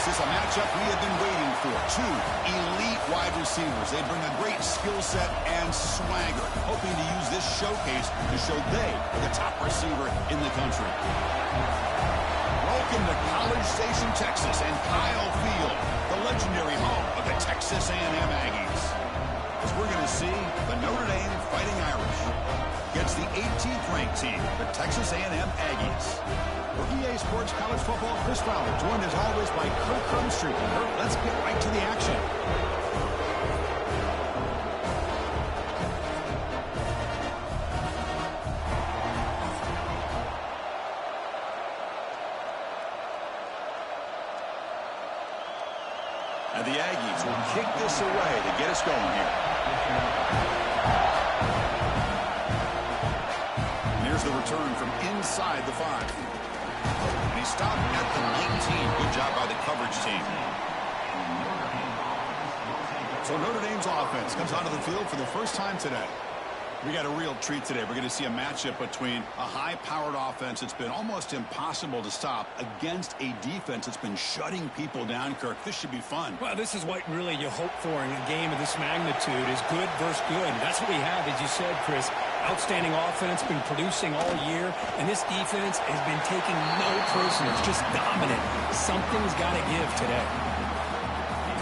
This is a matchup we have been waiting for. Two elite wide receivers. They bring a great skill set and swagger, hoping to use this showcase to show they are the top receiver in the country. Welcome to College Station, Texas, and Kyle Field, the legendary home of the Texas A&M Aggies. As we're going to see the Notre Dame Fighting Irish against the 18th ranked team, the Texas A&M Aggies. For EA Sports College Football, Chris Fowler, joined as always by Kirk Crumstreet. Kirk, let's get right to the action. And the Aggies will kick this away to get us going here. And here's the return from inside the 5. And he stopped at the 19. Good job by the coverage team. So Notre Dame's offense comes onto the field for the first time today. We got a real treat today. We're going to see a matchup between a high-powered offense that's been almost impossible to stop against a defense that's been shutting people down, Kirk. This should be fun. Well, this is what really you hope for in a game of this magnitude is good versus good. That's what we have, as you said, Chris. Outstanding offense, been producing all year, and this defense has been taking no prisoners, just dominant. Something's got to give today.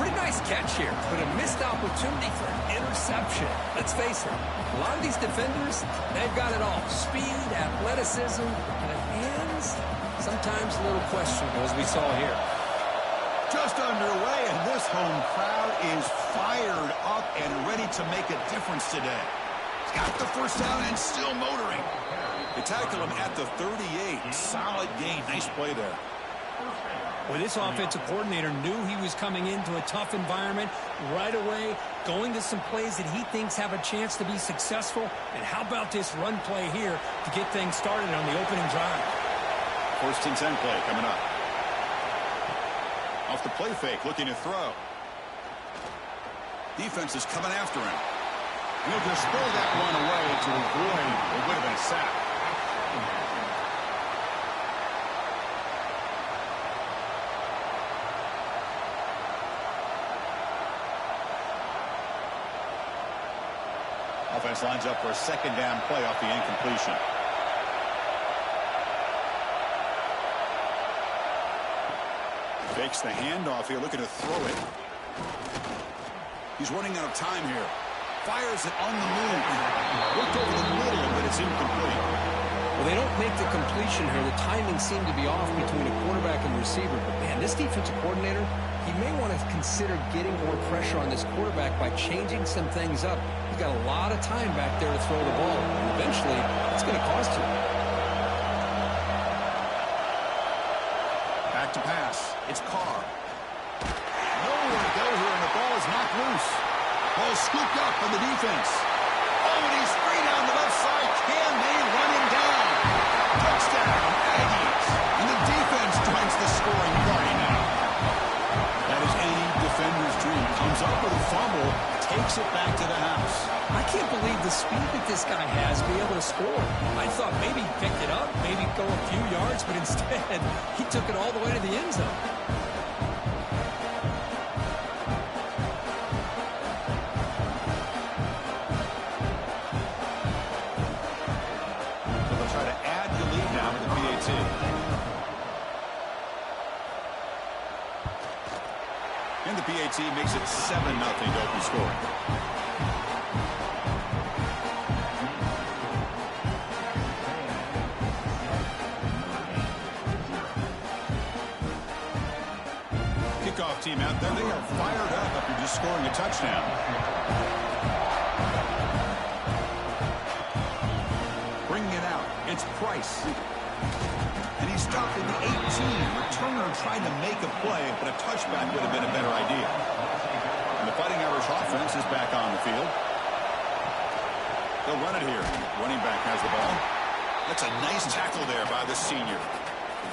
Pretty nice catch here, but a missed opportunity for an interception. Let's face it, a lot of these defenders, they've got it all. Speed, athleticism, but hands, sometimes a little questionable, as we saw here. Just underway, and this home crowd is fired up and ready to make a difference today. He's got the first down and still motoring. They tackle him at the 38. Solid gain. Nice play there. Well, this offensive coordinator knew he was coming into a tough environment right away, going to some plays that he thinks have a chance to be successful. And how about this run play here to get things started on the opening drive? First and 10 play coming up. Off the play fake, looking to throw. Defense is coming after him. And he'll just throw that one away to avoid what would have been a sack. Offense lines up for a second down play off the incompletion. Fakes the handoff here, looking to throw it. He's running out of time here. Fires it on the move. Looked over the middle, but it's incomplete. Well, they don't make the completion here. The timing seemed to be off between a quarterback and receiver. But, man, this defensive coordinator, he may want to consider getting more pressure on this quarterback by changing some things up. He's got a lot of time back there to throw the ball. And eventually, it's going to cost you. Back to pass. It's Carr. Nowhere to go here, and the ball is knocked loose. Ball scooped up on the defense. Oh, and he's free down the left side. Can they run him down? Touchdown, Aggies. And the defense joins the scoring party now. That is any defender's dream. Comes up with a fumble, takes it back to the house. I can't believe the speed that this guy has to be able to score. I thought maybe he picked it up, maybe go a few yards, but instead he took it all the way to the end zone. And the PAT makes it 7-0 to open scoring. Kickoff team out there. They are fired up after just scoring a touchdown. Bringing it out. It's Price. And he stopped at the 18. Returner tried to make a play, but a touchback would have been a better idea. And the Fighting Irish offense is back on the field. They'll run it here. Running back has the ball. That's a nice tackle there by the senior.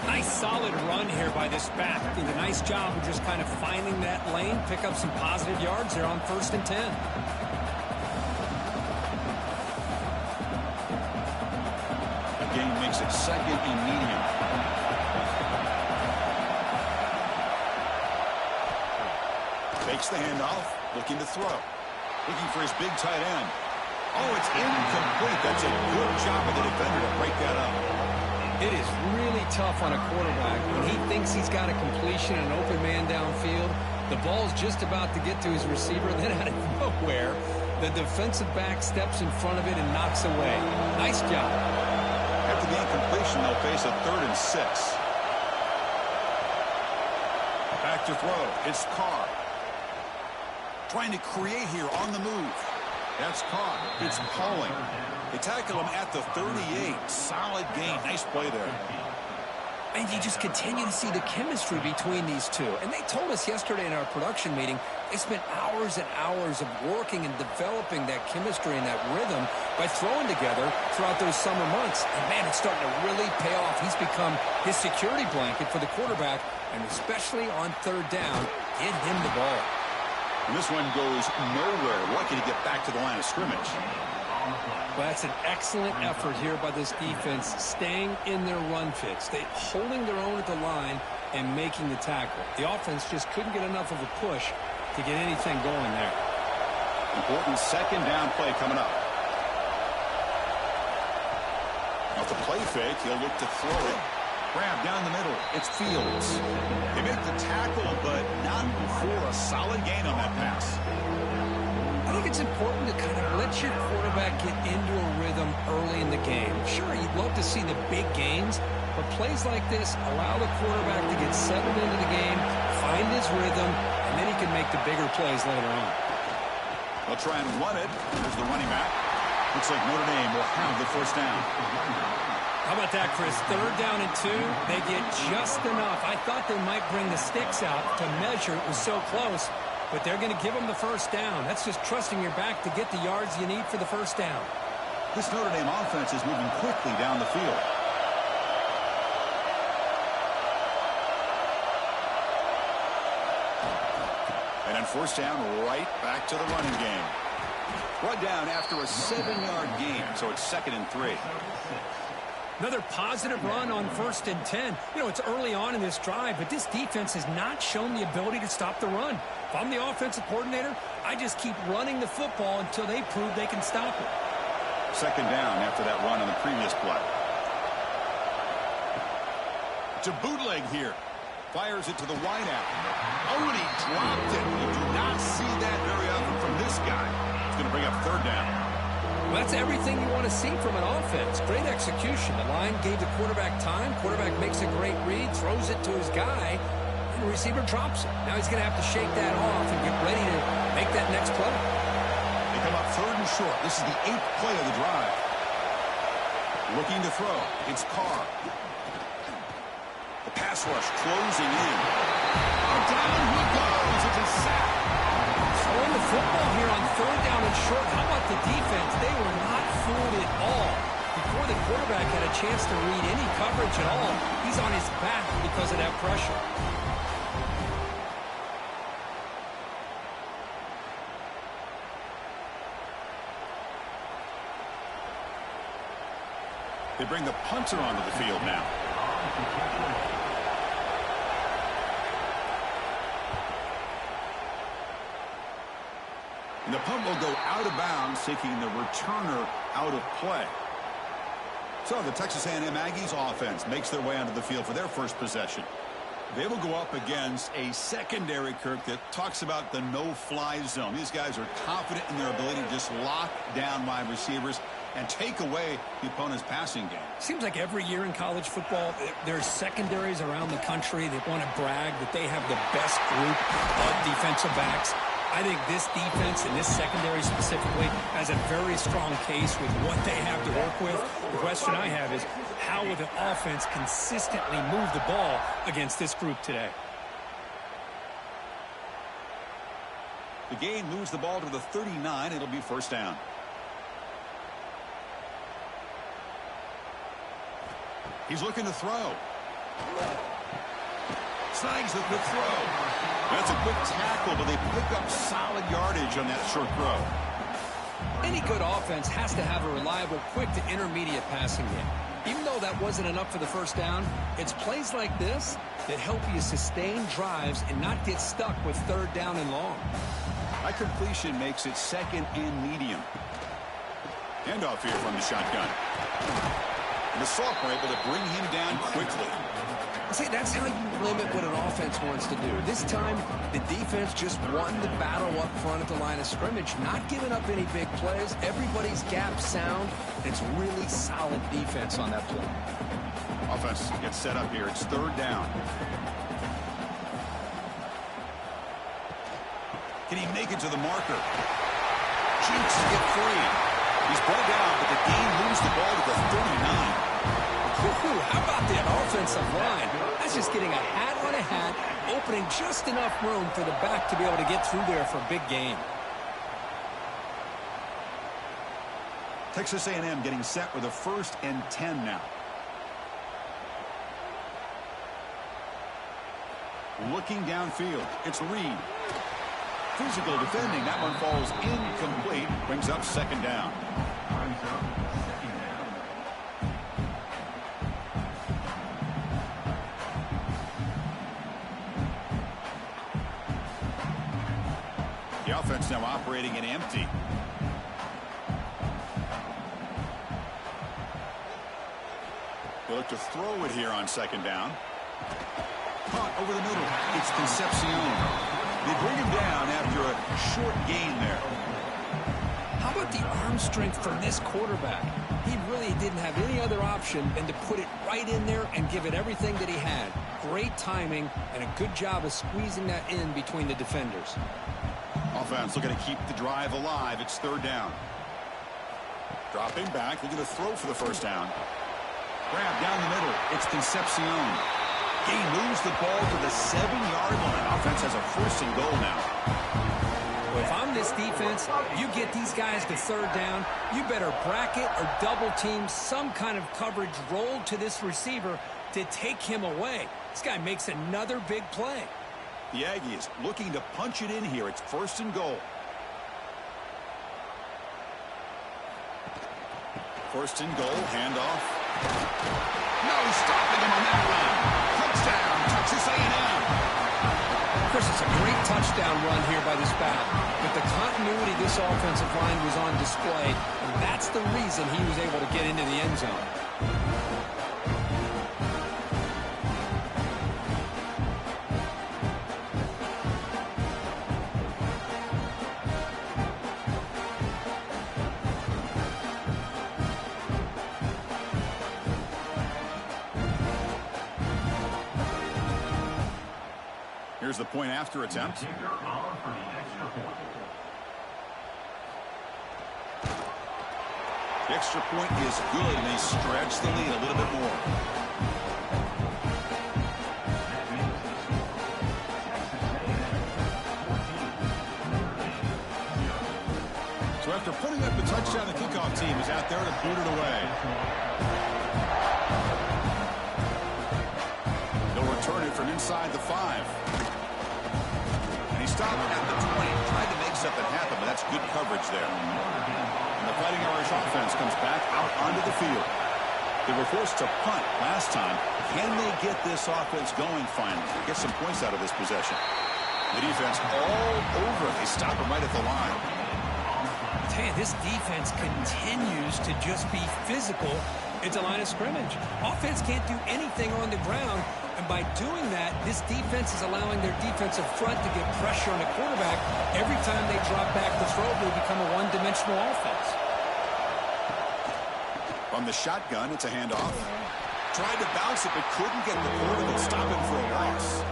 Nice solid run here by this back. Did a nice job of just kind of finding that lane, pick up some positive yards there on 1st and 10. Gain makes it 2nd and medium. Fakes the handoff, looking to throw. Looking for his big tight end. Oh, it's incomplete. That's a good job of the defender to break that up. It is really tough on a quarterback when he thinks he's got a completion and an open man downfield. The ball's just about to get to his receiver, then out of nowhere, the defensive back steps in front of it and knocks away. Nice job. After the incompletion, they'll face a 3rd and 6. Back to throw. It's Carr. Trying to create here on the move. That's caught. It's Pauling. They tackle him at the 38. Solid gain. Nice play there. And you just continue to see the chemistry between these two. And they told us yesterday in our production meeting, they spent hours and hours of working and developing that chemistry and that rhythm by throwing together throughout those summer months. And, man, it's starting to really pay off. He's become his security blanket for the quarterback, and especially on 3rd down, get him the ball. And this one goes nowhere. Lucky to get back to the line of scrimmage. Well, that's an excellent effort here by this defense, staying in their run fits. They holding their own at the line and making the tackle. The offense just couldn't get enough of a push to get anything going there. Important 2nd down play coming up. Off the play fake, he'll look to throw it. Grab down the middle. It's Fields. They make the tackle, but not before a solid gain on that pass. I think it's important to kind of let your quarterback get into a rhythm early in the game. Sure, you'd love to see the big gains, but plays like this allow the quarterback to get settled into the game, find his rhythm, and then he can make the bigger plays later on. They'll try and run it. There's the running back. Looks like Notre Dame will have the 1st down. How about that, Chris? 3rd down and 2. They get just enough. I thought they might bring the sticks out to measure. It was so close. But they're going to give them the 1st down. That's just trusting your back to get the yards you need for the 1st down. This Notre Dame offense is moving quickly down the field. And on 1st down, right back to the running game. Run down after a 7-yard gain, so it's 2nd and 3. Another positive run on 1st and 10. You know, it's early on in this drive, but this defense has not shown the ability to stop the run. If I'm the offensive coordinator, I just keep running the football until they prove they can stop it. 2nd down after that run on the previous play. To bootleg here. Fires it to the wideout. Oh, and he dropped it. You do not see that very often from this guy. It's going to bring up 3rd down. Well, that's everything you want to see from an offense. Great execution. The line gave the quarterback time. Quarterback makes a great read, throws it to his guy, and the receiver drops it. Now he's going to have to shake that off and get ready to make that next play. They come up 3rd and short. This is the 8th play of the drive. Looking to throw. It's Carr. The pass rush closing in. And down he goes. It's a sack. Throwing the football here on 3rd down and short. How about the defense? They were not fooled at all. Before the quarterback had a chance to read any coverage at all, he's on his back because of that pressure. They bring the punter onto the field now. And the punt will go out of bounds, taking the returner out of play. So the Texas A&M Aggies offense makes their way onto the field for their 1st possession. They will go up against a secondary, Kirk, that talks about the no-fly zone. These guys are confident in their ability to just lock down wide receivers and take away the opponent's passing game. Seems like every year in college football, there's secondaries around the country that want to brag that they have the best group of defensive backs. I think this defense and this secondary specifically has a very strong case with what they have to work with. The question I have is, how will the offense consistently move the ball against this group today? The game moves the ball to the 39. It'll be 1st down. He's looking to throw. Snags the quick throw. That's a quick tackle, but they pick up solid yardage on that short throw. Any good offense has to have a reliable, quick to intermediate passing game. Even though that wasn't enough for the first down, it's plays like this that help you sustain drives and not get stuck with third down and long. A completion makes it second and medium. Handoff here from the shotgun. And the sophomore able to bring him down quickly. See, that's how you limit what an offense wants to do. This time, the defense just won the battle up front at the line of scrimmage, not giving up any big plays. Everybody's gap sound. It's really solid defense on that play. Offense gets set up here. It's third down. Can he make it to the marker? Cheeks to get free. He's brought down, but the game moves the ball to the 39. How about that offensive line? That's just getting a hat on a hat, opening just enough room for the back to be able to get through there for a big gain. Texas A&M getting set with a 1st and 10 now. Looking downfield, it's Reed. Physical defending, that one falls incomplete, brings up second down. The offense now operating in empty. They look to throw it here on second down. Caught over the middle. It's Concepcion. They bring him down after a short gain there. How about the arm strength from this quarterback? He really didn't have any other option than to put it right in there and give it everything that he had. Great timing and a good job of squeezing that in between the defenders. Offense looking to keep the drive alive. It's third down. Dropping back, looking to throw for the first down. Grab down the middle. It's Concepcion. He moves the ball to the 7-yard line. Offense has a 1st and goal now. Well, if I'm this defense, you get these guys to third down, you better bracket or double team some kind of coverage rolled to this receiver to take him away. This guy makes another big play. The Aggies looking to punch it in here. It's 1st and goal. 1st and goal, handoff. No stopping him on that run. Touchdown, Texas A&M. Chris, it's a great touchdown run here by this back. But the continuity of this offensive line was on display, and that's the reason he was able to get into the end zone. Here's the point after attempt. The extra point is good, and they stretch the lead a little bit more. So after putting up the touchdown, the kickoff team is out there to boot it away. They'll return it from inside the 5. And he stopped at the 20. Tried to make something happen, but that's good coverage there. And the Fighting Irish offense comes back out onto the field. They were forced to punt last time. Can they get this offense going finally? Get some points out of this possession. The defense all over. They stop him right at the line. I tell you, this defense continues to just be physical at the line of scrimmage. Offense can't do anything on the ground, and by doing that, this defense is allowing their defensive front to get pressure on the quarterback. Every time they drop back to throw, they become a one-dimensional offense. From the shotgun, it's a handoff. Tried to bounce it, but couldn't get the quarterback to stop him for a loss.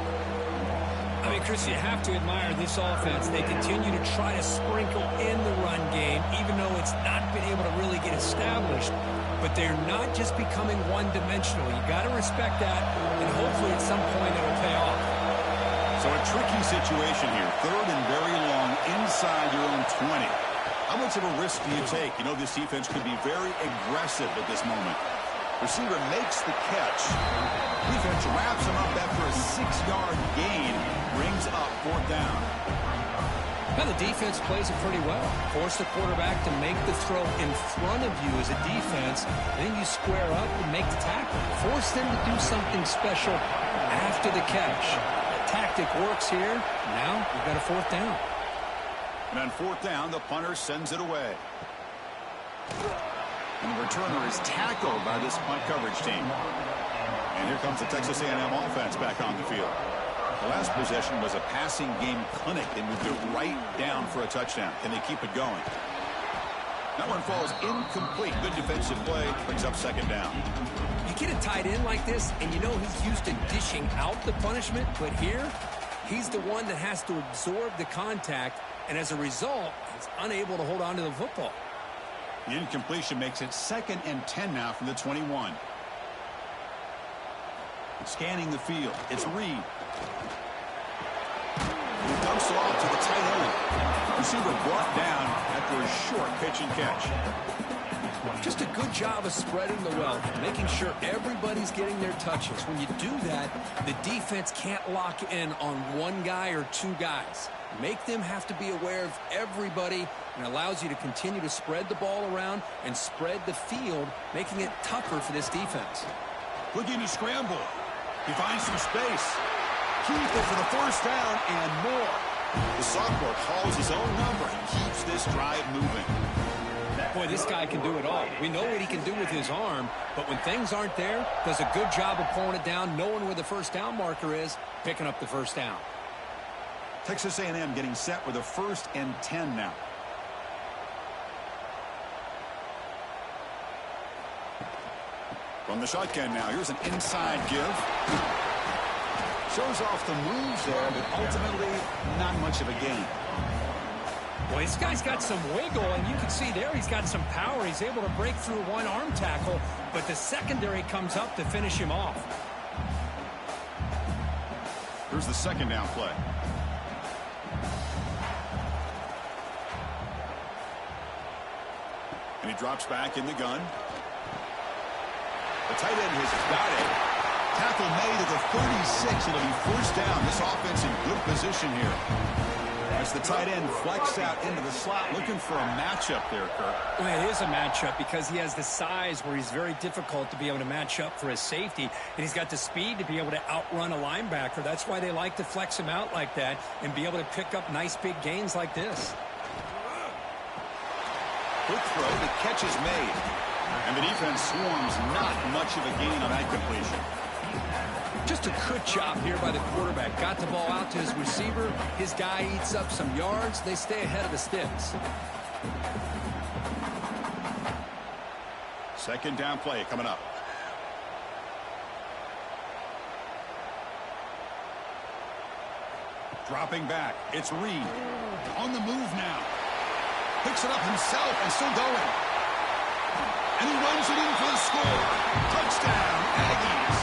I mean, Chris, you have to admire this offense. They continue to try to sprinkle in the run game, even though it's not been able to really get established. But they're not just becoming one-dimensional. You got to respect that, and hopefully at some point it'll pay off. So a tricky situation here. Third and very long inside your own 20. How much of a risk do you take? You know, this defense could be very aggressive at this moment. Receiver makes the catch. Defense wraps him up after a 6-yard gain. Brings up 4th down. Now the defense plays it pretty well. Force the quarterback to make the throw in front of you as a defense. Then you square up and make the tackle. Force them to do something special after the catch. The tactic works here. Now we've got a fourth down. And on fourth down, the punter sends it away. And the returner is tackled by this punt coverage team. And here comes the Texas A&M offense back on the field. The last possession was a passing game clinic. They moved it right down for a touchdown. Can they keep it going? That one falls incomplete. Good defensive play. Brings up second down. You get a tight end like this, and you know he's used to dishing out the punishment. But here, he's the one that has to absorb the contact. And as a result, he's unable to hold on to the football. The incompletion makes it 2nd and 10 now from the 21. Scanning the field. It's Reed. He dumps it off to the tight end. Receiver brought down after a short pitch and catch. Just a good job of spreading the wealth, making sure everybody's getting their touches. When you do that, the defense can't lock in on one guy or two guys. Make them have to be aware of everybody, and allows you to continue to spread the ball around and spread the field, making it tougher for this defense. Looking to scramble. He finds some space. Keeper for the first down and more. The sophomore calls his own number and keeps this drive moving. Boy, this guy can do it all. We know what he can do with his arm, but when things aren't there, does a good job of pulling it down, knowing where the first down marker is, picking up the first down. Texas A&M getting set with a 1st and 10 now. From the shotgun now, here's an inside give. Shows off the moves there, but ultimately not much of a gain. Well, this guy's got some wiggle, and you can see there he's got some power. He's able to break through one arm tackle, but the secondary comes up to finish him off. Here's the second down play. And he drops back in the gun. The tight end has got it. Tackle made at the 36. It'll be first down. This offense in good position here. As the tight end flex out into the slot, looking for a matchup there, Kirk. Well, it is a matchup because he has the size where he's very difficult to be able to match up for his safety, and he's got the speed to be able to outrun a linebacker. That's why they like to flex him out like that and be able to pick up nice big gains like this. Quick throw, the catch is made. And the defense swarms, not much of a gain on that completion. Just a good job here by the quarterback. Got the ball out to his receiver. His guy eats up some yards. They stay ahead of the sticks. Second down play coming up. Dropping back. It's Reed. On the move now. Picks it up himself and still going. And he runs it in for the score. Touchdown, Aggies.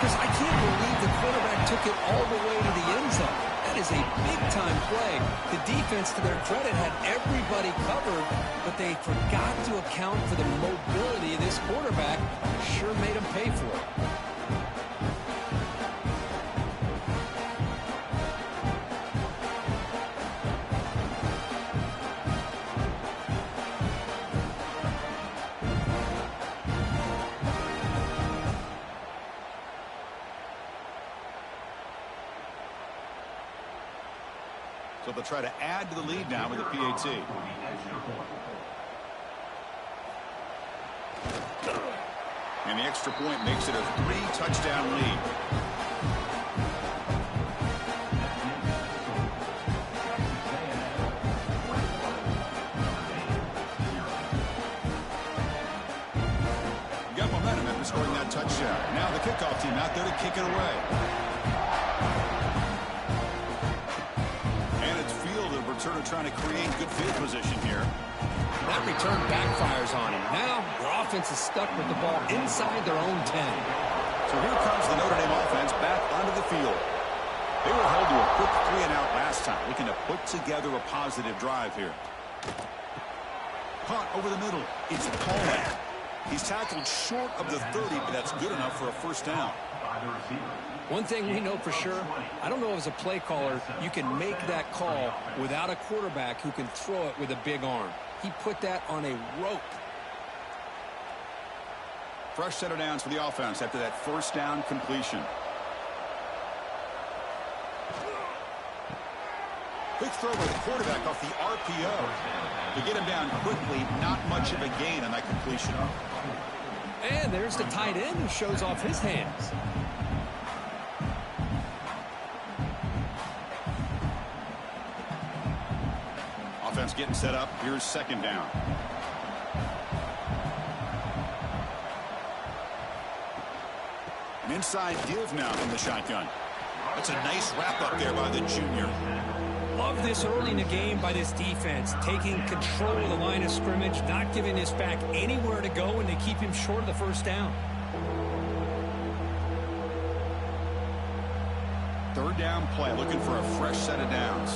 Because I can't believe the quarterback took it all the way to the end zone. That is a big-time play. The defense, to their credit, had everybody covered, but they forgot to account for the mobility of this quarterback. Sure made him pay for it. So they'll try to add to the lead now with the PAT. And the extra point makes it a 3-touchdown lead. Got momentum after scoring that touchdown. Now the kickoff team out there to kick it away. Returner trying to create good field position here. That return backfires on him. Now their offense is stuck with the ball inside their own 10. So here comes the Notre Dame offense back onto the field. They were held to a quick 3-and-out last time, looking to put together a positive drive here. Caught over the middle. It's Coleman. He's tackled short of the 30, but that's good enough for a first down. One thing we know for sure, I don't know as a play caller, you can make that call without a quarterback who can throw it with a big arm. He put that on a rope. Fresh set of downs for the offense after that first down completion. Quick throw by the quarterback off the RPO. To get him down quickly, not much of a gain on that completion. And there's the tight end who shows off his hands. Offense getting set up. Here's second down. An inside give now from the shotgun. That's a nice wrap up there by the junior. Love this early in the game by this defense, taking control of the line of scrimmage, not giving this back anywhere to go, and to keep him short of the first down. Third down play, looking for a fresh set of downs.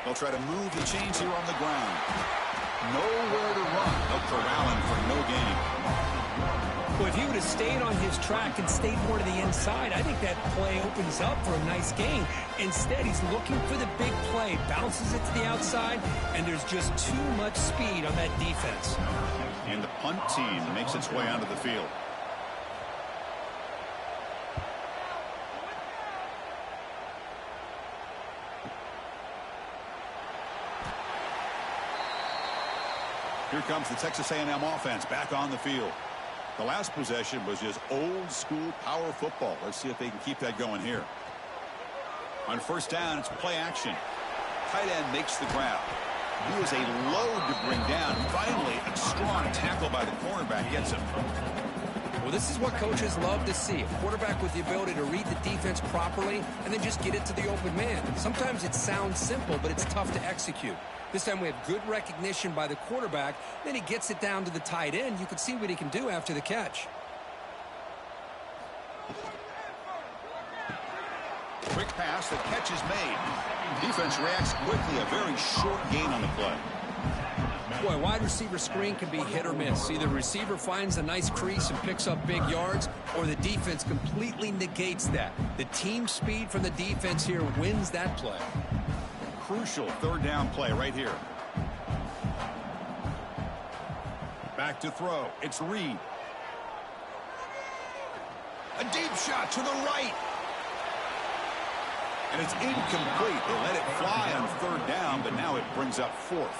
They'll try to move the chains here on the ground. Nowhere to run. They'll corral him for no gain. Well, if he would have stayed on his track and stayed more to the inside, I think that play opens up for a nice gain. Instead, he's looking for the big play, bounces it to the outside, and there's just too much speed on that defense. And the punt team makes its way onto the field. Here comes the Texas A&M offense back on the field. The last possession was just old school power football. Let's see if they can keep that going here. On first down, it's play action. Tight end makes the grab. He is a load to bring down. Finally, a strong tackle by the cornerback gets him. Well, this is what coaches love to see. A quarterback with the ability to read the defense properly and then just get it to the open man. Sometimes it sounds simple, but it's tough to execute. This time we have good recognition by the quarterback. Then he gets it down to the tight end. You can see what he can do after the catch. Quick pass, the catch is made. Defense reacts quickly, a very short gain on the play. Boy, wide receiver screen can be hit or miss. Either receiver finds a nice crease and picks up big yards, or the defense completely negates that. The team speed from the defense here wins that play. Crucial third down play right here. Back to throw. It's Reed. A deep shot to the right. And it's incomplete. They let it fly on third down, but now it brings up fourth.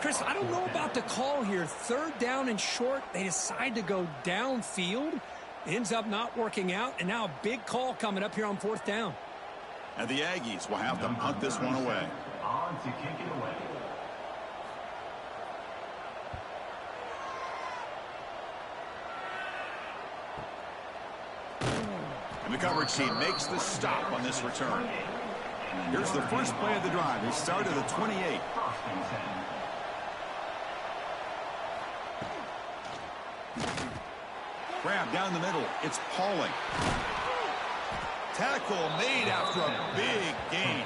Chris, I don't know about the call here. Third down and short, they decide to go downfield. Ends up not working out, and now a big call coming up here on fourth down. And the Aggies will have to punt this one away. On to kick it away. And the coverage team makes the stop on this return. Here's the first play of the drive. They start at the 28. Grab down the middle. It's Pauling. Tackle made after a big gain.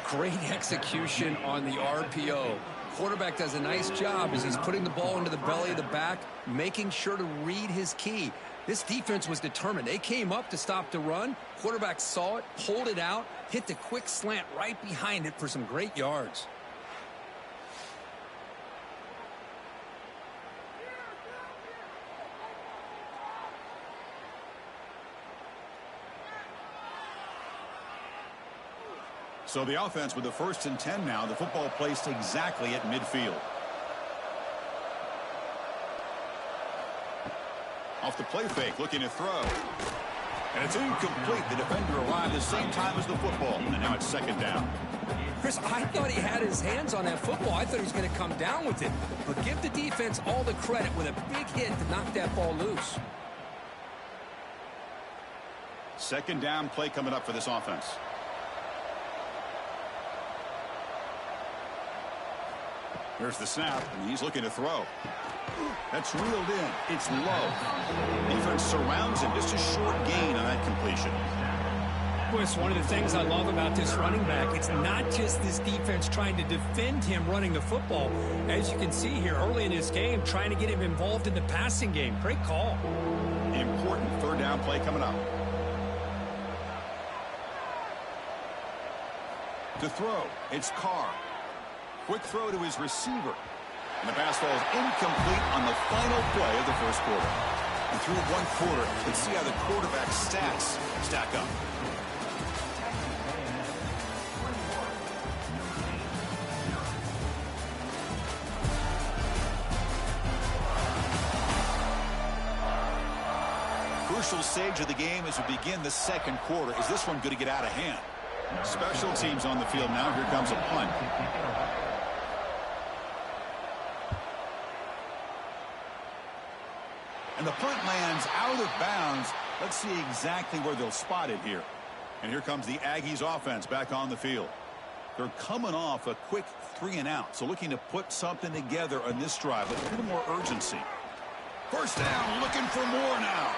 Great execution on the RPO. Quarterback does a nice job as he's putting the ball into the belly of the back, making sure to read his key. This defense was determined. They came up to stop the run. Quarterback saw it, pulled it out, hit the quick slant right behind it for some great yards. So the offense with the 1st and 10 now. The football placed exactly at midfield. Off the play fake, looking to throw. And it's incomplete. The defender arrived the same time as the football. And now it's second down. Chris, I thought he had his hands on that football. I thought he was going to come down with it. But give the defense all the credit with a big hit to knock that ball loose. Second down play coming up for this offense. Here's the snap, and he's looking to throw. That's reeled in. It's low. Defense surrounds him. Just a short gain on that completion. Chris, one of the things I love about this running back, it's not just this defense trying to defend him running the football. As you can see here early in this game, trying to get him involved in the passing game. Great call. Important third down play coming up. To throw, it's Carr. Quick throw to his receiver. And the pass falls incomplete on the final play of the first quarter. And through one quarter, let's see how the quarterback's stats stack up. Crucial stage of the game as we begin the second quarter. Is this one going to get out of hand? Special teams on the field now. Here comes a punt. And the punt lands out of bounds. Let's see exactly where they'll spot it here. And here comes the Aggies offense back on the field. They're coming off a quick 3 and out. So looking to put something together on this drive with a little more urgency. First down, looking for more now.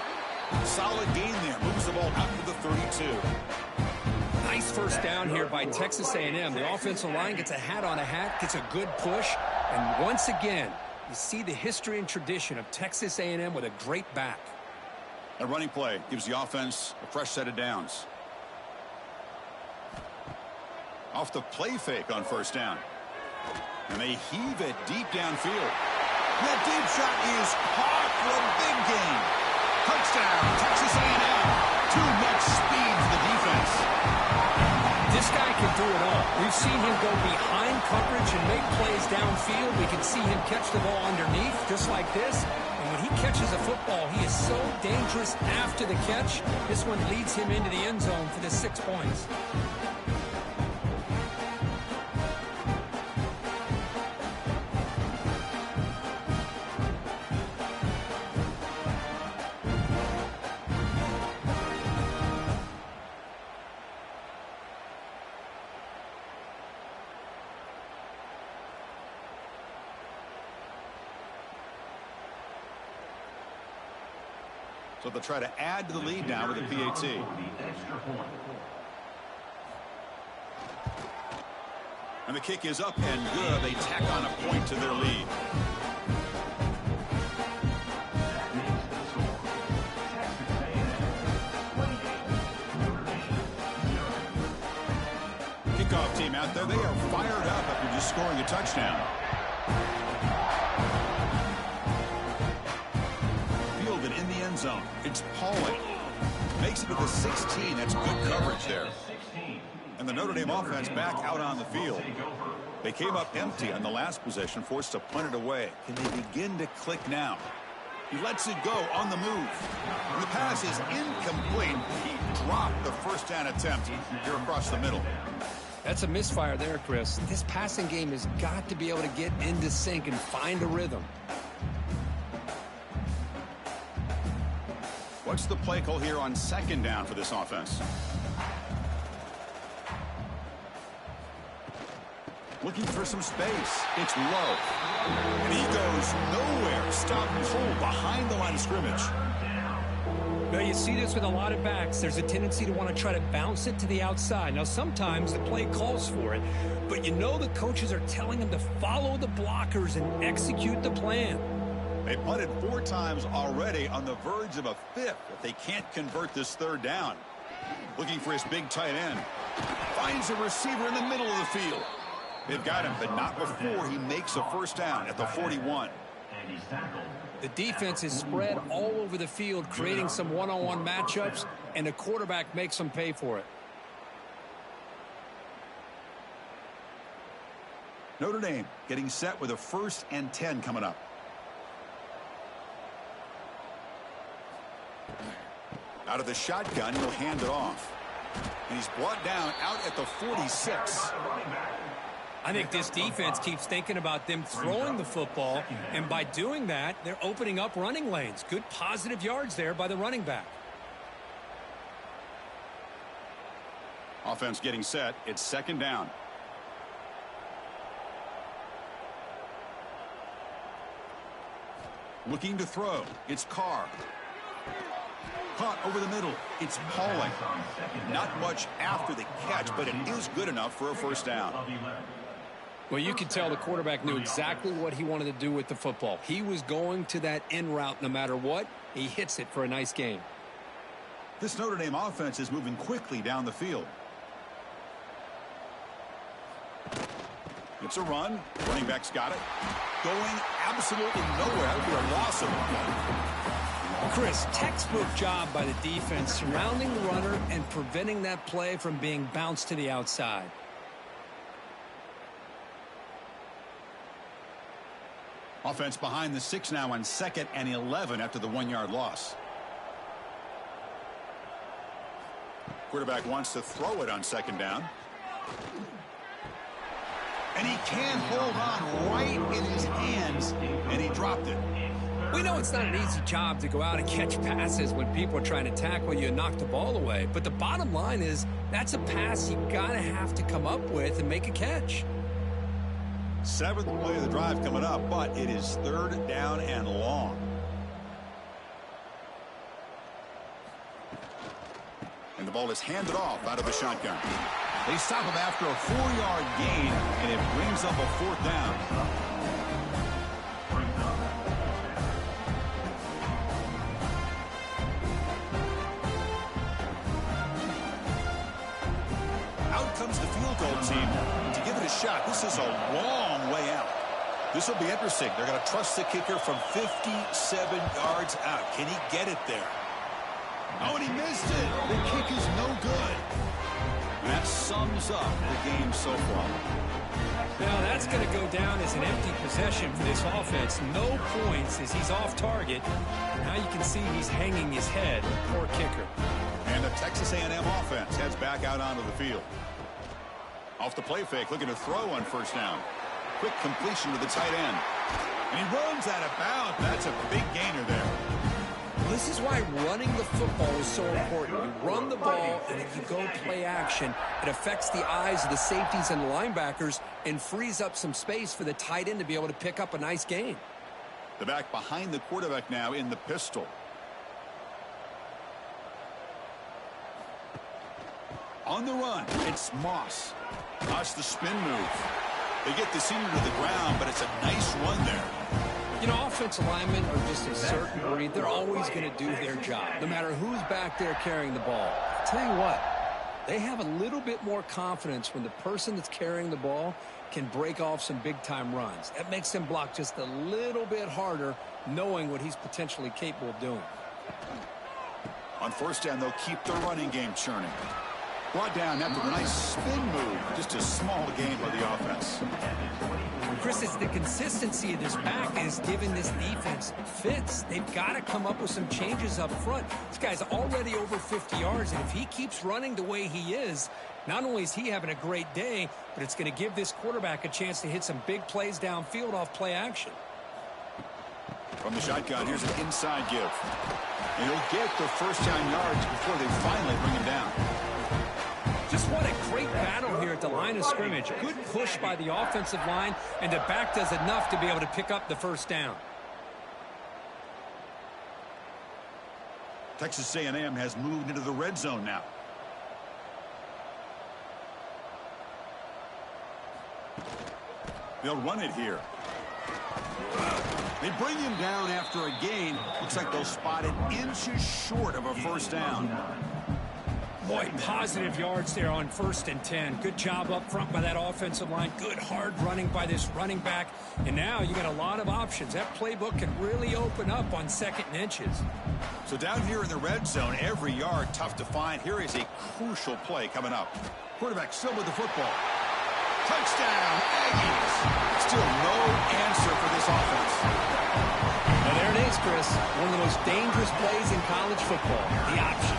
Solid gain there. Moves the ball out to the 32. Nice first down here by Texas A&M. The offensive line gets a hat on a hat, gets a good push. And once again, you see the history and tradition of Texas A&M with a great back. A running play gives the offense a fresh set of downs. Off the play fake on first down. And they heave it deep downfield. That deep shot is caught for a big gain. Touchdown, Texas A&M. Too much speed for the defense. This guy can do it all. We've seen him go behind coverage and make plays downfield. We can see him catch the ball underneath, just like this. And when he catches a football, he is so dangerous after the catch. This one leads him into the end zone for the 6 points. So they'll try to add to the lead now with a PAT. And the kick is up and good. They tack on a point to their lead. Kickoff team out there. They are fired up after just scoring a touchdown. Zone. It's Pauling. Makes it to the 16. That's good coverage there. And the Notre Dame offense back out on the field. They came up empty on the last possession, forced to punt it away. Can they begin to click now? He lets it go on the move. And the pass is incomplete. He dropped the first down attempt here across the middle. That's a misfire there, Chris. This passing game has got to be able to get into sync and find a rhythm. What's the play call here on second down for this offense? Looking for some space. It's low. And he goes nowhere. Stopped cold behind the line of scrimmage. Now you see this with a lot of backs. There's a tendency to want to try to bounce it to the outside. Now sometimes the play calls for it, but you know the coaches are telling them to follow the blockers and execute the plan. They punted 4 times already, on the verge of a 5th if they can't convert this third down. Looking for his big tight end. Finds a receiver in the middle of the field. They've got him, but not before he makes a first down at the 41. The defense is spread all over the field, creating some one-on-one matchups, and the quarterback makes them pay for it. Notre Dame getting set with a 1st and 10 coming up. Out of the shotgun, he'll hand it off. And he's brought down out at the 46. I think this defense keeps thinking about them throwing the football, and by doing that, they're opening up running lanes. Good positive yards there by the running back. Offense getting set. It's second down. Looking to throw. It's Carr. Caught over the middle. It's Pauling. Not much after the catch, but it is good enough for a first down. Well, you could tell the quarterback knew exactly what he wanted to do with the football. He was going to that in route no matter what. He hits it for a nice gain. This Notre Dame offense is moving quickly down the field. It's a run. Running back's got it. Going absolutely nowhere. That would be a loss of one. Chris, textbook job by the defense surrounding the runner and preventing that play from being bounced to the outside. Offense behind the 6 now on 2nd and 11 after the 1-yard loss. Quarterback wants to throw it on 2nd down. And he can't hold on right in his hands, and he dropped it. We know it's not an easy job to go out and catch passes when people are trying to tackle you and knock the ball away. But the bottom line is that's a pass you gotta have to come up with and make a catch. 7th play of the drive coming up, but it is 3rd down and long. And the ball is handed off out of the shotgun. They stop him after a 4-yard gain, and it brings up a 4th down. Out comes the field goal team to give it a shot. This is a long way out. This will be interesting. They're going to trust the kicker from 57 yards out. Can he get it there? Oh, and he missed it. The kick is no good. And that sums up the game so far. Now that's going to go down as an empty possession for this offense. No points as he's off target. Now you can see he's hanging his head. Poor kicker. And the Texas A&M offense heads back out onto the field. Off the play fake, looking to throw on 1st down. Quick completion to the tight end. And he runs out of bounds. That's a big gainer there. This is why running the football is so important. You run the ball, and if you go play action, it affects the eyes of the safeties and the linebackers and frees up some space for the tight end to be able to pick up a nice gain. The back behind the quarterback now in the pistol. On the run, it's Moss. Moss the spin move. They get the senior to the ground, but it's a nice run there. You know, offensive linemen are just a certain breed. They're always going to do their job, no matter who's back there carrying the ball. I'll tell you what, they have a little bit more confidence when the person that's carrying the ball can break off some big-time runs. That makes them block just a little bit harder, knowing what he's potentially capable of doing. On 1st down, they'll keep the running game churning. Brought down after a nice spin move. Just a small gain by the offense. Chris, it's the consistency of this back is giving this defense fits. They've got to come up with some changes up front. This guy's already over 50 yards, and if he keeps running the way he is, not only is he having a great day, but it's going to give this quarterback a chance to hit some big plays downfield off play action. From the shotgun, here's an inside give. And he'll get the 1st down yards before they finally bring him down. Just what a great battle here at the line of scrimmage. Good push by the offensive line, and the back does enough to be able to pick up the 1st down. Texas A&M has moved into the red zone now. They'll run it here. They bring him down after a gain. Looks like they'll spot it inches short of a 1st down. Boy, positive yards there on 1st and 10. Good job up front by that offensive line. Good hard running by this running back. And now you got a lot of options. That playbook can really open up on 2nd and inches. So down here in the red zone, every yard tough to find. Here is a crucial play coming up. Quarterback still with the football. Touchdown, Aggies. Still no answer for this offense. Now there it is, Chris. One of the most dangerous plays in college football. The option.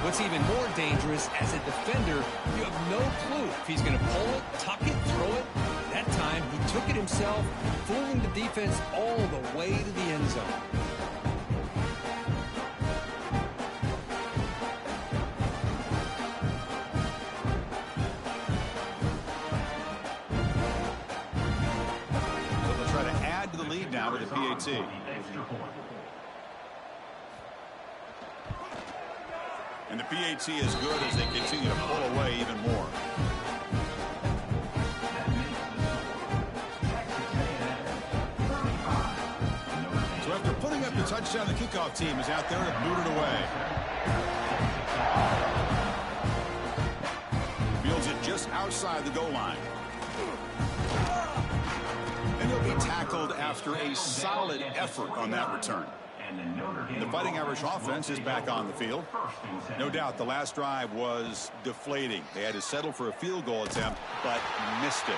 What's even more dangerous, as a defender, you have no clue if he's going to pull it, tuck it, throw it. That time, he took it himself, fooling the defense all the way to the end zone. So they'll try to add to the lead now with the PAT. And the PAT is good as they continue to pull away even more. So after putting up the touchdown, the kickoff team is out there to boot it away. Fields it just outside the goal line. And he'll be tackled after a solid effort on that return. The Fighting Irish offense is back on the field. No doubt the last drive was deflating. They had to settle for a field goal attempt, but missed it.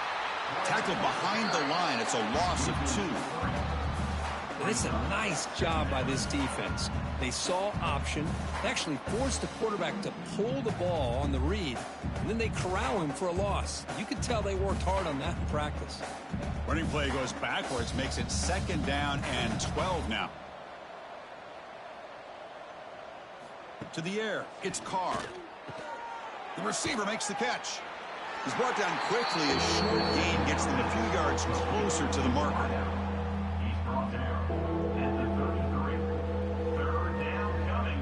Tackled behind the line. It's a loss of 2. And it's a nice job by this defense. They saw option. They actually forced the quarterback to pull the ball on the read, and then they corral him for a loss. You could tell they worked hard on that in practice. Running play goes backwards, makes it 2nd down and 12 now. To the air, it's Carr. The receiver makes the catch. He's brought down quickly. A short gain gets them a few yards closer to the marker. He's brought down at the 33. 3rd down coming.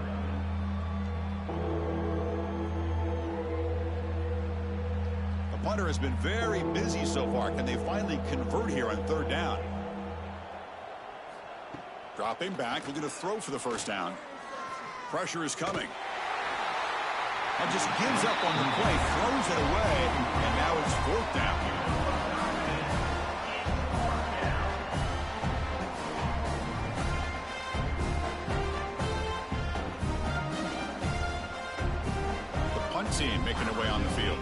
The punter has been very busy so far. Can they finally convert here on 3rd down? Dropping back, looking to throw for the 1st down. Pressure is coming. And just gives up on the play, throws it away, and now it's 4th down. The punt team making their way on the field.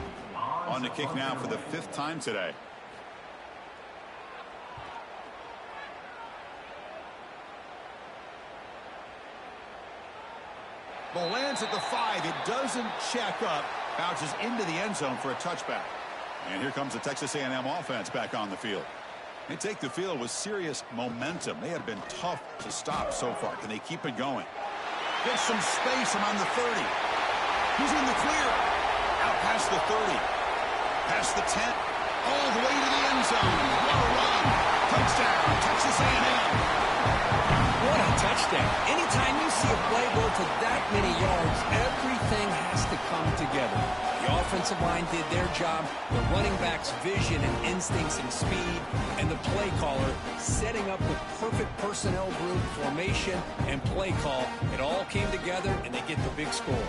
On the kick now for the 5th time today. Ball lands at the 5. It doesn't check up. Bounces into the end zone for a touchback. And here comes the Texas A&M offense back on the field. They take the field with serious momentum. They have been tough to stop so far. Can they keep it going? Gets some space around the 30. He's in the clear. Out past the 30. Past the 10. All the way to the end zone. What a run. Touchdown, Texas A&M. What a touchdown. Anytime you see a play go to that many yards, everything has to come together. The offensive line did their job, the running back's vision and instincts and speed, and the play caller setting up the perfect personnel group, formation, and play call. It all came together, and they get the big score.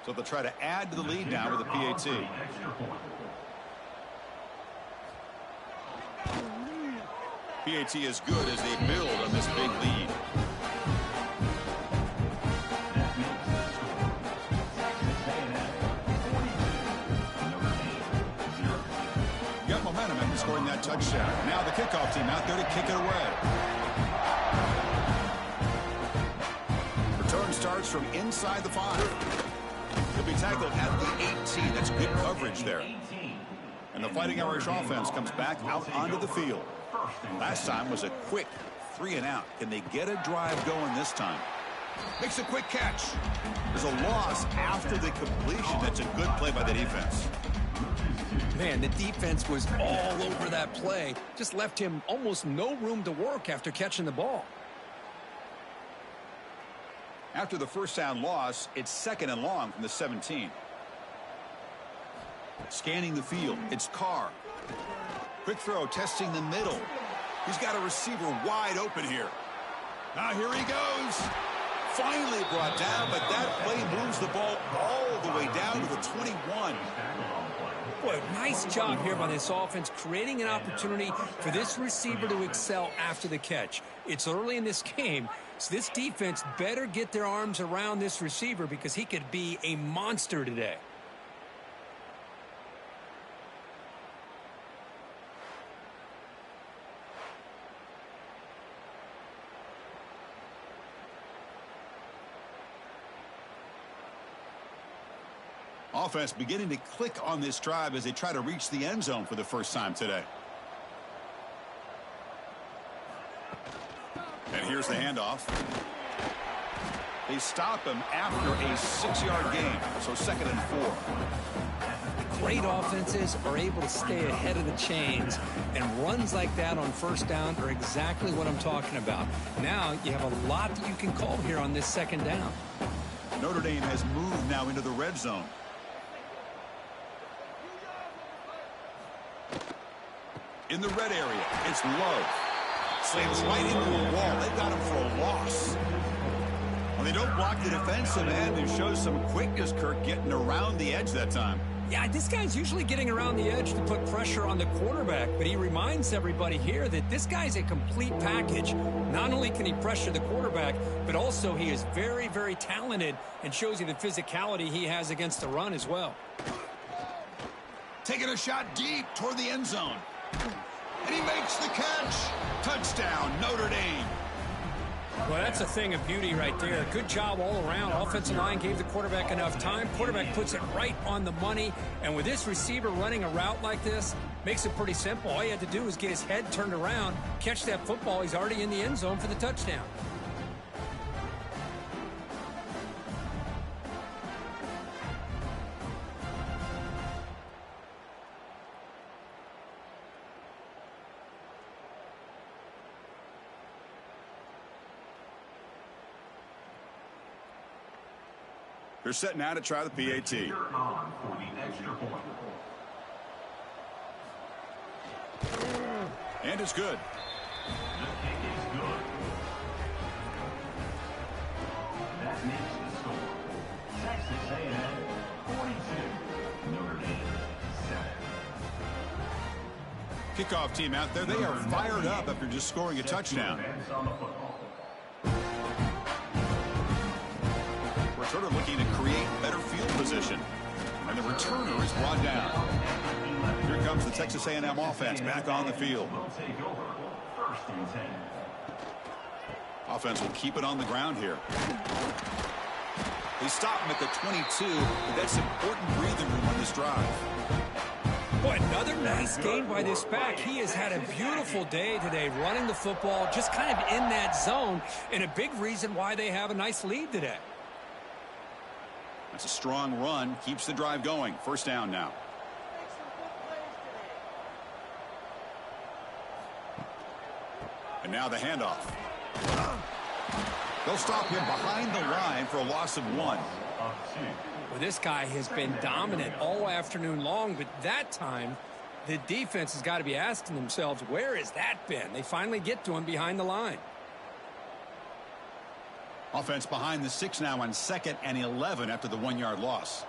So they'll try to add to the lead now with the PAT. PAT is good as they build on this big lead. Got momentum after scoring that touchdown. Now the kickoff team out there to kick it away. Return starts from inside the 5. He'll be tackled at the 18. That's good coverage there. And the Fighting Irish offense comes back out onto the field. Last time was a quick 3 and out. Can they get a drive going this time? Makes a quick catch. There's a loss after the completion. That's a good play by the defense. Man, the defense was all over that play. Just left him almost no room to work after catching the ball. After the 1st down loss, it's 2nd and long from the 17. Scanning the field, it's Carr. Quick throw, testing the middle. He's got a receiver wide open here. Now here he goes. Finally brought down, but that play moves the ball all the way down to the 21. Boy, nice job here by this offense, creating an opportunity for this receiver to excel after the catch. It's early in this game, so this defense better get their arms around this receiver because he could be a monster today. Offense beginning to click on this drive as they try to reach the end zone for the 1st time today. And here's the handoff. They stop him after a 6-yard gain, so 2nd and 4. Great offenses are able to stay ahead of the chains, and runs like that on 1st down are exactly what I'm talking about. Now you have a lot that you can call here on this 2nd down. Notre Dame has moved now into the red zone. In the red area, it's Love. Slams right into a wall. They got him for a loss. Well, they don't block the defensive end. They show some quickness, Kirk, getting around the edge that time. Yeah, this guy's usually getting around the edge to put pressure on the quarterback, but he reminds everybody here that this guy's a complete package. Not only can he pressure the quarterback, but also he is very, very talented and shows you the physicality he has against the run as well. Taking a shot deep toward the end zone. And he makes the catch. Touchdown, Notre Dame. Well, that's a thing of beauty right there. Good job all around. Offensive line gave the quarterback enough time. Quarterback puts it right on the money. And with this receiver running a route like this, makes it pretty simple. All you had to do is get his head turned around, catch that football. He's already in the end zone for the touchdown. They're set now to try the PAT. You're on for the extra point. And it's good. The kick is good. That makes the score. Texas A&M 42, Notre Dame 7. Kickoff team out there. They are fired up after just scoring a touchdown. On the football. We're sort of looking to create better field position. And the returner is brought down. Here comes the Texas A&M offense back on the field. Will take over 1st and 10. Offense will keep it on the ground here. They stop him at the 22, but that's important breathing room on this drive. Boy, another nice game by this back. He has had a beautiful day today running the football, just kind of in that zone, and a big reason why they have a nice lead today. That's a strong run. Keeps the drive going. 1st down now. And now the handoff. They'll stop him behind the line for a loss of 1. Well, this guy has been dominant all afternoon long, but that time the defense has got to be asking themselves, where has that been? They finally get to him behind the line. Offense behind the 6 now on 2nd and 11 after the 1-yard loss.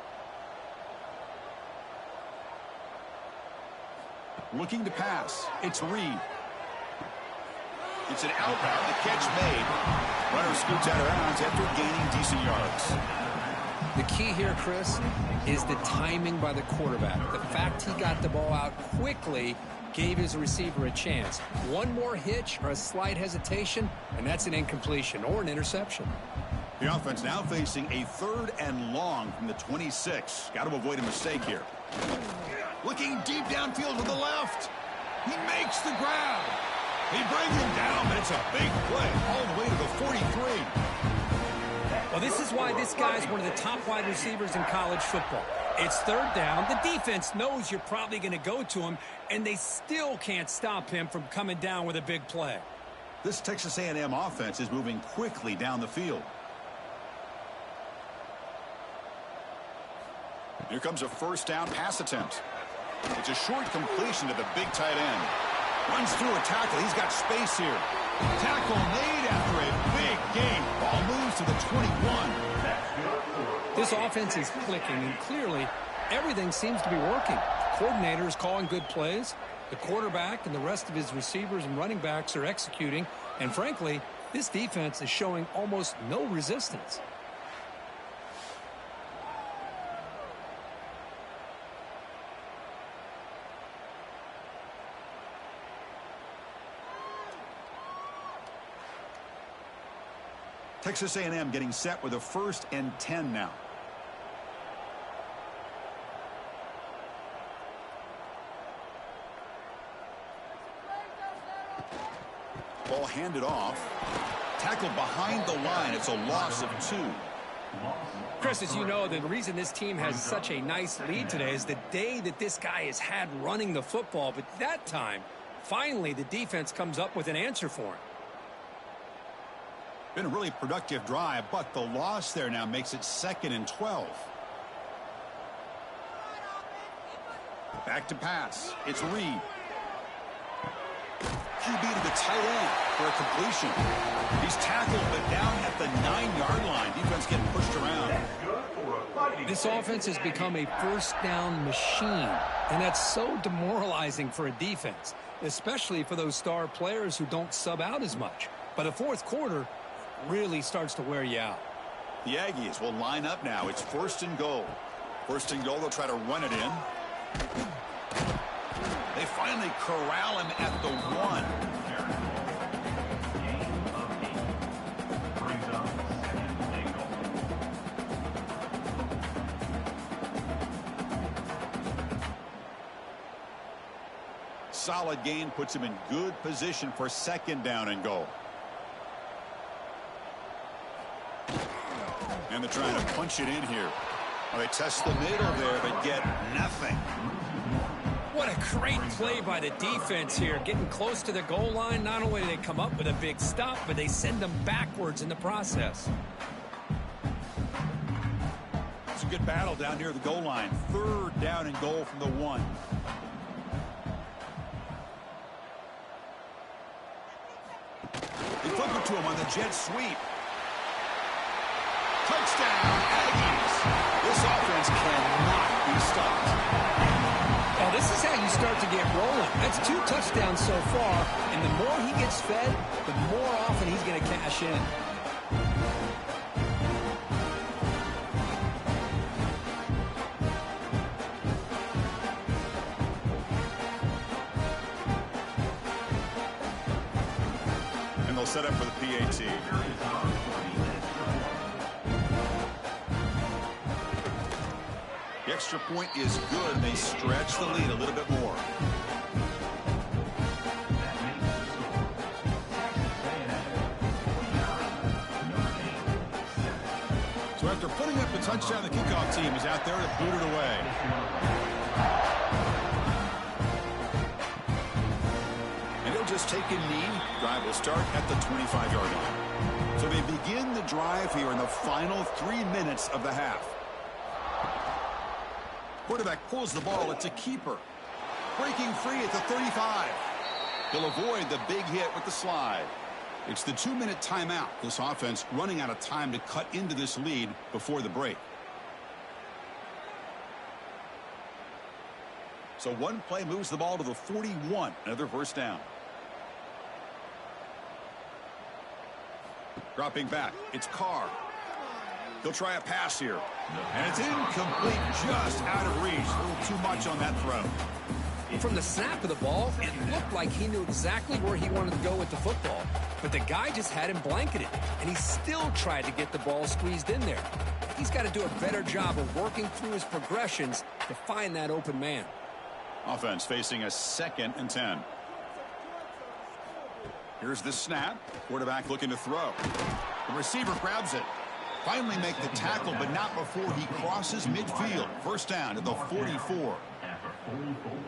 Looking to pass. It's Reed. It's an outbound. The catch made. Runner scoots out of bounds after gaining decent yards. The key here, Chris, is the timing by the quarterback. The fact he got the ball out quickly gave his receiver a chance. One more hitch or a slight hesitation, and that's an incompletion or an interception. The offense now facing a 3rd and long from the 26. Got to avoid a mistake here. Looking deep downfield to the left. He makes the grab. He brings him down, but it's a big play all the way to the 43. Well, this is why this guy's one of the top wide receivers in college football. It's 3rd down. The defense knows you're probably going to go to him, and they still can't stop him from coming down with a big play. This Texas A&M offense is moving quickly down the field. Here comes a 1st down pass attempt. It's a short completion to the big tight end. Runs through a tackle. He's got space here. Tackle made after a big gain. Ball moves to the 21. This offense is clicking, and clearly everything seems to be working. The coordinator is calling good plays. The quarterback and the rest of his receivers and running backs are executing. And frankly, this defense is showing almost no resistance. Texas A&M getting set with a 1st and 10 now. Ball handed off. Tackled behind the line. It's a loss of 2. Chris, as you know, the reason this team has such a nice lead today is the day that this guy has had running the football. But that time, finally, the defense comes up with an answer for him. Been a really productive drive, but the loss there now makes it 2nd and 12. Back to pass. It's Reed. QB to the tight end for a completion. He's tackled, but down at the 9-yard line. Defense getting pushed around. This offense has become a first-down machine, and that's so demoralizing for a defense, especially for those star players who don't sub out as much. By the fourth quarter, really starts to wear you out. The Aggies will line up now. It's 1st and goal. 1st and goal, they'll try to run it in. They finally corral him at the 1. Solid gain puts him in good position for 2nd down and goal. And they're trying to punch it in here. Well, they test the middle there, but get nothing. What a great play by the defense here. Getting close to the goal line, not only do they come up with a big stop, but they send them backwards in the process. It's a good battle down near the goal line. 3rd down and goal from the 1. They flip it to him on the jet sweep. Touchdown, Aggies. This offense cannot be stopped. Now, this is how you start to get rolling. That's 2 touchdowns so far, and the more he gets fed, the more often he's going to cash in. And they'll set up for the PAT. The extra point is good. They stretch the lead a little bit more. So after putting up the touchdown, the kickoff team is out there to boot it away. And he'll just take a knee. Drive will start at the 25-yard line. So they begin the drive here in the final 3 minutes of the half. Quarterback pulls the ball. It's a keeper. Breaking free at the 35. He'll avoid the big hit with the slide. It's the 2-minute timeout. This offense running out of time to cut into this lead before the break. So one play moves the ball to the 41. Another 1st down. Dropping back. It's Carr. He'll try a pass here. And it's incomplete, just out of reach. A little too much on that throw. From the snap of the ball, it looked like he knew exactly where he wanted to go with the football. But the guy just had him blanketed, and he still tried to get the ball squeezed in there. He's got to do a better job of working through his progressions to find that open man. Offense facing a 2nd and 10. Here's the snap. Quarterback looking to throw. The receiver grabs it. Finally make the tackle, but not before he crosses midfield. 1st down to the 44.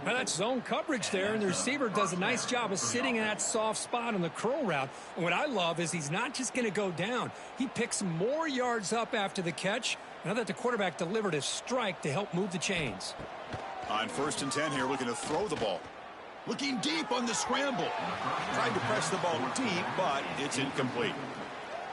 Well, that's zone coverage there, and the receiver does a nice job of sitting in that soft spot on the curl route. And what I love is he's not just going to go down. He picks more yards up after the catch, now that the quarterback delivered a strike to help move the chains. On 1st and 10 here, looking to throw the ball. Looking deep on the scramble. Tried to press the ball deep, but it's incomplete.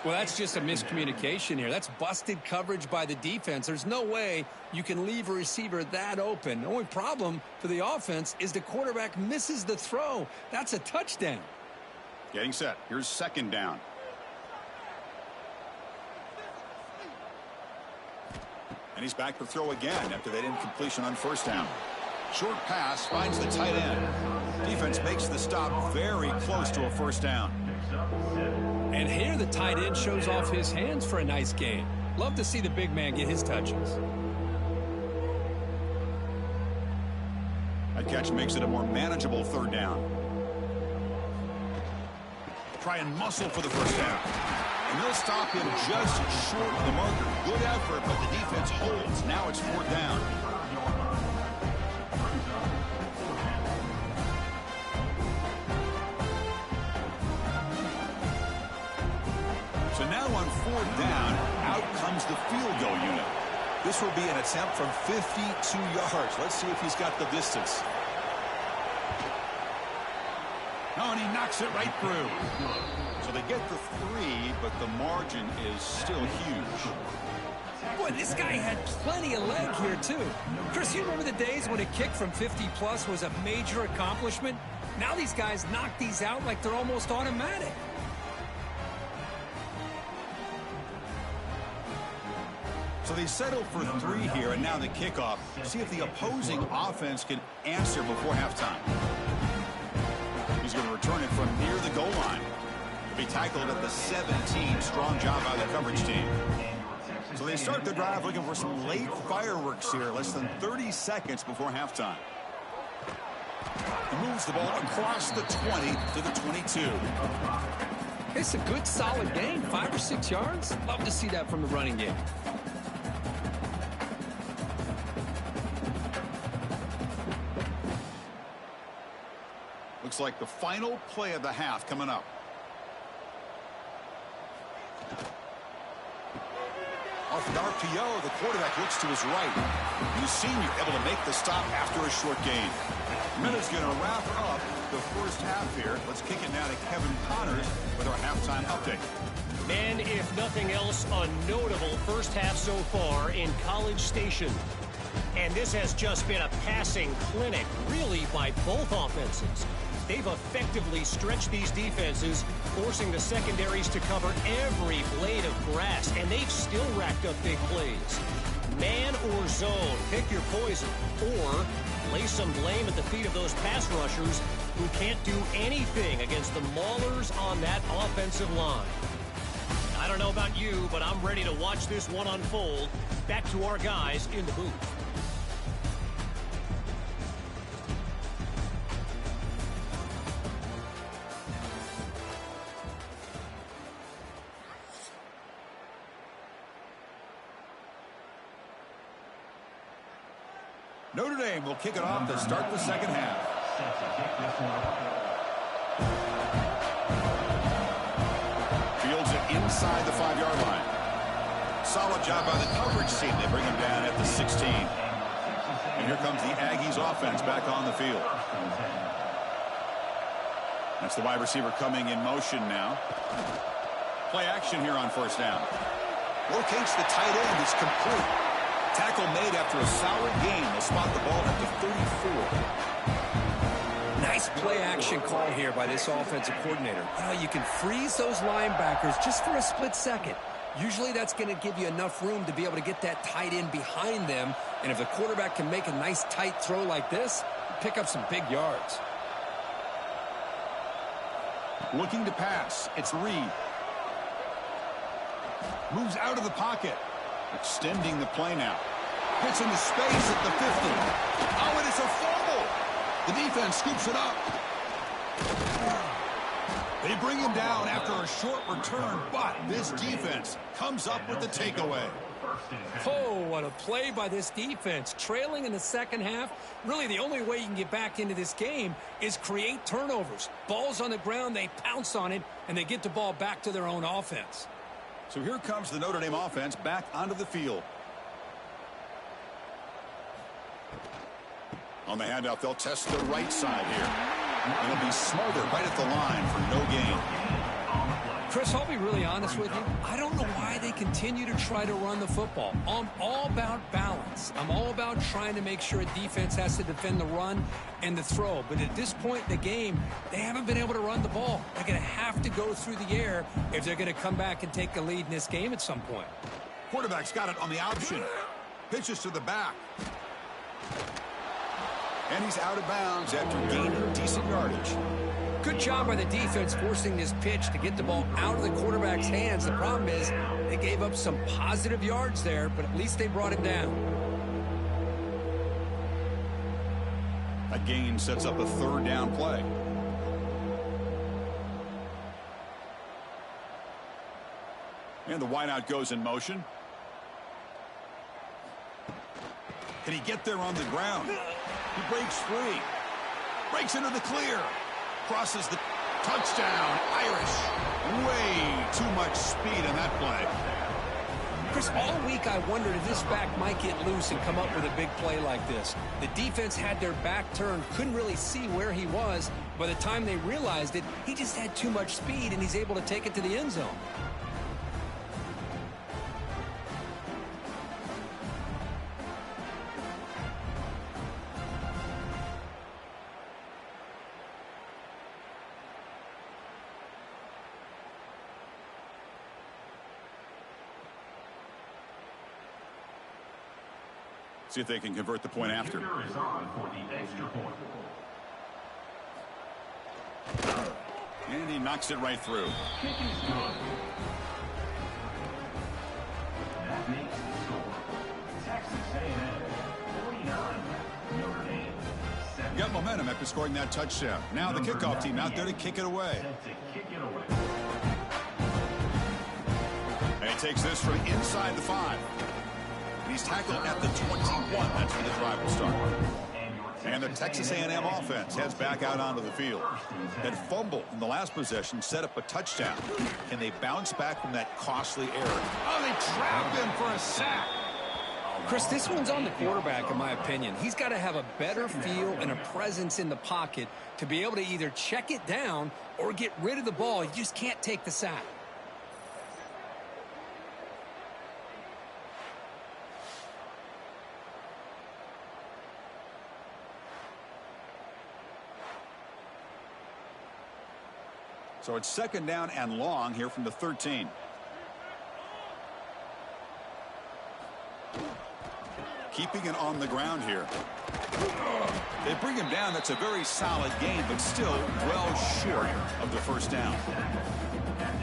Well, that's just a miscommunication here. That's busted coverage by the defense. There's no way you can leave a receiver that open. The only problem for the offense is the quarterback misses the throw. That's a touchdown. Getting set. Here's 2nd down. And he's back to throw again after that incompletion on 1st down. Short pass finds the tight end. Defense makes the stop very close to a 1st down. And here the tight end shows off his hands for a nice gain. Love to see the big man get his touches. That catch makes it a more manageable 3rd down. try and muscle for the first down. And they'll stop him just short of the marker. Good effort, but the defense holds. Now it's 4th down. So now on 4th down, out comes the field goal unit. This will be an attempt from 52 yards. Let's see if he's got the distance. Oh, and he knocks it right through. So they get the 3, but the margin is still huge. Boy, this guy had plenty of leg here, too. Chris, you remember the days when a kick from 50-plus was a major accomplishment? Now these guys knock these out like they're almost automatic. So they settle for 3 here, and now the kickoff. See if the opposing offense can answer before halftime. He's going to return it from near the goal line. He'll be tackled at the 17. Strong job by the coverage team. So they start the drive looking for some late fireworks here. Less than 30 seconds before halftime. He moves the ball across the 20 to the 22. It's a good, solid game. 5 or 6 yards. Love to see that from the running game. Looks like the final play of the half coming up. Off the RPO, the quarterback looks to his right. He's senior, able to make the stop after a short gain. Minutes going to wrap up the first half here. Let's kick it now to Kevin Connors with our halftime update. And if nothing else, a notable first half so far in College Station. And this has just been a passing clinic, really, by both offenses. They've effectively stretched these defenses, forcing the secondaries to cover every blade of grass, and they've still racked up big plays. Man or zone, pick your poison, or lay some blame at the feet of those pass rushers who can't do anything against the maulers on that offensive line. I don't know about you, but I'm ready to watch this one unfold. Back to our guys in the booth. Notre Dame will kick it off to start the second half. Fields it inside the 5-yard line. Solid job by the coverage team. They bring him down at the 16. And here comes the Aggies offense back on the field. That's the wide receiver coming in motion now. Play action here on first down. Locates the tight end. It's complete. Tackle made after a solid gain. They'll spot the ball at the 34. Nice play action call here by this offensive coordinator. You know, you can freeze those linebackers just for a split second. Usually that's going to give you enough room to be able to get that tight end behind them. And if the quarterback can make a nice tight throw like this, pick up some big yards. Looking to pass. It's Reed. Moves out of the pocket. Extending the play now. Hits into space at the 50. Oh, and it's a fumble. The defense scoops it up. They bring him down after a short return, but this defense comes up with the takeaway. Oh, what a play by this defense. Trailing in the second half, really the only way you can get back into this game is create turnovers. Ball's on the ground, they pounce on it, and they get the ball back to their own offense. So here comes the Notre Dame offense back onto the field. On the handoff, they'll test the right side here. It'll be smothered right at the line for no gain. Chris, I'll be really honest with you. I don't know why they continue to try to run the football. I'm all about balance. I'm all about trying to make sure a defense has to defend the run and the throw. But at this point in the game, they haven't been able to run the ball. They're going to have to go through the air if they're going to come back and take a lead in this game at some point. Quarterback's got it on the option. Pitches to the back. And he's out of bounds after gaining decent yardage. Good job by the defense forcing this pitch to get the ball out of the quarterback's hands. The problem is they gave up some positive yards there, but at least they brought him down. A gain sets up a third down play. And the wideout goes in motion. Can he get there on the ground? He breaks free. Breaks into the clear. Crosses the touchdown. Irish. Way too much speed in that play. Chris, all week I wondered if this back might get loose and come up with a big play like this. The defense had their back turned, couldn't really see where he was. By the time they realized it, he just had too much speed, and he's able to take it to the end zone. See if they can convert the point after. Kicker is on for the extra point. And he knocks it right through. Kick is good. That makes the score. Texas A&M 49, Notre Dame 7. Got momentum after scoring that touchdown. Now the kickoff team out there to kick it away. Set to kick it away. And he takes this from inside the 5. He's tackled at the 21. That's when the drive will start. And the Texas A&M offense heads back out onto the field. That fumble in the last possession set up a touchdown. Can they bounce back from that costly error? Oh, they trapped him for a sack. Chris, this one's on the quarterback, in my opinion. He's got to have a better feel and a presence in the pocket to be able to either check it down or get rid of the ball. You just can't take the sack. So it's second down and long here from the 13. Keeping it on the ground here. They bring him down. That's a very solid gain, but still well short of the first down.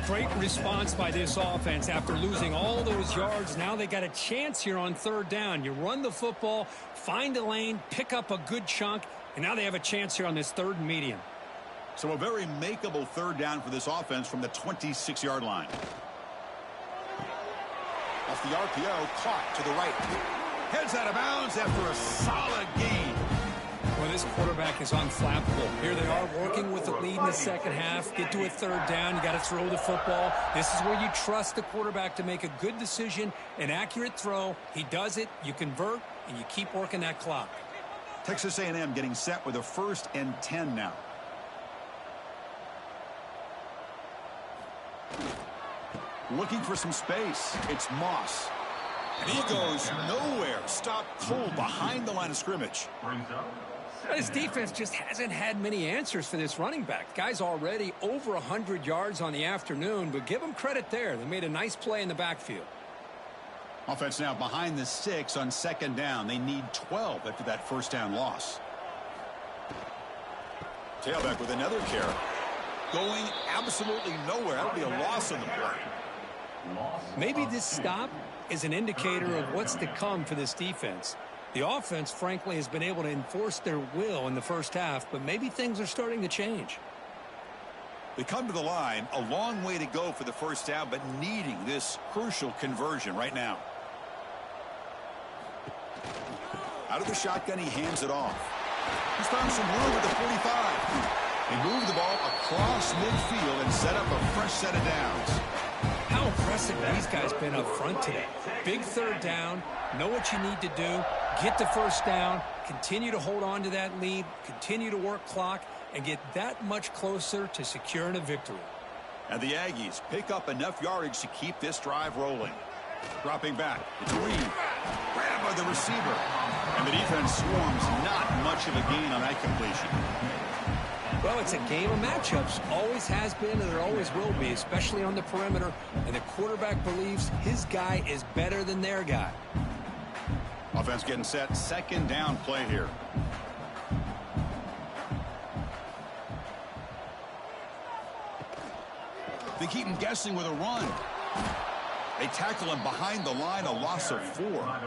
Great response by this offense after losing all those yards. Now they got a chance here on third down. You run the football, find a lane, pick up a good chunk, and now they have a chance here on this third and medium. So a very makeable third down for this offense from the 26-yard line. Off the RPO, caught to the right. Heads out of bounds after a solid gain. Well, this quarterback is unflappable. Here they are working with the lead in the second half. Get to a third down. You got to throw the football. This is where you trust the quarterback to make a good decision, an accurate throw. He does it. You convert, and you keep working that clock. Texas A&M getting set with a 1st and 10 now. Looking for some space. It's Moss. And he goes nowhere. Stopped cold behind the line of scrimmage. His defense just hasn't had many answers for this running back. Guy's already over 100 yards on the afternoon, but give him credit there. They made a nice play in the backfield. Offense now behind the 6 on second down. They need 12 after that first down loss. Tailback with another carry. Going absolutely nowhere. That would be a loss on the play. Maybe this stop is an indicator of what's to come for this defense. The offense, frankly, has been able to enforce their will in the first half, but maybe things are starting to change. They come to the line, a long way to go for the first down, but needing this crucial conversion right now. Out of the shotgun, he hands it off. He's found some room at the 45. They move the ball across midfield and set up a fresh set of downs. How impressive these guys been up front today. Big third down, know what you need to do, get the first down, continue to hold on to that lead, continue to work clock, and get that much closer to securing a victory. And the Aggies pick up enough yardage to keep this drive rolling. Dropping back, it's Reed. Grabbed by the receiver. And the defense swarms not much of a gain on that completion. Well, it's a game of matchups. Always has been, and there always will be, especially on the perimeter. And the quarterback believes his guy is better than their guy. Offense getting set. Second down play here. They keep him guessing with a run. They tackle him behind the line, a loss of 4.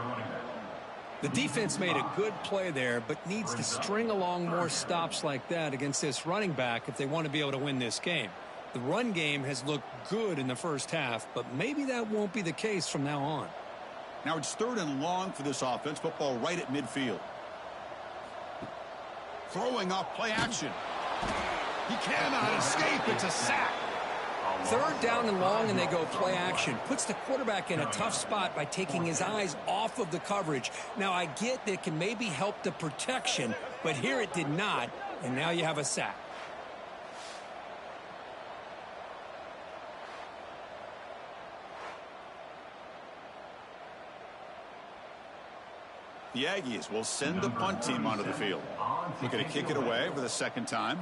The defense made a good play there, but needs to string along more stops like that against this running back if they want to be able to win this game. The run game has looked good in the first half, but maybe that won't be the case from now on. Now it's 3rd and long for this offense. Football right at midfield. Throwing off play action. He cannot escape. It's a sack. 3rd down and long, and they go play action. Puts the quarterback in a tough spot by taking his eyes off of the coverage. Now, I get that it can maybe help the protection, but here it did not, and now you have a sack. The Aggies will send the punt team onto the field. Looking to kick it away for the 2nd time.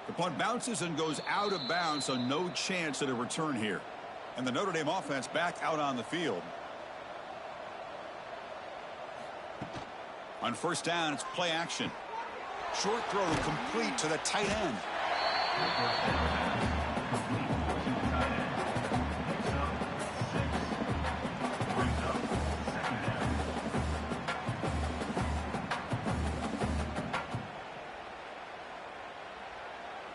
The punt bounces and goes out of bounds, so no chance at a return here. And the Notre Dame offense back out on the field. On 1st down, it's play action. Short throw complete to the tight end.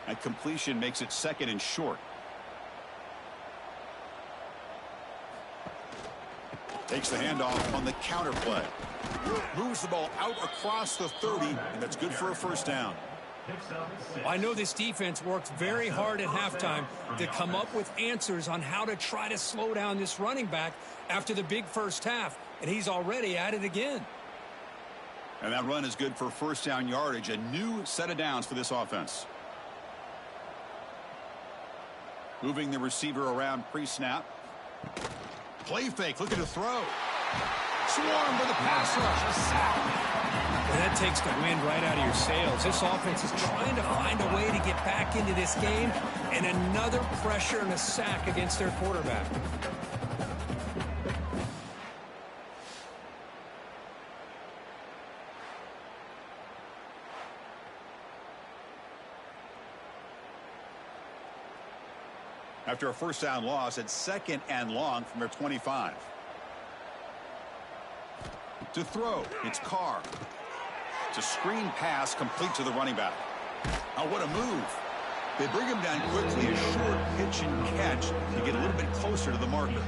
That completion makes it 2nd and short. Takes the handoff on the counter play. Moves the ball out across the 30, and that's good for a 1st down. I know this defense worked very hard at halftime to come up with answers on how to try to slow down this running back after the big first half, and he's already at it again. And that run is good for 1st down yardage, a new set of downs for this offense. Moving the receiver around pre-snap. Play fake, looking to throw. Swarm with the pass rush, a sack. And that takes the wind right out of your sails. This offense is trying to find a way to get back into this game, and another pressure and a sack against their quarterback. After a 1st down loss, it's 2nd and long from their 25. To throw, it's Carr. It's a screen pass complete to the running back. Oh, what a move. They bring him down quickly, a short pitch and catch to get a little bit closer to the marker.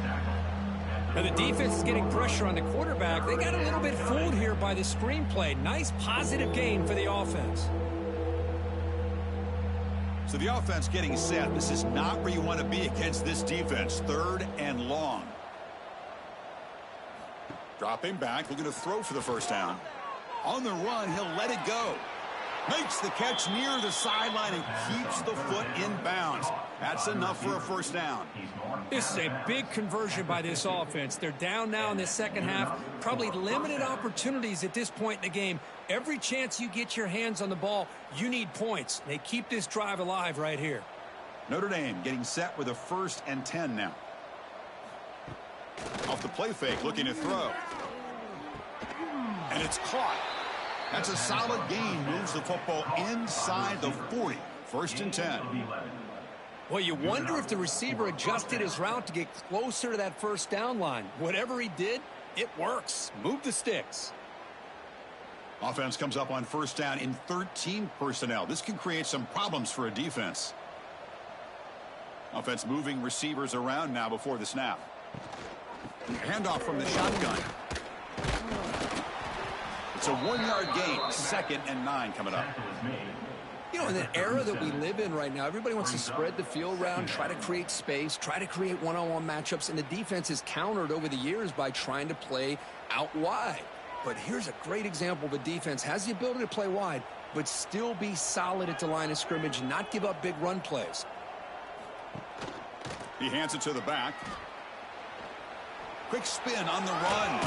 Now the defense is getting pressure on the quarterback. They got a little bit fooled here by the screenplay. Nice positive gain for the offense. So the offense getting set. This is not where you want to be against this defense. 3rd and long. Dropping back, looking to throw for the 1st down. On the run, he'll let it go. Makes the catch near the sideline and keeps the foot in bounds. That's enough for a 1st down. This is a big conversion by this offense. They're down now in the 2nd half. Probably limited opportunities at this point in the game. Every chance you get your hands on the ball, you need points. They keep this drive alive right here. Notre Dame getting set with a 1st and 10 now. Off the play fake, looking to throw. And it's caught. That's a solid gain. Moves the football inside the 40. 1st and 10. Well, you wonder if the receiver adjusted his route to get closer to that 1st down line. Whatever he did, it works. Move the sticks. Offense comes up on 1st down in 13 personnel. This can create some problems for a defense. Offense moving receivers around now before the snap. Handoff from the shotgun. It's a 1-yard gain. 2nd and 9 coming up. You know, in the era that we live in right now, everybody wants to spread the field around, try to create space, try to create one-on-one matchups, and the defense is countered over the years by trying to play out wide. But here's a great example of a defense has the ability to play wide, but still be solid at the line of scrimmage, not give up big run plays. He hands it to the back. Quick spin on the run.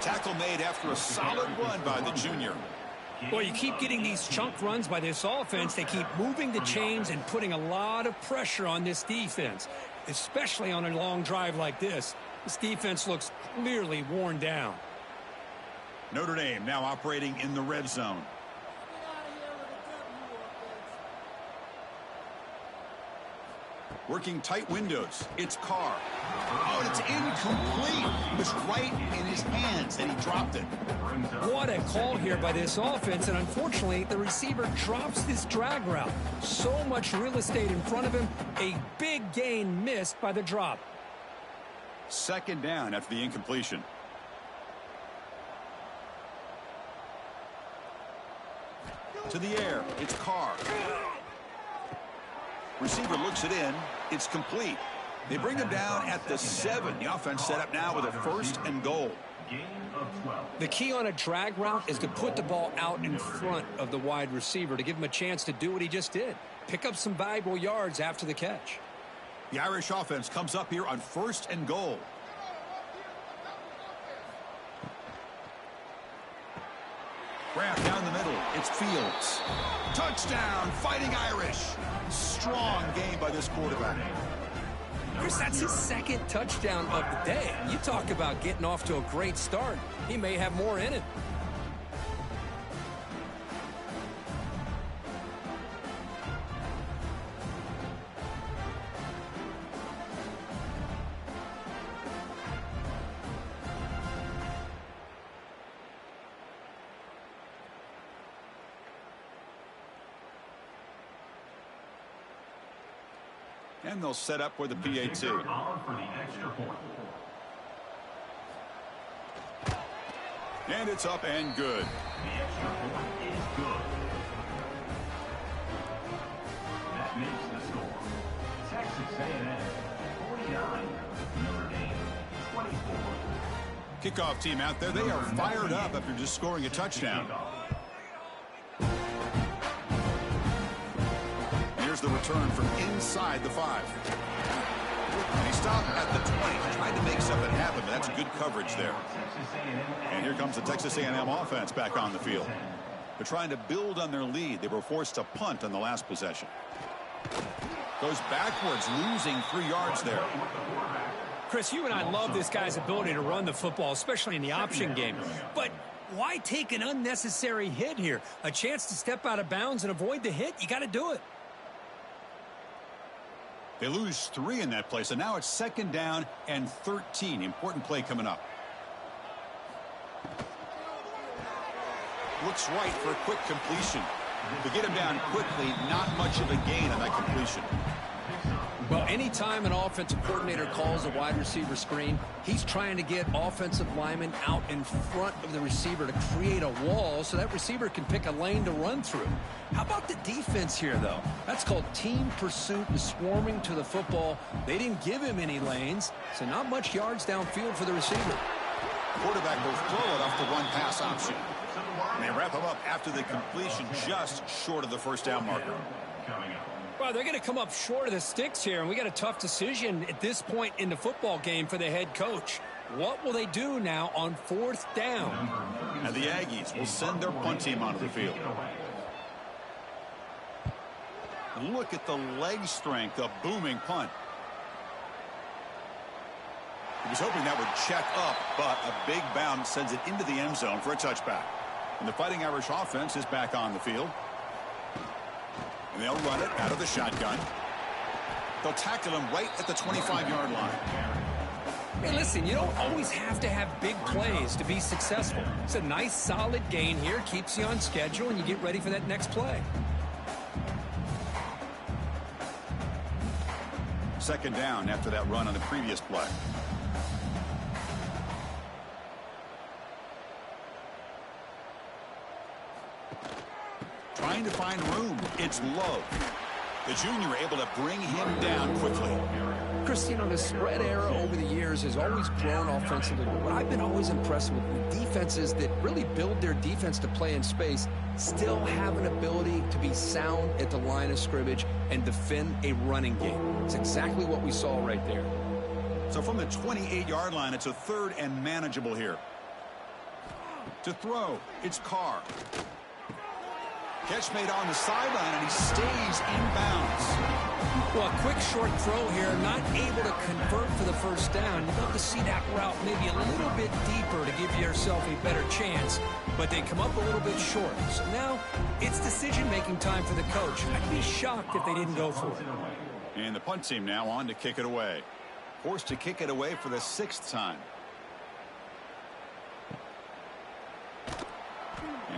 Tackle made after a solid run by the junior. Well, you keep getting these chunk runs by this offense. They keep moving the chains and putting a lot of pressure on this defense, especially on a long drive like this. This defense looks clearly worn down. Notre Dame now operating in the red zone. Working tight windows. It's Carr. Oh, and it's incomplete. It was right in his hands, and he dropped it. What a call here by this offense, and unfortunately, the receiver drops this drag route. So much real estate in front of him. A big gain missed by the drop. Second down after the incompletion. To the air. It's Carr. Receiver looks it in. It's complete. They bring him down at the 7. The offense set up now with a 1st and goal. The key on a drag route is to put the ball out in front of the wide receiver to give him a chance to do what he just did. Pick up some valuable yards after the catch. The Irish offense comes up here on 1st and goal. Wrap down the middle. It's Fields. Touchdown, Fighting Irish. Strong game by this quarterback. Chris, that's his 2nd touchdown of the day. You talk about getting off to a great start. He may have more in it. And they'll set up for the PAT. And it's up and good. The extra point is good. That makes the score. Texas A&M 49, Notre Dame 24. Kickoff team out there. They are fired up after just scoring a touchdown. Here's the return from inside the 5. And he stopped at the 20. Tried to make something happen, but that's good coverage there. And here comes the Texas A&M offense back on the field. They're trying to build on their lead. They were forced to punt on the last possession. Goes backwards, losing 3 yards there. Chris, you and I love this guy's ability to run the football, especially in the option game. But why take an unnecessary hit here? A chance to step out of bounds and avoid the hit? You got to do it. They lose 3 in that play, so now it's 2nd down and 13. Important play coming up. Looks right for a quick completion. To get him down quickly, not much of a gain on that completion. Well, anytime an offensive coordinator calls a wide receiver screen, he's trying to get offensive linemen out in front of the receiver to create a wall so that receiver can pick a lane to run through. How about the defense here, though? That's called team pursuit and swarming to the football. They didn't give him any lanes, so not much yards downfield for the receiver. Quarterback will throw it off the run-pass option. And they wrap him up after the completion, just short of the 1st down marker. Well, they're going to come up short of the sticks here, and we got a tough decision at this point in the football game for the head coach. What will they do now on 4th down? And the Aggies will send their punt team onto the field. Look at the leg strength, a booming punt. He was hoping that would check up, but a big bounce sends it into the end zone for a touchback. And the Fighting Irish offense is back on the field. And they'll run it out of the shotgun. They'll tackle him right at the 25-yard line. Hey, listen, you don't always have to have big plays to be successful. It's a nice, solid gain here. Keeps you on schedule, and you get ready for that next play. 2nd down after that run on the previous play. Trying to find room. It's Love. The junior able to bring him down quickly. Chris, you know, the spread era over the years has always grown offensively. But what I've been always impressed with defenses that really build their defense to play in space still have an ability to be sound at the line of scrimmage and defend a running game. It's exactly what we saw right there. So from the 28-yard line, it's a 3rd and manageable here. To throw, it's Carr. Catch made on the sideline, and he stays in bounds. Well, a quick short throw here, not able to convert for the 1st down. You'd love to see that route maybe a little bit deeper to give yourself a better chance, but they come up a little bit short. So now it's decision-making time for the coach. I'd be shocked if they didn't go for it. And the punt team now on to kick it away. Forced to kick it away for the 6th time.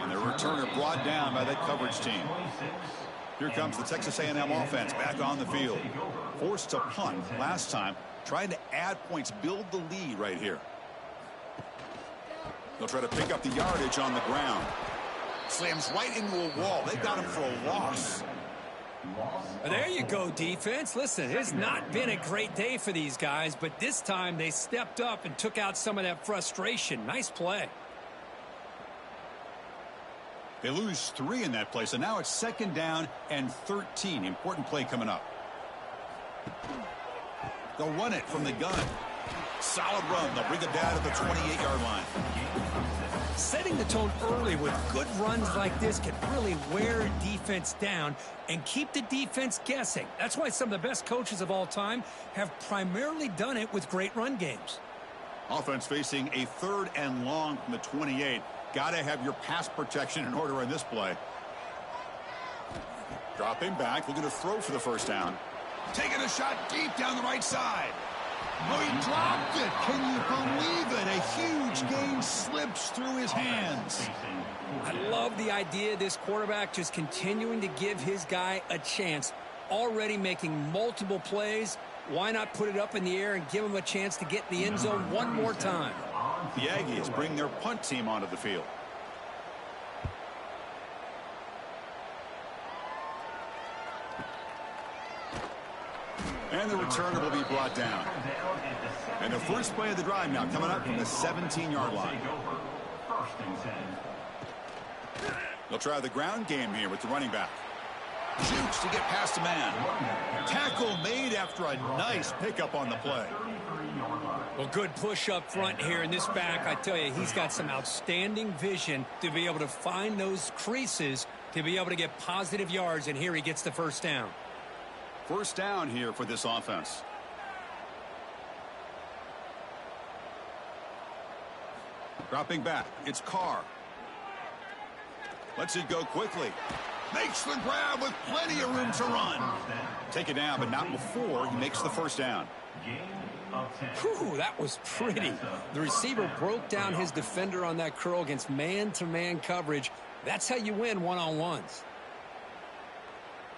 And the returner brought down by that coverage team. Here comes the Texas A&M offense back on the field. Forced to punt last time. Trying to add points, build the lead right here. They'll try to pick up the yardage on the ground. Slams right into a wall. They got him for a loss. There you go, defense. Listen, it's not been a great day for these guys, but this time they stepped up and took out some of that frustration. Nice play. They lose 3 in that play, so now it's 2nd down and 13. Important play coming up. They'll run it from the gun. Solid run. They'll bring it down to the 28-yard line. Setting the tone early with good runs like this can really wear a defense down and keep the defense guessing. That's why some of the best coaches of all time have primarily done it with great run games. Offense facing a 3rd and long from the 28. Got to have your pass protection in order on this play. Dropping back, looking to throw for the 1st down. Taking a shot deep down the right side. Oh, he dropped it. Can you believe it? A huge gain slips through his hands. I love the idea of this quarterback just continuing to give his guy a chance. Already making multiple plays. Why not put it up in the air and give him a chance to get in the end zone one more time? The Aggies bring their punt team onto the field. And the returner will be brought down. And the first play of the drive now coming up from the 17-yard line. They'll try the ground game here with the running back. Shoots to get past a man. Tackle made after a nice pickup on the play. Well, good push up front here in this back. I tell you, he's got some outstanding vision to be able to find those creases to be able to get positive yards, and here he gets the 1st down. 1st down here for this offense. Dropping back, it's Carr. Lets it go quickly. Makes the grab with plenty of room to run. Take it down, but not before he makes the 1st down. Whew, that was pretty. The receiver broke down his defender on that curl against man-to-man coverage. That's how you win one-on-ones.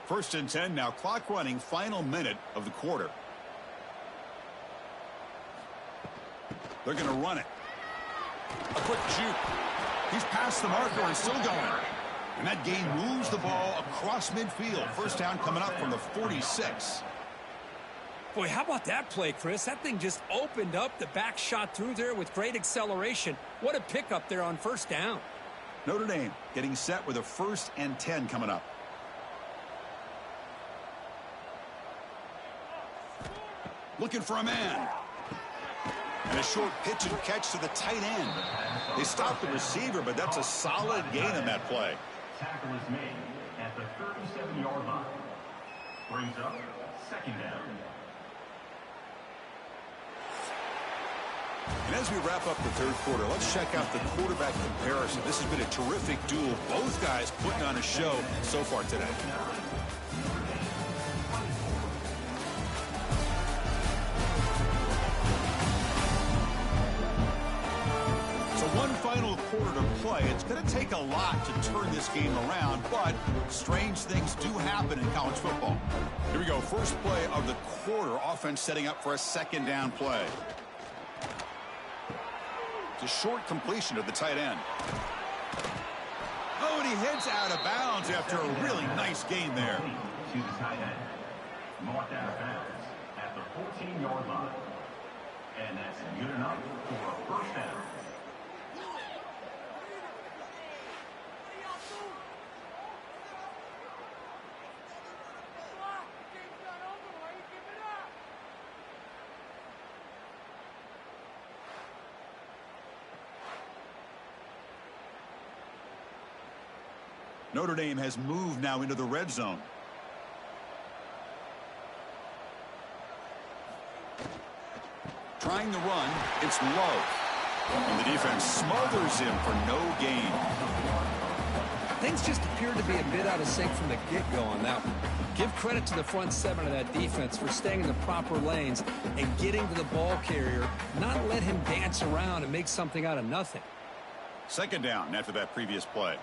1st and 10 now, clock running, final minute of the quarter. They're going to run it. A quick juke. He's past the marker and still going. And that gain moves the ball across midfield. 1st down coming up from the 46. Boy, how about that play, Chris? That thing just opened up. The back shot through there with great acceleration. What a pickup there on 1st down. Notre Dame getting set with a 1st and 10 coming up. Looking for a man. And a short pitch and catch to the tight end. They stopped the receiver, but that's a solid gain on that play. Tackle is made at the 37-yard line. Brings up 2nd down. And as we wrap up the 3rd quarter, let's check out the quarterback comparison. This has been a terrific duel. Both guys putting on a show so far today. One final quarter to play. It's going to take a lot to turn this game around, but strange things do happen in college football. Here we go. First play of the quarter. Offense setting up for a 2nd down play. It's a short completion to the tight end. Oh, and he heads out of bounds after a really nice gain there. To the tight end. Marked out of bounds at the 14-yard line. And that's good enough for a 1st down. Notre Dame has moved now into the red zone. Trying to run, it's low. And the defense smothers him for no gain. things just appeared to be a bit out of sync from the get-go on that one. Give credit to the front seven of that defense for staying in the proper lanes and getting to the ball carrier, not let him dance around and make something out of nothing. Second down after that previous play.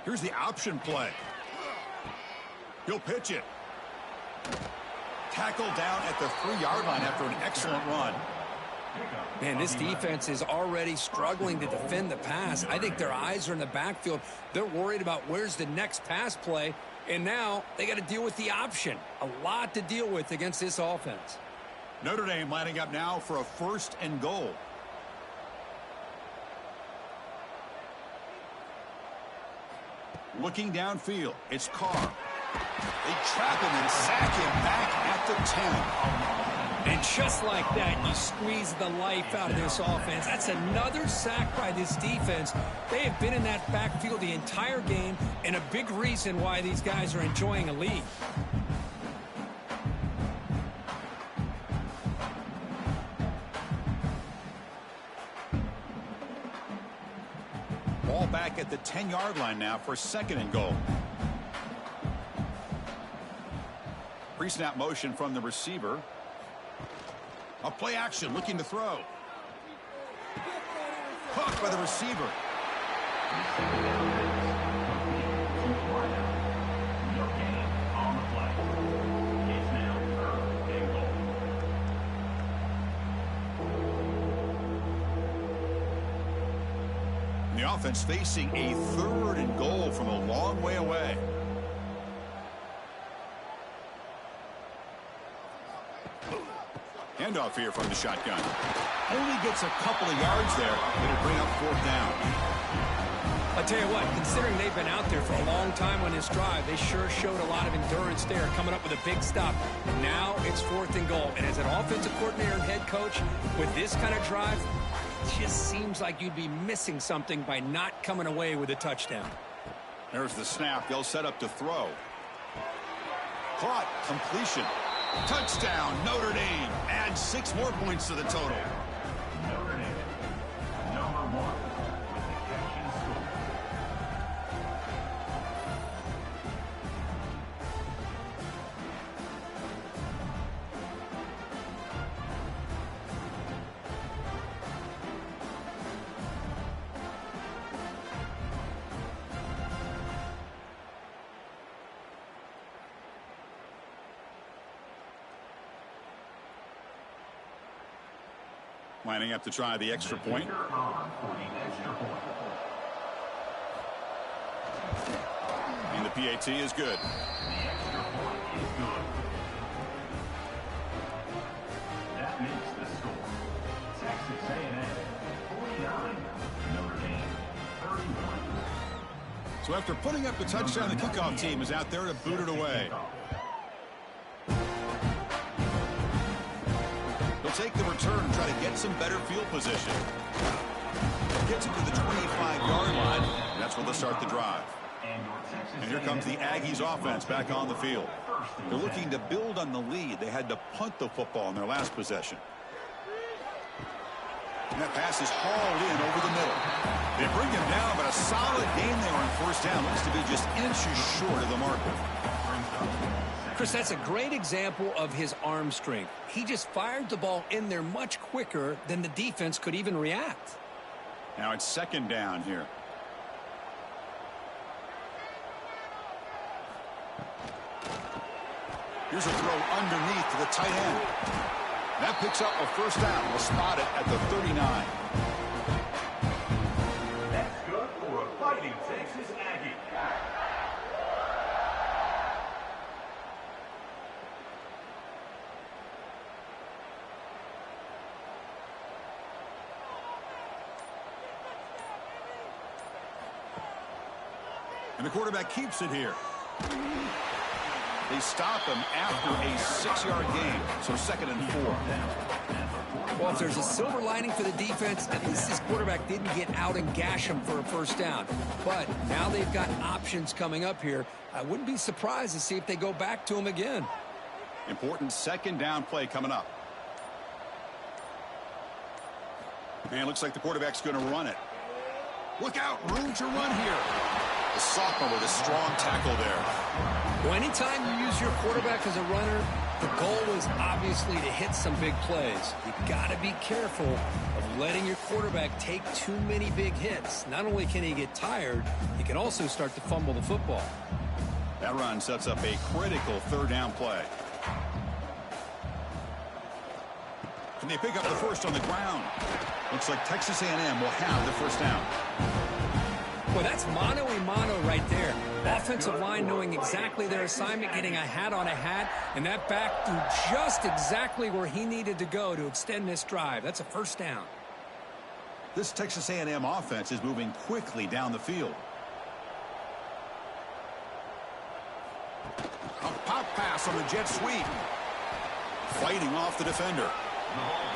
Here's the option play. He'll pitch it. Tackled down at the 3-yard line after an excellent run. Man, this defense is already struggling to defend the pass. I think their eyes are in the backfield. They're worried about where's the next pass play, and now they got to deal with the option. A lot to deal with against this offense. Notre Dame lining up now for a 1st and goal. Looking downfield, it's Carr. They trap him and sack him back at the 10. And just like that, you squeeze the life out of this offense. That's another sack by this defense. They have been in that backfield the entire game, and a big reason why these guys are enjoying a lead. Ball back at the 10-yard line now for 2nd and goal. Pre-snap motion from the receiver. A play action looking to throw. Caught by the receiver. No gain on the play. It's now 3rd and goal. The offense facing a 3rd and goal from a long way away. Handoff here from the shotgun. Only gets a couple of yards there. It'll bring up 4th down. I'll tell you what, considering they've been out there for a long time on this drive, they sure showed a lot of endurance there, coming up with a big stop. Now it's 4th and goal. And as an offensive coordinator and head coach, with this kind of drive, it just seems like you'd be missing something by not coming away with a touchdown. There's the snap. They'll set up to throw. Caught. Completion. Touchdown, Notre Dame. Add 6 more points to the total. Notre Dame, number 1 with the catch and score. Lining up to try the extra point. For the extra point. And the PAT is good. The extra point is good. That makes the score. Texas A&M 49, Notre Dame 31. So after putting up the touchdown, the kickoff team is out there to boot it away. They'll take the return and try to get some better field position. Gets it to the 25-yard line, and that's where they'll start the drive. And here comes the Aggies offense back on the field. They're looking to build on the lead. They had to punt the football in their last possession. And that pass is hauled in over the middle. They bring him down, but a solid game there on 1st down. Looks to be just inches short of the marker. Chris, that's a great example of his arm strength. He just fired the ball in there much quicker than the defense could even react. Now it's 2nd down here. Here's a throw underneath to the tight end. That picks up a 1st down. We'll spot it at the 39. That's good for a fighting Texas Aggie. And the quarterback keeps it here. They stop him after a 6-yard gain, so 2nd and 4. Well, if there's a silver lining for the defense, at least this quarterback didn't get out and gash him for a 1st down. But now they've got options coming up here. I wouldn't be surprised to see if they go back to him again. Important 2nd down play coming up. And it looks like the quarterback's going to run it. Look out, room to run here. The sophomore with a strong tackle there. Well, anytime you use your quarterback as a runner, the goal is obviously to hit some big plays. You got to be careful of letting your quarterback take too many big hits. Not only can he get tired, he can also start to fumble the football. That run sets up a critical third down play. Can they pick up the first on the ground? Looks like Texas A&M will have the first down. Well, that's mano-a-mano right there. Offensive line knowing exactly their assignment, getting a hat on a hat, and that back threw just exactly where he needed to go to extend this drive. That's a first down. This Texas A&M offense is moving quickly down the field. A pop pass on the jet sweep. Fighting off the defender.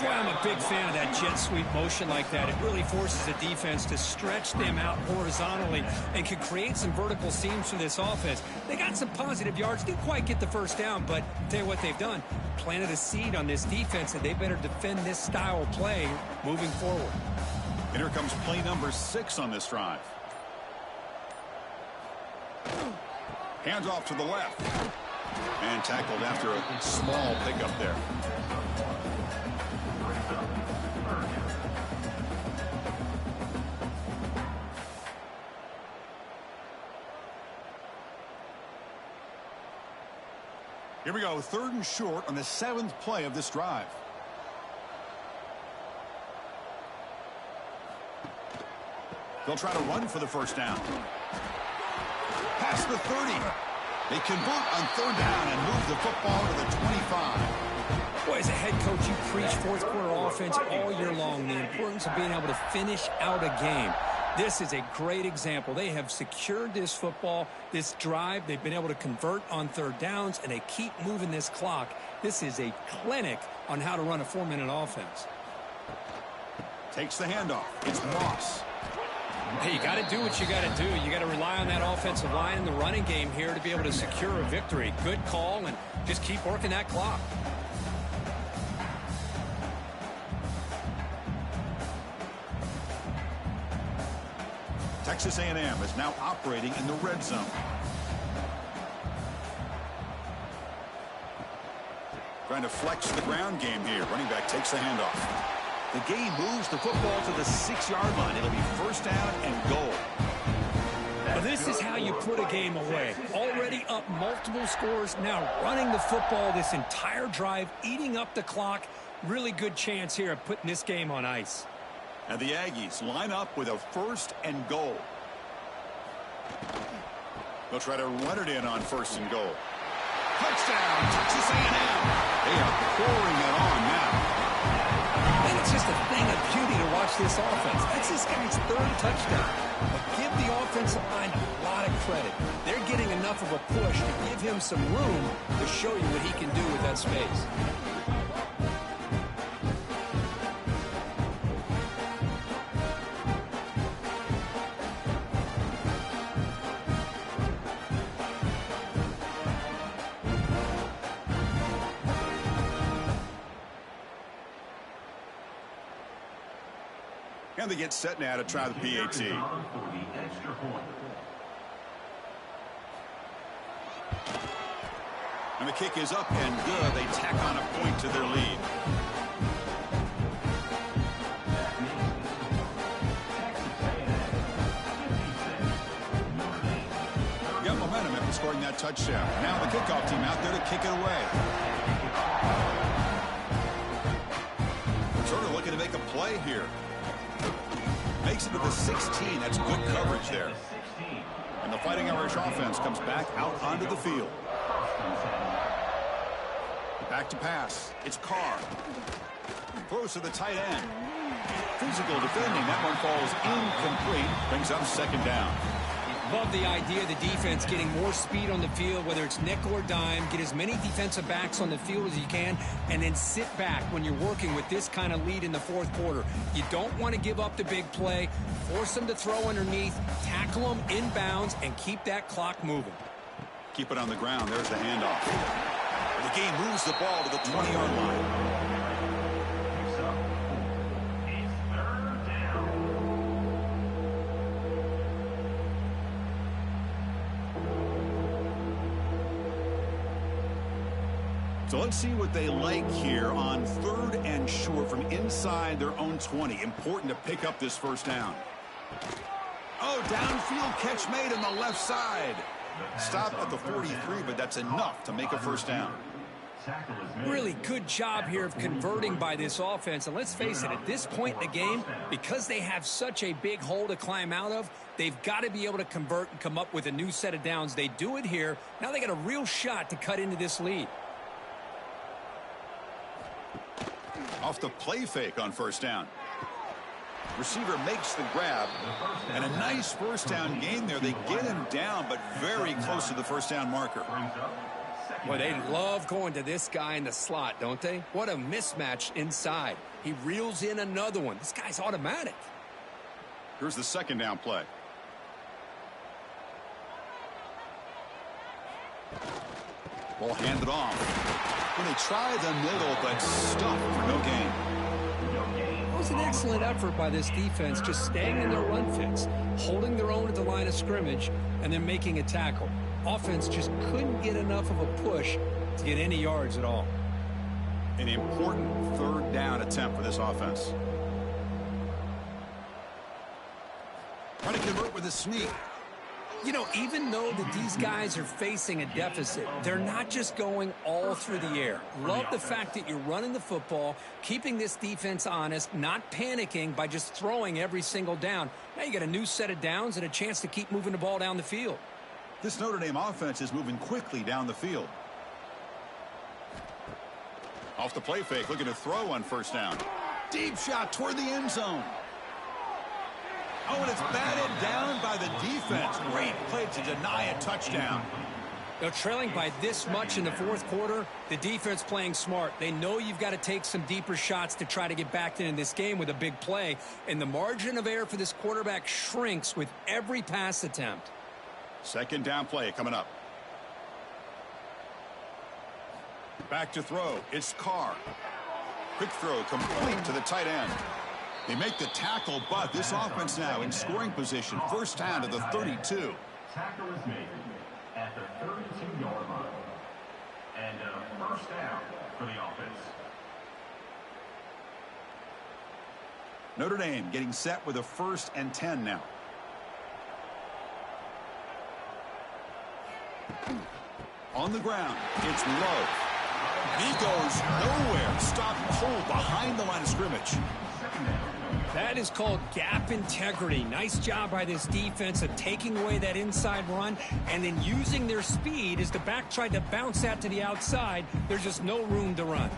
Boy, I'm a big fan of that jet sweep motion like that. It really forces the defense to stretch them out horizontally and can create some vertical seams for this offense. They got some positive yards, didn't quite get the first down, but I'll tell you what they've done. Planted a seed on this defense, and they better defend this style of play moving forward. And here comes play number 6 on this drive. Hands off to the left. And tackled after a small pickup there. Here we go, 3rd and short on the 7th play of this drive. They'll try to run for the first down. Past the 30. They convert on 3rd down and move the football to the 25. Boy, as a head coach, you preach fourth quarter offense all year long. The importance of being able to finish out a game. This is a great example. They have secured this football, this drive. They've been able to convert on 3rd downs, and they keep moving this clock. This is a clinic on how to run a 4-minute offense. Takes the handoff. It's Moss. Hey, you got to do what you got to do. You got to rely on that offensive line in the running game here to be able to secure a victory. Good call, and just keep working that clock. Texas A&M is now operating in the red zone. Trying to flex the ground game here. Running back takes the handoff. The game moves the football to the 6-yard line. It'll be first down and goal. Well, this is how you put a game away. Already up multiple scores, now running the football this entire drive, eating up the clock. Really good chance here of putting this game on ice. And the Aggies line up with a first and goal. They'll try to run it in on 1st and goal. Touchdown, Texas A&M. They are pouring it on now. And it's just a thing of beauty to watch this offense. That's this guy's 3rd touchdown. But give the offensive line a lot of credit. They're getting enough of a push to give him some room to show you what he can do with that space. And they get set now to try the PAT. And the kick is up and good. They tack on a point to their lead. Got momentum after scoring that touchdown. Now the kickoff team out there to kick it away. Sort of looking to make a play here. Makes it to the 16. That's good coverage there. And the Fighting Irish offense comes back out onto the field. Back to pass. It's Carr. Throws to the tight end. Physical defending. That one falls incomplete. Brings up 2nd down. Love the idea of the defense getting more speed on the field, whether it's nickel or dime. Get as many defensive backs on the field as you can, and then sit back when you're working with this kind of lead in the 4th quarter. You don't want to give up the big play. Force them to throw underneath, tackle them inbounds, and keep that clock moving. Keep it on the ground. There's the handoff. The game moves the ball to the 20-yard line. So let's see what they like here on 3rd and short from inside their own 20. Important to pick up this first down. Oh, downfield catch made on the left side. Stop at the 43, but that's enough to make a first down. Really good job here of converting by this offense. And let's face it, at this point in the game, because they have such a big hole to climb out of, they've got to be able to convert and come up with a new set of downs. They do it here. Now they got a real shot to cut into this lead. Off the play fake on first down. Receiver makes the grab, and a nice first down gain there. They get him down, but very close to the first down marker. Well, they love going to this guy in the slot, don't they? What a mismatch inside. He reels in another one. This guy's automatic. Here's the second down play. Ball handed off. Well, they try the middle, but stuffed for no gain. It was an excellent effort by this defense, just staying in their run fits, holding their own at the line of scrimmage, and then making a tackle. Offense just couldn't get enough of a push to get any yards at all. An important 3rd down attempt for this offense. Trying to convert with a sneak. You know, even though that these guys are facing a deficit, they're not just going all through the air. Love the fact that you're running the football, keeping this defense honest, not panicking by just throwing every single down. Now you got a new set of downs and a chance to keep moving the ball down the field. This Notre Dame offense is moving quickly down the field. Off the play fake, looking to throw on first down. Deep shot toward the end zone. Oh, and it's batted down by the defense. Great play to deny a touchdown. They're trailing by this much in the 4th quarter. The defense playing smart. They know you've got to take some deeper shots to try to get back into this game with a big play. And the margin of error for this quarterback shrinks with every pass attempt. Second down play coming up. Back to throw. It's Carr. Quick throw complete to the tight end. They make the tackle, but this offense now in scoring position. First down to the 32. Tackle is made at the 32-yard line. And first down for the offense. Notre Dame getting set with a 1st and 10 now. On the ground, it's low. He goes nowhere. Stopped cold behind the line of scrimmage. That is called gap integrity. Nice job by this defense of taking away that inside run and then using their speed as the back tried to bounce that to the outside. There's just no room to run.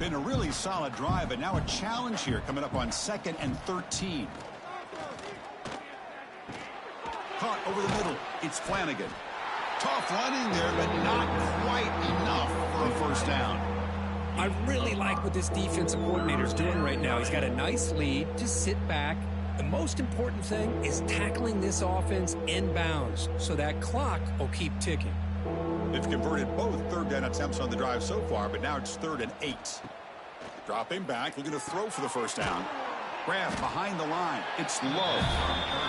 Been a really solid drive, but now a challenge here coming up on 2nd and 13. Caught over the middle. It's Flanagan. Tough running there, but not quite enough for a first down. I really like what this defensive coordinator is doing right now. He's got a nice lead. Just sit back. The most important thing is tackling this offense inbounds so that clock will keep ticking. They've converted both 3rd down attempts on the drive so far, but now it's 3rd and 8. Dropping back, looking to throw for the first down. Grab behind the line. It's low.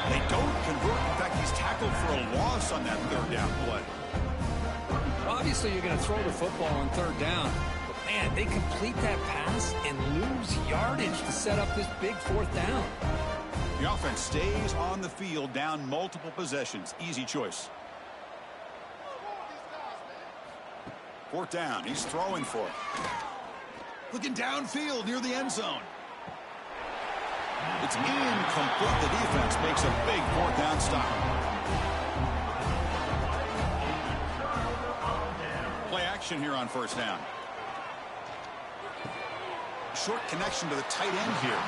They don't convert. In fact, he's tackled for a loss on that 3rd down play. Obviously, you're going to throw the football on 3rd down. Man, they complete that pass and lose yardage to set up this big 4th down. The offense stays on the field, down multiple possessions. Easy choice. 4th down. He's throwing for it. Looking downfield near the end zone. It's incomplete. The defense makes a big 4th down stop. Play action here on first down. Short connection to the tight end here.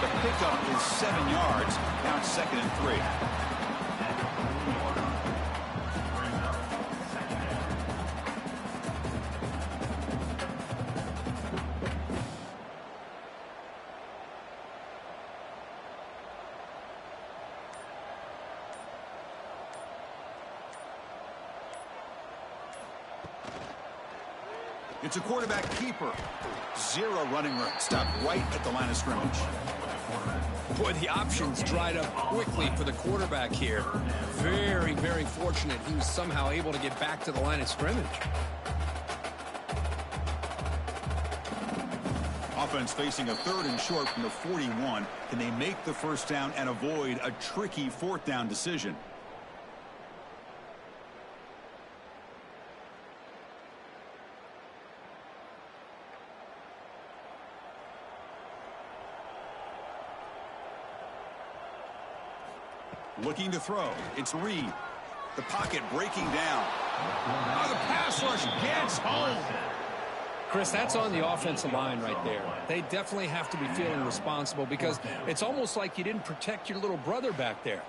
The pickup is 7 yards. Now it's 2nd and 3. It's a quarterback keeper. 0 running room. Stopped right at the line of scrimmage. Boy, the options dried up quickly for the quarterback here. Very, very fortunate he was somehow able to get back to the line of scrimmage. Offense facing a 3rd and short from the 41. Can they make the first down and avoid a tricky 4th down decision? Looking to throw. It's Reed. The pocket breaking down. Oh, the pass rush gets home. Chris, that's on the offensive line right there. They definitely have to be feeling responsible because it's almost like you didn't protect your little brother back there.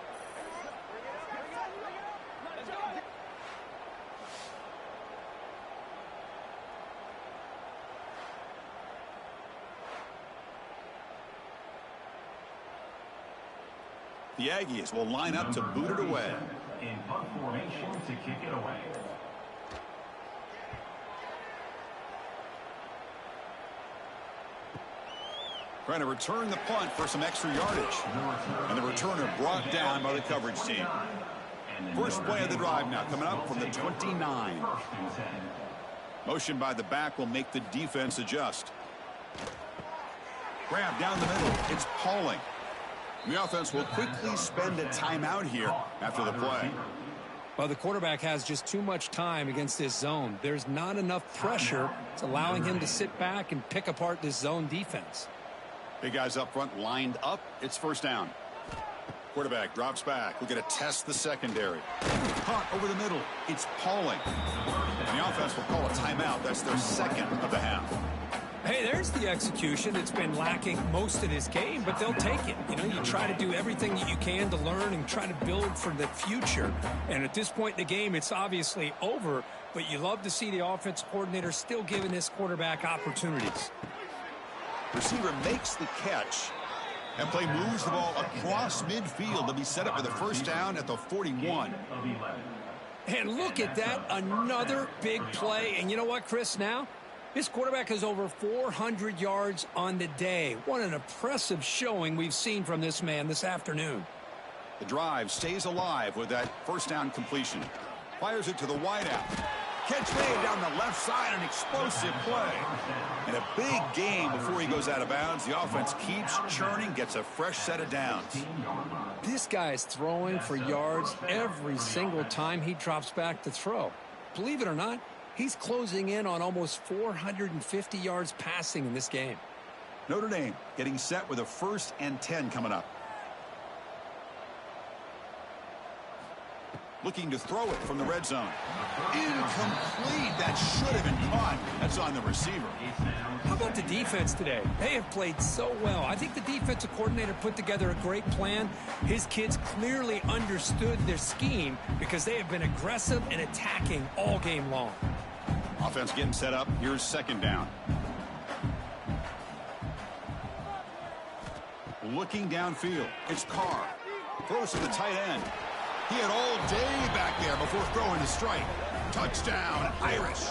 The Aggies will line up to boot it away. In punt formation to kick it away. Trying to return the punt for some extra yardage. And the returner brought down by the coverage team. First play of the drive now coming up from the 29. Motion by the back will make the defense adjust. Grab down the middle. It's Pauling. The offense will quickly spend a timeout here after the play. Well, the quarterback has just too much time against this zone. There's not enough pressure. It's allowing him to sit back and pick apart this zone defense. Big guys up front lined up. It's first down. Quarterback drops back. We're going to test the secondary. Caught over the middle. It's Pauling. And the offense will call a timeout. That's their 2nd of the half. Hey, there's the execution. It's been lacking most of this game, but they'll take it. You know, you try to do everything that you can to learn and try to build for the future. And at this point in the game, it's obviously over, but you love to see the offense coordinator still giving this quarterback opportunities. Receiver makes the catch. And play moves the ball across midfield to be set up for the first down at the 41. And look at that, another big play. And you know what, Chris, now? This quarterback has over 400 yards on the day. What an impressive showing we've seen from this man this afternoon. The drive stays alive with that first down completion. Fires it to the wideout. Catch made down the left side, an explosive play. And a big game before he goes out of bounds. The offense keeps churning, gets a fresh set of downs. This guy is throwing for yards every single time he drops back to throw. Believe it or not, he's closing in on almost 450 yards passing in this game. Notre Dame getting set with a 1st and 10 coming up. Looking to throw it from the red zone. Incomplete. That should have been caught. That's on the receiver. How about the defense today? They have played so well. I think the defensive coordinator put together a great plan. His kids clearly understood their scheme because they have been aggressive and attacking all game long. Offense getting set up. Here's 2nd down. Looking downfield. It's Carr. Throws to the tight end. He had all day back there before throwing a strike. Touchdown, Irish.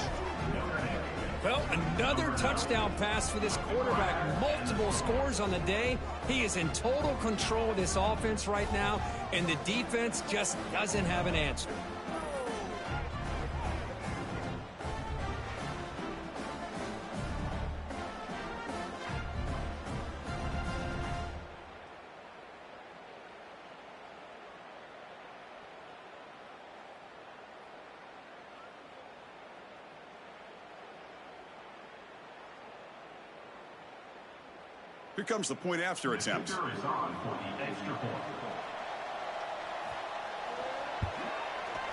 Well, another touchdown pass for this quarterback. Multiple scores on the day. He is in total control of this offense right now, and the defense just doesn't have an answer. Here comes the point after attempt. Is on for the extra point.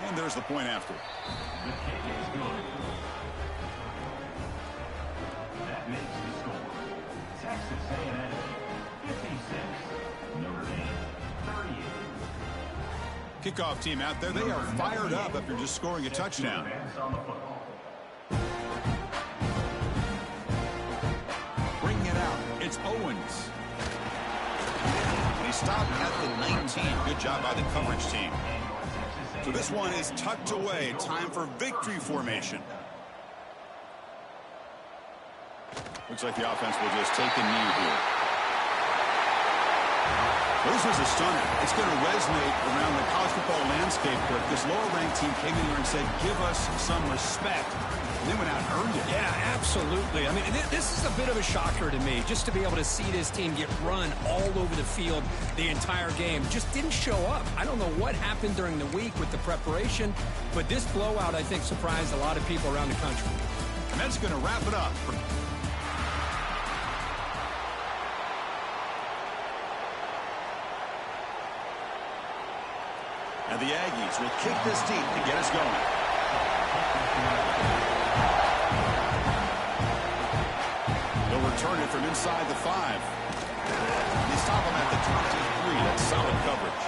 And there's the point after. The kick is good. That makes the score. Texas A&M 56, Notre Dame 38. Kickoff team out there. They are fired up after just scoring a touchdown. Bringing it out. It's Owens. And he stopped at the 19. Good job by the coverage team. So this one is tucked away. Time for victory formation. Looks like the offense will just take a knee here. Well, this was a stunner. It's going to resonate around the college football landscape, Kirk. This lower-ranked team came in here and said, give us some respect. And they went out and earned it. Yeah, absolutely. I mean, this is a bit of a shocker to me, just to be able to see this team get run all over the field the entire game. Just didn't show up. I don't know what happened during the week with the preparation, but this blowout, I think, surprised a lot of people around the country. And that's going to wrap it up. And the Aggies will kick this deep to get us going. They'll return it from inside the 5. They stop him at the 23. That's solid coverage.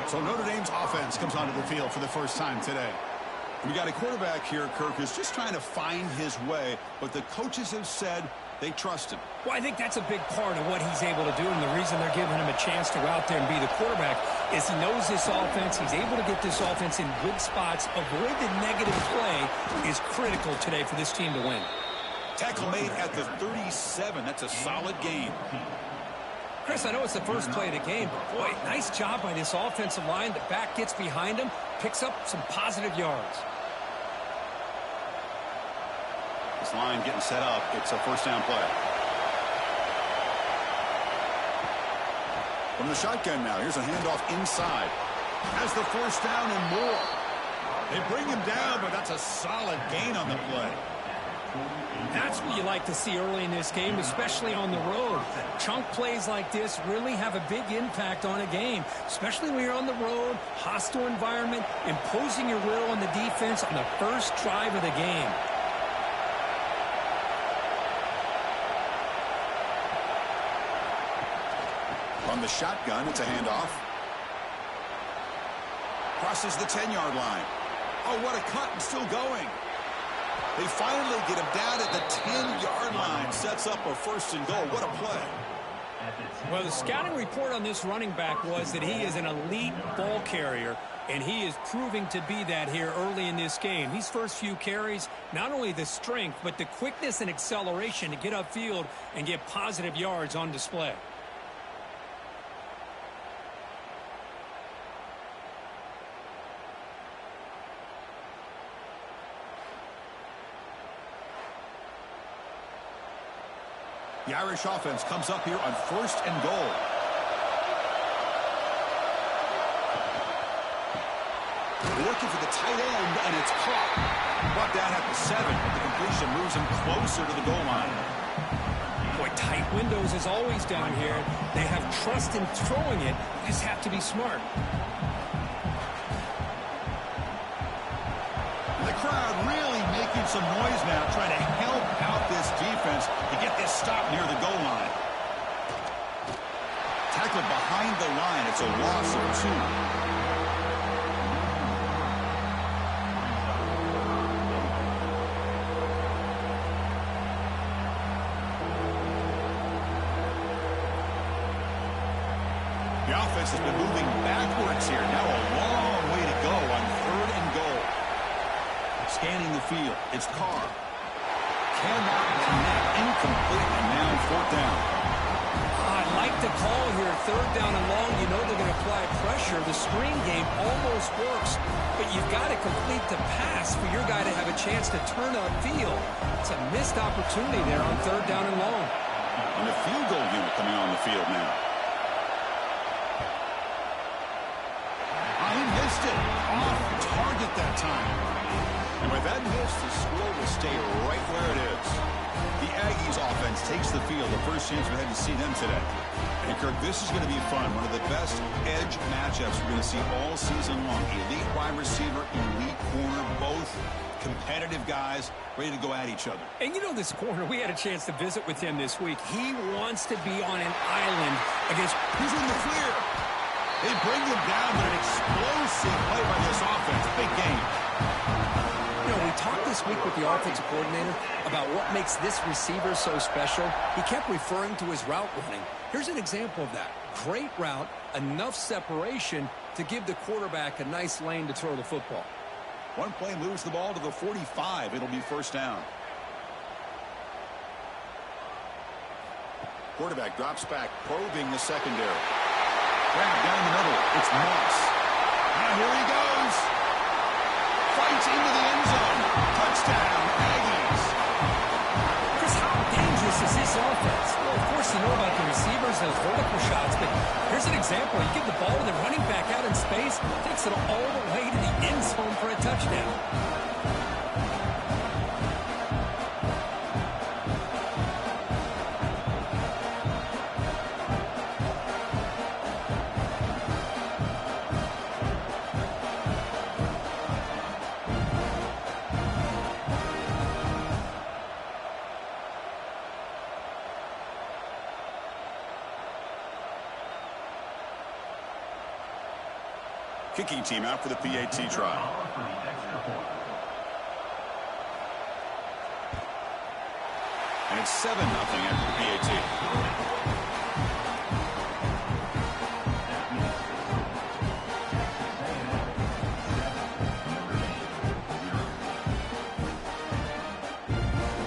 So Notre Dame's offense comes onto the field for the first time today. We got a quarterback here, Kirk, who's just trying to find his way, but the coaches have said they trust him. Well, I think that's a big part of what he's able to do, and the reason they're giving him a chance to go out there and be the quarterback is he knows this offense. He's able to get this offense in good spots. Avoid the negative play is critical today for this team to win. Tackle made at the 37. That's a solid gain. Chris, I know it's the first play of the game, but boy, nice job by this offensive line. The back gets behind him, picks up some positive yards. This line getting set up. It's a first down play. From the shotgun now, here's a handoff inside. Has the first down and more. They bring him down, but that's a solid gain on the play. That's what you like to see early in this game, especially on the road. Chunk plays like this really have a big impact on a game, especially when you're on the road, hostile environment, imposing your will on the defense on the first drive of the game. On the shotgun, it's a handoff. Crosses the 10-yard line. Oh, what a cut, and still going. They finally get him down at the 10-yard line. Sets up a first and goal. What a play. Well, the scouting report on this running back was that he is an elite ball carrier, and he is proving to be that here early in this game. These first few carries, not only the strength, but the quickness and acceleration to get upfield and get positive yards on display. The Irish offense comes up here on first and goal. Looking for the tight end, and it's caught. Brought down at the 7, but the completion moves him closer to the goal line. Boy, tight windows is always down here. They have trust in throwing it. You just have to be smart. The crowd really making some noise now, trying to help out this defense to get this stop near the goal line. Tackled behind the line. It's a loss of 2. The offense has been moving backwards here. Now a long way to go on third and goal. Scanning the field. It's Carr. Cannot connect. Incomplete. And now fourth down. I like the call here. Third down and long. You know they're going to apply pressure. The screen game almost works, but you've got to complete the pass for your guy to have a chance to turn upfield. It's a missed opportunity there on third down and long. And the field goal unit coming on the field now. He missed it. Off target that time. And with that miss, the score will stay right where it is. The Aggies offense takes the field. The first chance we had to see them today. And, Kirk, this is going to be fun. One of the best edge matchups we're going to see all season long. Elite wide receiver, elite corner, both competitive guys ready to go at each other. And you know this corner, we had a chance to visit with him this week. He wants to be on an island against... He's in the clear. They bring him down, but an explosive play by this offense. Big game. You know, we talked this week with the offensive coordinator about what makes this receiver so special. He kept referring to his route running. Here's an example of that. Great route, enough separation to give the quarterback a nice lane to throw the football. One play moves the ball to the 45. It'll be first down. Quarterback drops back, probing the secondary. Grab down the middle. It's Moss. Now here he goes. Fights into the end zone. Touchdown, Aggies. Chris, how dangerous is this offense? Well, of course, you know about the receivers, those vertical shots, but here's an example. You give the ball to the running back out in space, takes it all the way to the end zone for a touchdown. Kicking team out for the PAT try. And it's 7-0 after the PAT.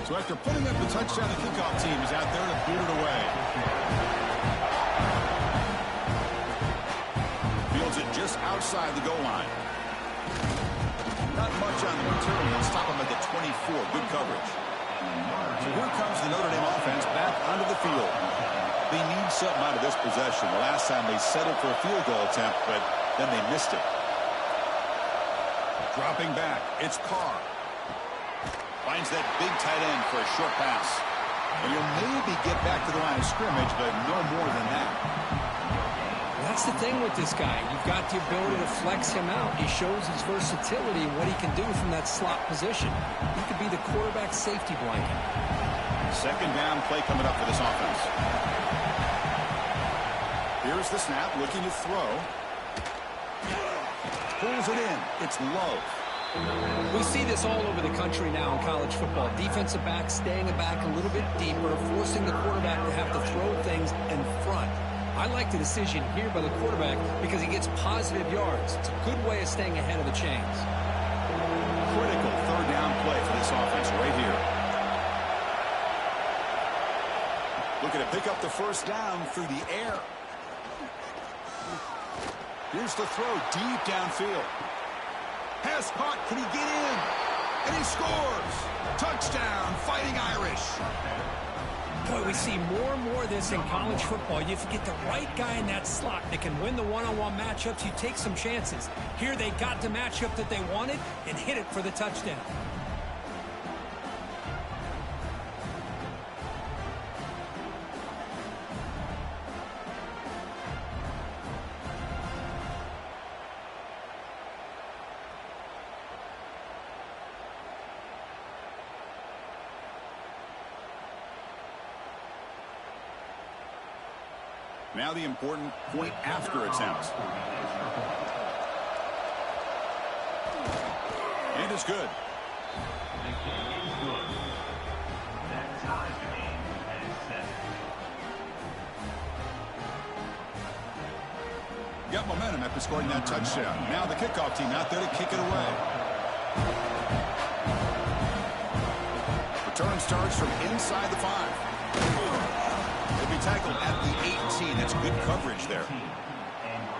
So after putting up the touchdown, the kickoff team is out there to boot it away. Just outside the goal line. Not much on the material. Stop him at the 24. Good coverage. So here comes the Notre Dame offense back onto the field. They need something out of this possession. The last time they settled for a field goal attempt, but then they missed it. Dropping back. It's Carr. Finds that big tight end for a short pass. And he'll maybe get back to the line of scrimmage, but no more than that. That's the thing with this guy. You've got the ability to flex him out. He shows his versatility and what he can do from that slot position. He could be the quarterback safety blanket. Second down play coming up for this offense. Here's the snap, looking to throw. Pulls it in. It's low. We see this all over the country now in college football. Defensive backs staying back a little bit deeper, forcing the quarterback to have to throw things in front. I like the decision here by the quarterback because he gets positive yards. It's a good way of staying ahead of the chains. Critical third down play for this offense right here. Looking to pick up the first down through the air. Here's the throw deep downfield. Pass caught. Can he get in? And he scores. Touchdown, Fighting Irish. Boy, we see more and more of this in college football. If you get the right guy in that slot that can win the one-on-one matchups, you take some chances. Here they got the matchup that they wanted and hit it for the touchdown. Now the important point after attempt. And it's good. Got momentum after scoring that touchdown. Now the kickoff team out there to kick it away. Return starts from inside the 5. He'll be tackled at the 18. That's good coverage there.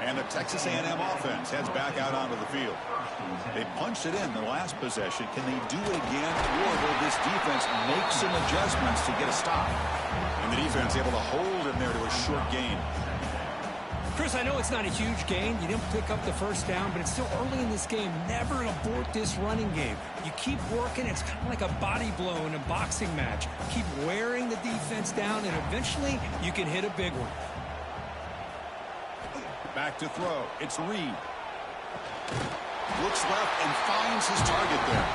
And the Texas A&M offense heads back out onto the field. They punched it in the last possession. Can they do it again? Or will this defense make some adjustments to get a stop? And the defense able to hold him there to a short gain. Chris, I know it's not a huge gain. You didn't pick up the first down, but it's still early in this game. Never abort this running game. You keep working. It's kind of like a body blow in a boxing match. Keep wearing the defense down, and eventually you can hit a big one. Back to throw. It's Reed. Looks left and finds his target there.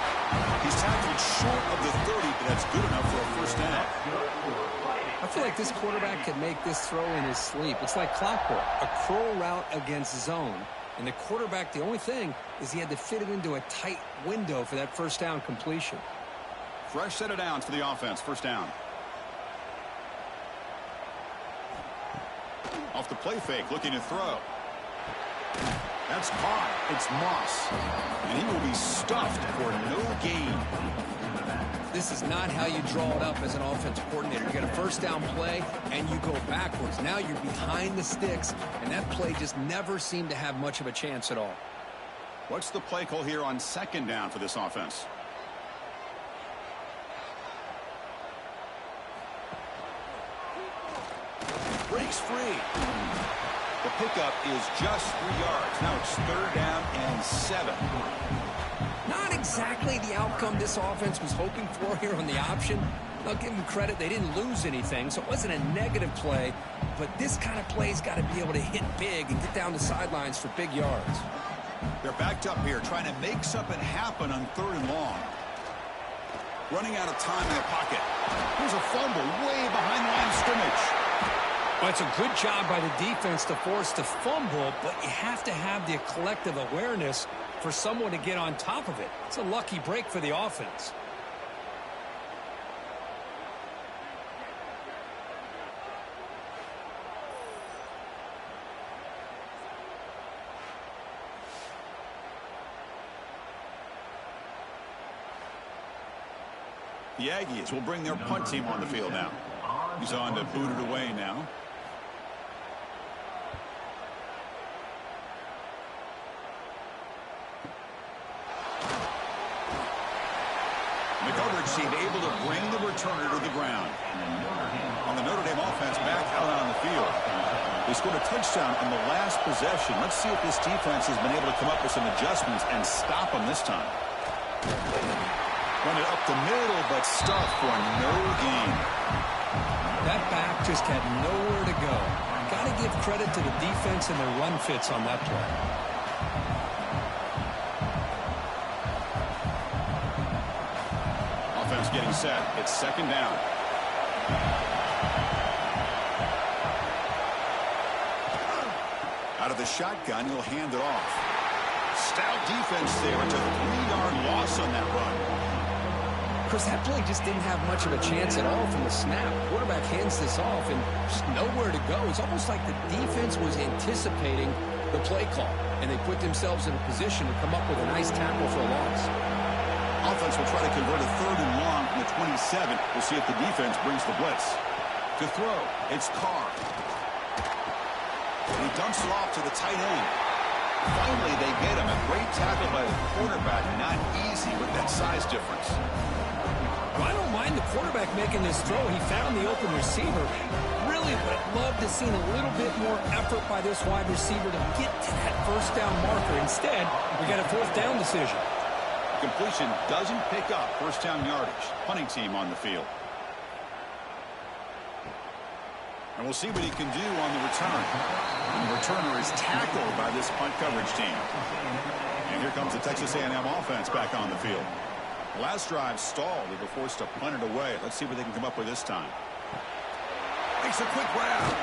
He's tackled short of the 30, but that's good enough for a first down. I feel like this quarterback could make this throw in his sleep. It's like clockwork, a crow route against zone. And the quarterback, the only thing is he had to fit it into a tight window for that first down completion. Fresh set of downs for the offense. First down. Off the play fake, looking to throw. That's caught. It's Moss. And he will be stuffed for no gain. This is not how you draw it up as an offensive coordinator. You get a first down play, and you go backwards. Now you're behind the sticks, and that play just never seemed to have much of a chance at all. What's the play call here on second down for this offense? Breaks free. The pickup is just 3 yards. Now it's third down and 7. Not exactly the outcome this offense was hoping for here on the option. I'll give them credit. They didn't lose anything, so it wasn't a negative play. But this kind of play's got to be able to hit big and get down the sidelines for big yards. They're backed up here, trying to make something happen on 3rd and long. Running out of time in the pocket. Here's a fumble way behind the line of scrimmage. Well, it's a good job by the defense to force the fumble, but you have to have the collective awareness for someone to get on top of it. It's a lucky break for the offense. The Aggies will bring their punt team on the field now. He's on to boot it away now. The coverage team able to bring the returner to the ground. On the Notre Dame offense, back out on the field. They scored a touchdown on the last possession. Let's see if this defense has been able to come up with some adjustments and stop them this time. Run it up the middle, but stuffed for no gain. That back just had nowhere to go. Got to give credit to the defense and their run fits on that play. Offense getting set. It's second down. Out of the shotgun, he'll hand it off. Stout defense there. It took a 3-yard loss on that run. Chris, that play just didn't have much of a chance at all from the snap. Quarterback hands this off and just nowhere to go. It's almost like the defense was anticipating the play call, and they put themselves in a position to come up with a nice tackle for a loss. Offense will try to convert a 3rd and long from the 27. We'll see if the defense brings the blitz. To throw, it's Carr. And he dumps it off to the tight end. Finally, they get him. A great tackle by the quarterback. Not easy with that size difference. I don't mind the quarterback making this throw. He found the open receiver. Really would have loved to seen a little bit more effort by this wide receiver to get to that first down marker. Instead, we got a 4th down decision. Completion doesn't pick up first down yardage. Punting team on the field. And we'll see what he can do on the return. The returner is tackled by this punt coverage team. And here comes the Texas A&M offense back on the field. Last drive stalled. They were forced to punt it away. Let's see what they can come up with this time. Makes a quick grab.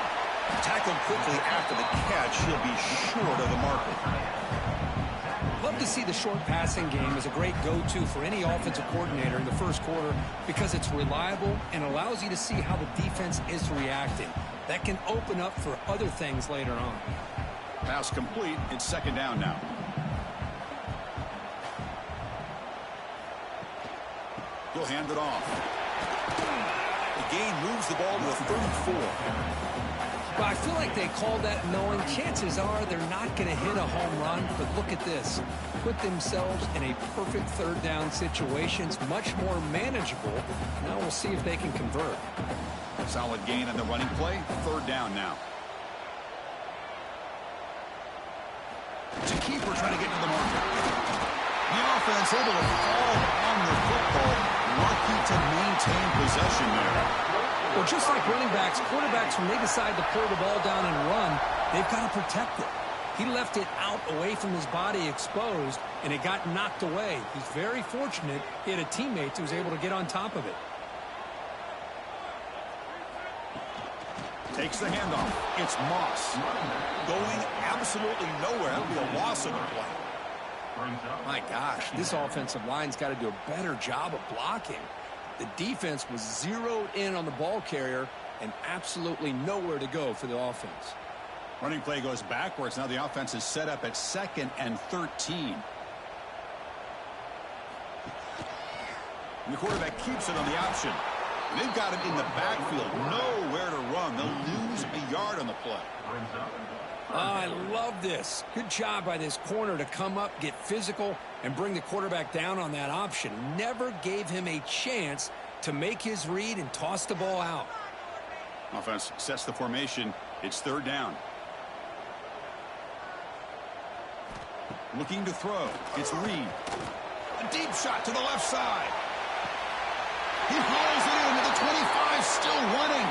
Tackled quickly after the catch. He'll be short of the marker. Love to see the short passing game as a great go-to for any offensive coordinator in the first quarter because it's reliable and allows you to see how the defense is reacting. That can open up for other things later on. Pass complete. It's second down now. He'll hand it off. The gain moves the ball to the 34. Well, I feel like they called that knowing chances are they're not going to hit a home run, but look at this. Put themselves in a perfect 3rd down situation. It's much more manageable. Now we'll see if they can convert. Solid gain on the running play. 3rd down now. To keeper trying to get to the marker. The offense able to fall on the football. Lucky to maintain possession there. Well, just like running backs, quarterbacks, when they decide to pull the ball down and run, they've got to protect it. He left it out away from his body exposed, and it got knocked away. He's very fortunate he had a teammate who was able to get on top of it. Takes the handoff. It's Moss. Going absolutely nowhere. That'll be a loss of the play. My gosh, this offensive line's got to do a better job of blocking. The defense was zeroed in on the ball carrier and absolutely nowhere to go for the offense. Running play goes backwards. Now the offense is set up at 2nd and 13. And the quarterback keeps it on the option. And they've got him in the backfield. Nowhere to run. They'll lose a yard on the play. I love this. Good job by this corner to come up, get physical, and bring the quarterback down on that option. Never gave him a chance to make his read and toss the ball out. Offense sets the formation. It's third down. Looking to throw. It's Reed. A deep shot to the left side. He hauls it into the 25, still running.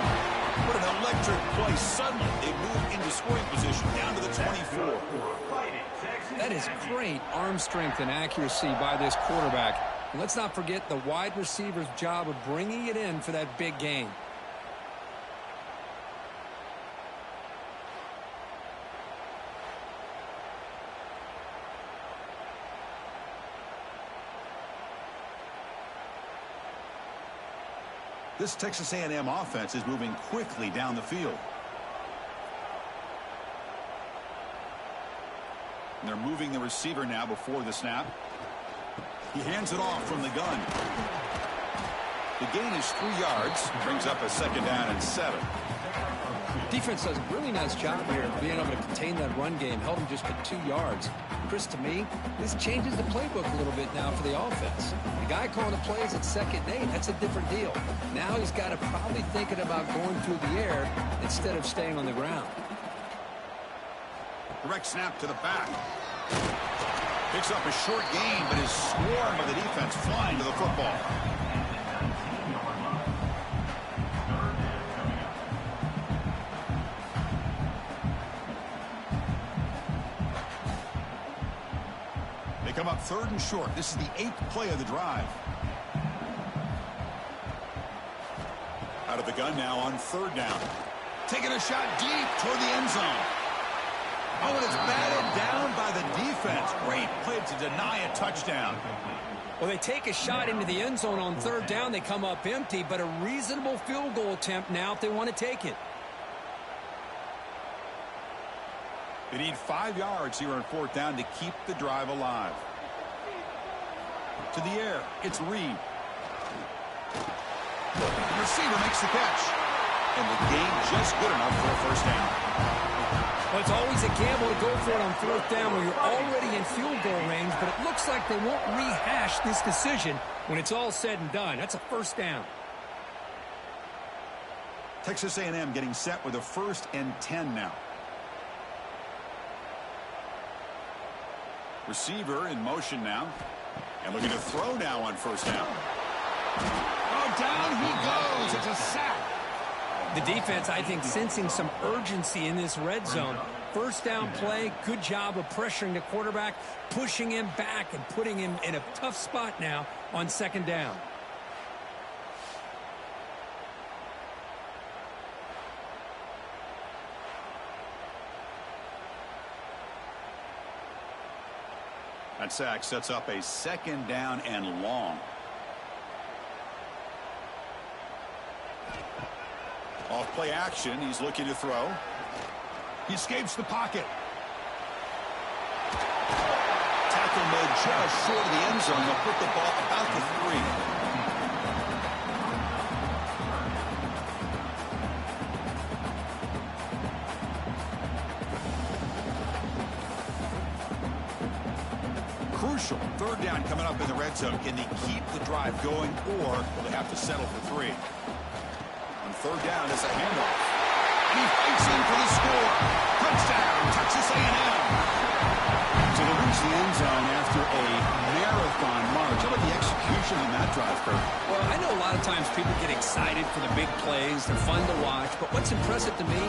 What an electric play. Suddenly, they move into scoring position down to the 24. That is great arm strength and accuracy by this quarterback. And let's not forget the wide receiver's job of bringing it in for that big gain. This Texas A&M offense is moving quickly down the field. And they're moving the receiver now before the snap. He hands it off from the gun. The gain is 3 yards. Brings up a second down and 7. Defense does a really nice job here of being able to contain that run game. Held him just at 2 yards. Chris, to me, this changes the playbook a little bit now for the offense. The guy calling the plays at 2nd and 8, that's a different deal. Now he's got to probably thinking about going through the air instead of staying on the ground. Direct snap to the back. Picks up a short gain, but is swarmed by the defense flying to the football. They come up 3rd and short. This is the 8th play of the drive. Out of the gun now on 3rd down. Taking a shot deep toward the end zone. Oh, and it's batted down by the defense. Great play to deny a touchdown. Well, they take a shot into the end zone on 3rd down. They come up empty, but a reasonable field goal attempt now if they want to take it. They need 5 yards here on 4th down to keep the drive alive. To the air, it's Reed. The receiver makes the catch. And the gain just good enough for a 1st down. Well, it's always a gamble to go for it on 4th down when you're already in field goal range, but it looks like they won't rehash this decision when it's all said and done. That's a 1st down. Texas A&M getting set with a 1st and 10 now. Receiver in motion now. And looking to throw now on 1st down. Oh, down he goes. It's a sack. The defense, I think, sensing some urgency in this red zone. 1st down play, good job of pressuring the quarterback, pushing him back and putting him in a tough spot now on 2nd down. That sack sets up a 2nd down and long. Off play action. He's looking to throw. He escapes the pocket. Tackle mode just short of the end zone. They'll put the ball about the 3. Crucial. 3rd down coming up in the red zone. Can they keep the drive going, or will they have to settle for 3? On 3rd down is a handoff. And he fights in for the score. Touchdown, Texas A&M. So they reach the end zone after a marathon march. How about the execution on that drive, Kurt? Well, I know a lot of times people get excited for the big plays. They're fun to watch. But what's impressive to me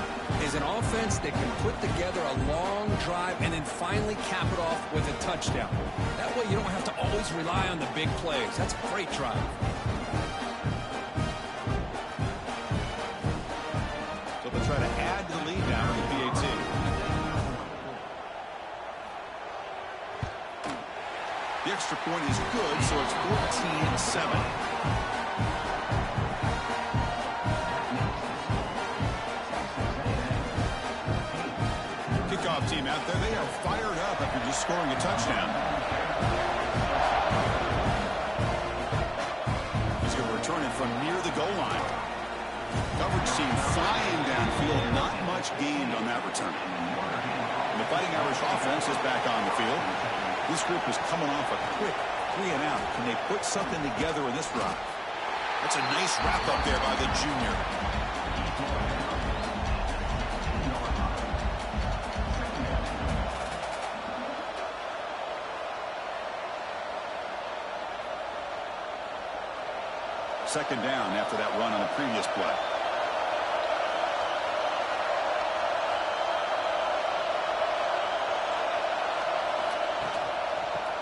is an offense that can put together a long drive and then finally cap it off with a touchdown. That way you don't have to always rely on the big plays. That's a great drive. So they'll try to add to the lead now in the PAT. The extra point is good, so it's 14-7. Kickoff team out there. They are fired up after just scoring a touchdown. from near the goal line. Coverage team flying downfield. Not much gained on that return. And the Fighting Irish offense is back on the field. This group is coming off a quick 3-and-out. Can they put something together in this drive? That's a nice wrap-up there by the junior. Second down after that run on the previous play.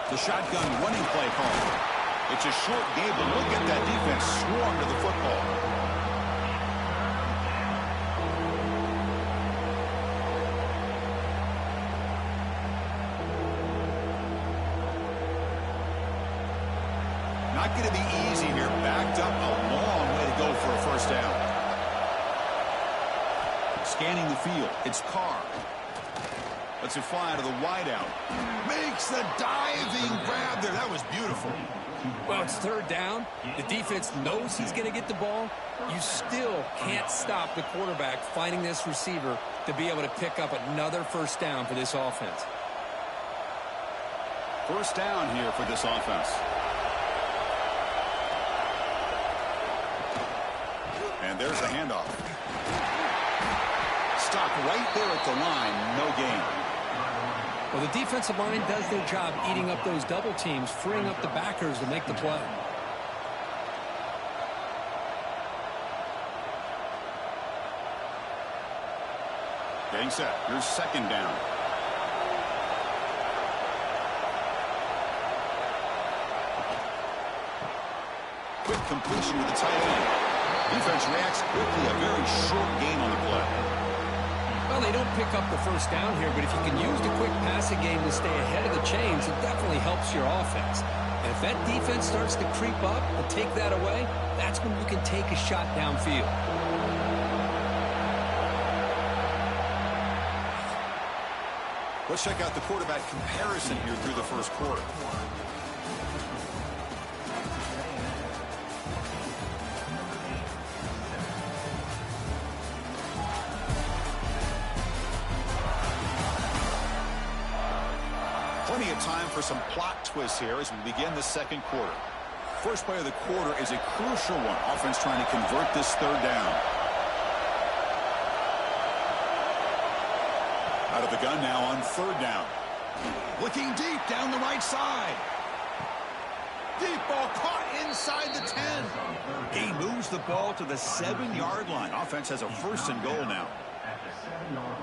The shotgun running play call. It's a short game, but look at that defense swarm to the football. Not going to be easy here. Backed up a long way to go for a first down. Scanning the field. It's Carr. Lets it fly to the wideout. Makes the diving grab there. That was beautiful. Well, it's third down. The defense knows he's going to get the ball. You still can't stop the quarterback finding this receiver to be able to pick up another first down for this offense. First down here for this offense. And there's the handoff. Stop right there at the line. No gain. Well, the defensive line does their job eating up those double teams, freeing up the backers to make the play. Getting set. Here's second down. Quick completion to the tight end. Defense reacts quickly. A very short gain on the play. Well, they don't pick up the first down here, but if you can use the quick passing game to stay ahead of the chains, it definitely helps your offense. And if that defense starts to creep up and take that away, that's when you can take a shot downfield. Let's check out the quarterback comparison here through the first quarter. Plenty of time for some plot twists here as we begin the second quarter. First play of the quarter is a crucial one. Offense trying to convert this third down. Out of the gun now on third down. Looking deep down the right side. Deep ball caught inside the 10. Gain moves the ball to the 7-yard line. Offense has a first and goal now.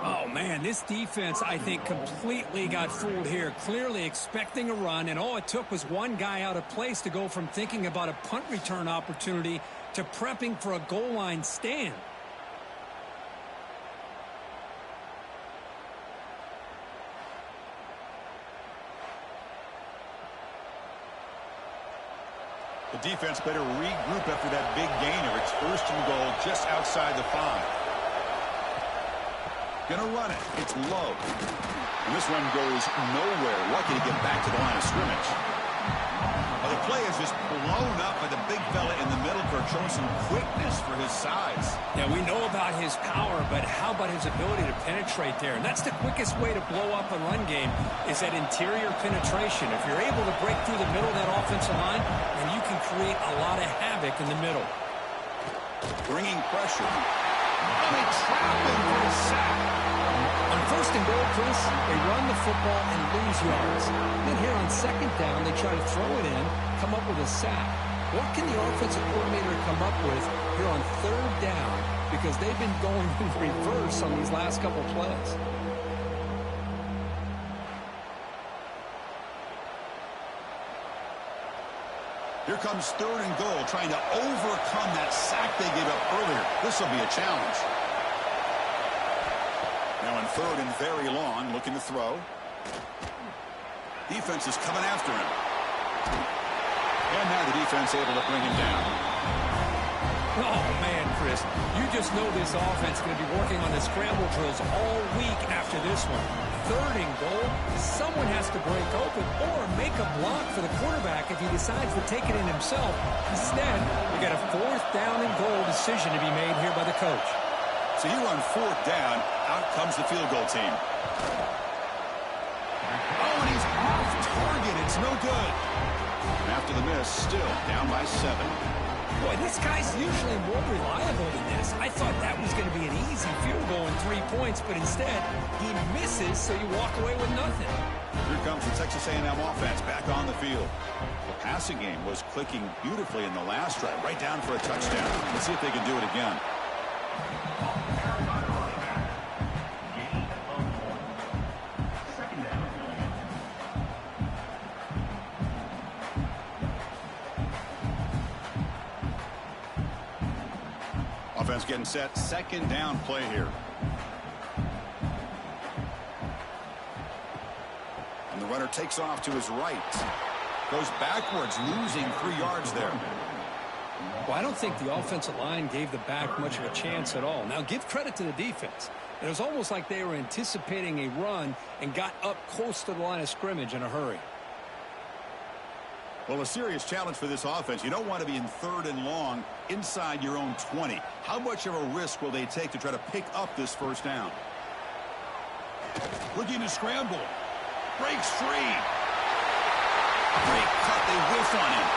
Oh, man, this defense, I think, completely got fooled here. Clearly expecting a run, and all it took was one guy out of place to go from thinking about a punt return opportunity to prepping for a goal line stand. The defense better regroup after that big gainer. It's first and goal just outside the 5. Gonna run it. It's low. And this run goes nowhere. Lucky to get back to the line of scrimmage. Well, the play is just blown up by the big fella in the middle for showing some quickness for his size. Yeah, we know about his power, but how about his ability to penetrate there? And that's the quickest way to blow up a run game is that interior penetration. If you're able to break through the middle of that offensive line, then you can create a lot of havoc in the middle. Bringing pressure. Oh, they trap him for a sack. On first and goal, Chris, they run the football and lose yards. Then here on second down, they try to throw it in, come up with a sack. What can the offensive coordinator come up with here on third down? Because they've been going in reverse on these last couple plays. Here comes third and goal, trying to overcome that sack they gave up earlier. This will be a challenge. Now in third and very long, looking to throw. Defense is coming after him. And now the defense able to bring him down. Oh, man, Chris, you just know this offense is going to be working on the scramble drills all week after this one. 3rd and goal, someone has to break open or make a block for the quarterback if he decides to take it in himself. Instead, we got a 4th down and goal decision to be made here by the coach. So you run 4th down, out comes the field goal team. Oh, and he's off target. It's no good. And after the miss, still down by 7. Boy, this guy's usually more reliable than this. I thought that was going to be an easy field goal and 3 points, but instead, he misses, so you walk away with nothing. Here comes the Texas A&M offense back on the field. The passing game was clicking beautifully in the last drive, right down for a touchdown. Let's see if they can do it again. Offense getting set. 2nd down play here. And the runner takes off to his right. Goes backwards, losing 3 yards there. Well, I don't think the offensive line gave the back much of a chance at all. Now, give credit to the defense. It was almost like they were anticipating a run and got up close to the line of scrimmage in a hurry. Well, a serious challenge for this offense. You don't want to be in 3rd and long inside your own 20. How much of a risk will they take to try to pick up this 1st down? Looking to scramble. Breaks free. Great cut. They whiff on him.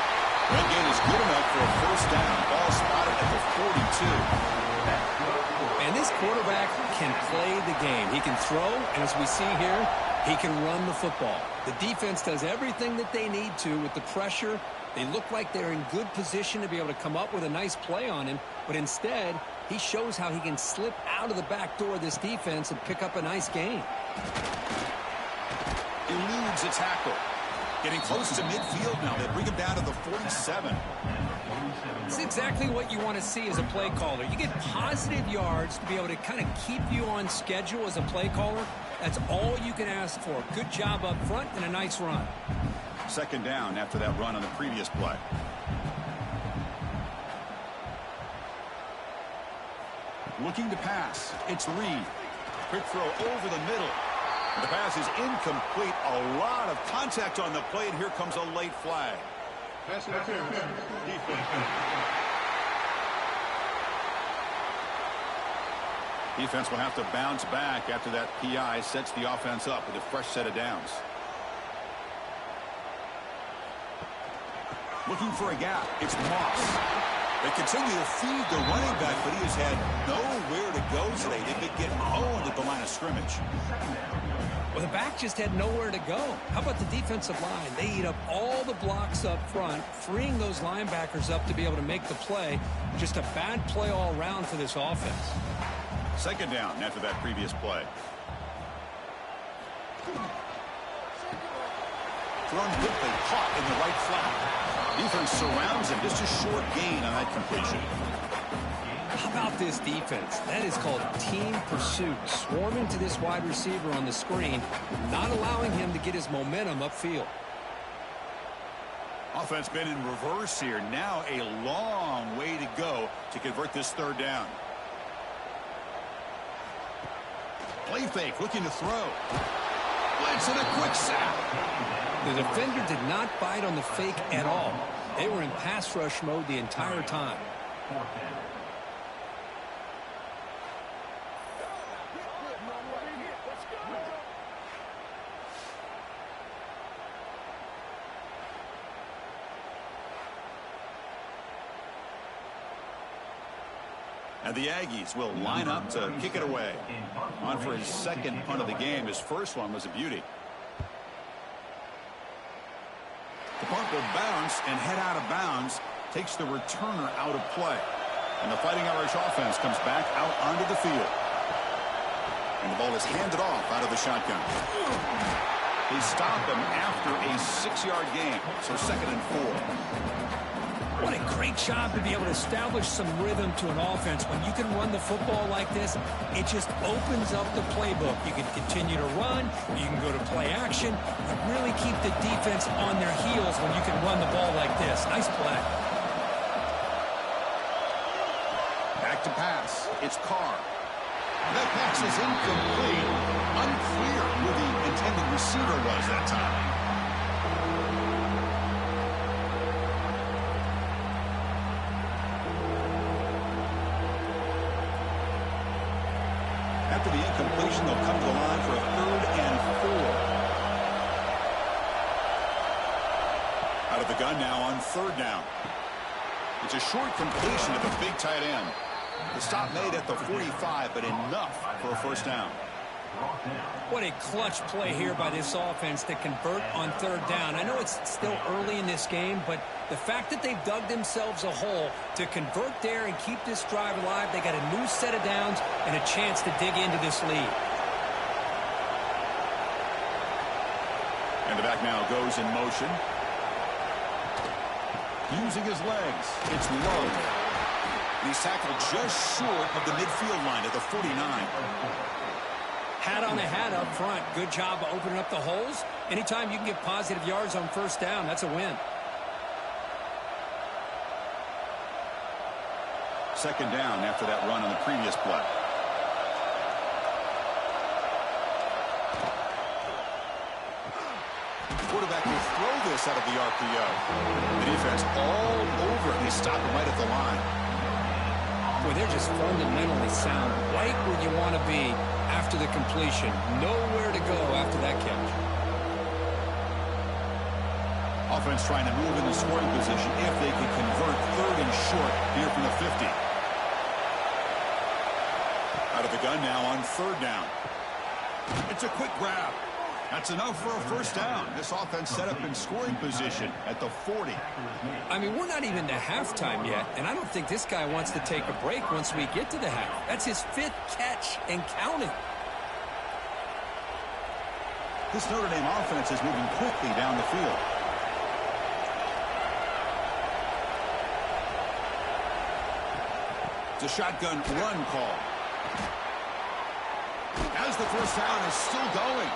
That gain is good enough for a 1st down. Ball spotted at the 42. And this quarterback can play the game. He can throw, and as we see here, he can run the football. The defense does everything that they need to with the pressure. They look like they're in good position to be able to come up with a nice play on him, but instead, he shows how he can slip out of the back door of this defense and pick up a nice gain. Eludes a tackle. Getting close to midfield now. They bring him down to the 47. It's exactly what you want to see as a play caller. You get positive yards to be able to kind of keep you on schedule as a play caller. That's all you can ask for. Good job up front and a nice run. 2nd down after that run on the previous play. Looking to pass. It's Reed. Quick throw over the middle. The pass is incomplete. A lot of contact on the play, and here comes a late flag. Pass interference. Defense will have to bounce back after that PI sets the offense up with a fresh set of downs. Looking for a gap. It's Moss. They continue to feed the running back, but he has had nowhere to go today. They've been getting owned at the line of scrimmage. Well, the back just had nowhere to go. How about the defensive line? They eat up all the blocks up front, freeing those linebackers up to be able to make the play. Just a bad play all around for this offense. 2nd down after that previous play. Thrown quickly, caught in the right flat. Defense surrounds him. Just a short gain on that completion. How about this defense? That is called team pursuit. Swarming to this wide receiver on the screen, not allowing him to get his momentum upfield. Offense been in reverse here. Now a long way to go to convert this 3rd down. Play fake, looking to throw. Blitz and a quick sack. The defender did not bite on the fake at all. They were in pass rush mode the entire time. And the Aggies will line up to kick it away. On for his 2nd punt of the game. His first one was a beauty. The punt will bounce and head out of bounds. Takes the returner out of play. And the Fighting Irish offense comes back out onto the field. And the ball is handed off out of the shotgun. They stop him after a 6-yard gain. So 2nd and 4. What a great job to be able to establish some rhythm to an offense. When you can run the football like this, it just opens up the playbook. You can continue to run. You can go to play action. You really keep the defense on their heels when you can run the ball like this. Nice play. Back to pass. It's Carr. That pass is incomplete. Unclear who the intended receiver was that time. After the incompletion, they'll come to the line for a 3rd and 4. Out of the gun now on 3rd down. It's a short completion to the big tight end. The stop made at the 45, but enough for a 1st down. What a clutch play here by this offense to convert on 3rd down. I know it's still early in this game, but the fact that they've dug themselves a hole to convert there and keep this drive alive, they got a new set of downs and a chance to dig into this lead. And the back now goes in motion. Using his legs. It's low. He's tackled just short of the midfield line at the 49. Hat on a hat up front. Good job of opening up the holes. Anytime you can get positive yards on 1st down, that's a win. 2nd down after that run on the previous play. The quarterback will throw this out of the RPO. The defense all over it. They stop him right at the line. Boy, they're just fundamentally sound. Right where you want to be after the completion. Nowhere to go after that catch. Offense trying to move in the scoring position if they can convert 3rd and short here from the 50. Out of the gun now on 3rd down. It's a quick grab. That's enough for a 1st down. This offense set up in scoring position at the 40. I mean, we're not even to halftime yet, and I don't think this guy wants to take a break once we get to the half. That's his 5th catch and counting. This Notre Dame offense is moving quickly down the field. It's a shotgun run call. As the 1st down is still going.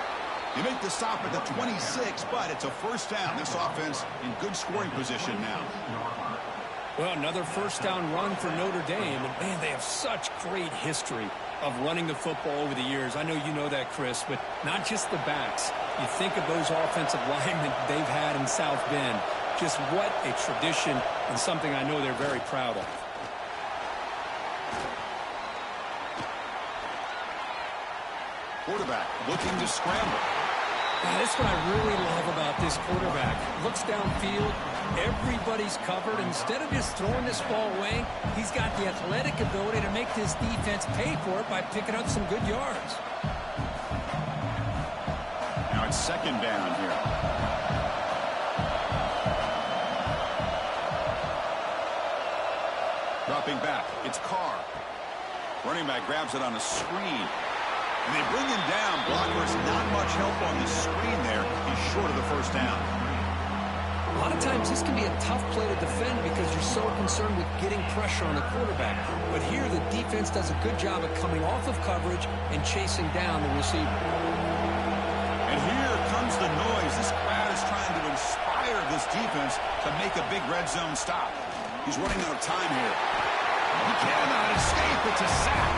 You make the stop at the 26, but it's a 1st down. This offense in good scoring position now. Well, another 1st down run for Notre Dame. And, man, they have such great history of running the football over the years. I know you know that, Chris, but not just the backs. You think of those offensive linemen they've had in South Bend. Just what a tradition and something I know they're very proud of. Quarterback looking to scramble. Now, that's what I really love about this quarterback. Looks downfield, everybody's covered. Instead of just throwing this ball away, he's got the athletic ability to make this defense pay for it by picking up some good yards. Now it's 2nd down here. Dropping back, it's Carr. Running back grabs it on a screen. And they bring him down. Blockers, not much help on the screen there. He's short of the 1st down. A lot of times this can be a tough play to defend because you're so concerned with getting pressure on the quarterback. But here the defense does a good job of coming off of coverage and chasing down the receiver. And here comes the noise. This crowd is trying to inspire this defense to make a big red zone stop. He's running out of time here. He cannot escape. It's a sack.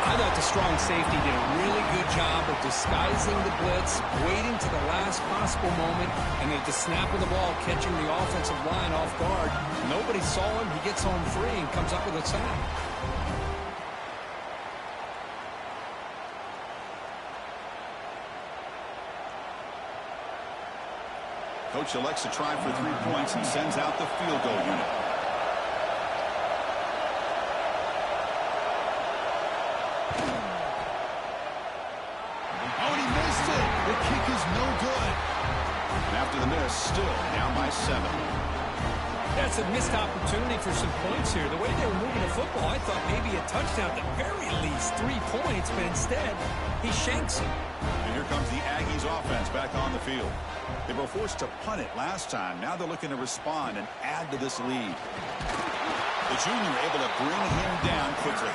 I thought the strong safety did a really good job of disguising the blitz, waiting to the last possible moment, and at the snap of the ball, catching the offensive line off guard. Nobody saw him. He gets home free and comes up with a sack. Coach elects to try for 3 points and sends out the field goal unit. After the miss, still down by 7. That's a missed opportunity for some points here. The way they were moving the football, I thought maybe a touchdown, at the very least 3 points, but instead, he shanks him. And here comes the Aggies offense back on the field. They were forced to punt it last time. Now they're looking to respond and add to this lead. The junior able to bring him down quickly.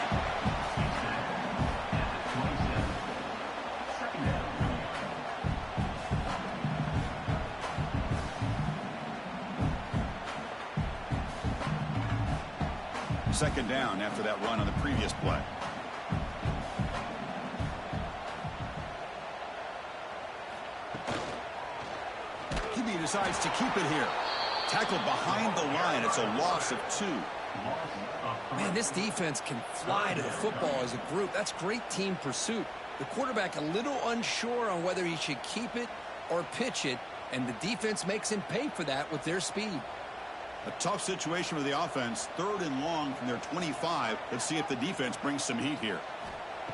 Second down after that run on the previous play. decides to keep it here. Tackled behind the line. It's a loss of 2. Man, this defense can fly to the football as a group. That's great team pursuit. The quarterback a little unsure on whether he should keep it or pitch it, and the defense makes him pay for that with their speed. A tough situation for the offense. 3rd and long from their 25. Let's see if the defense brings some heat here.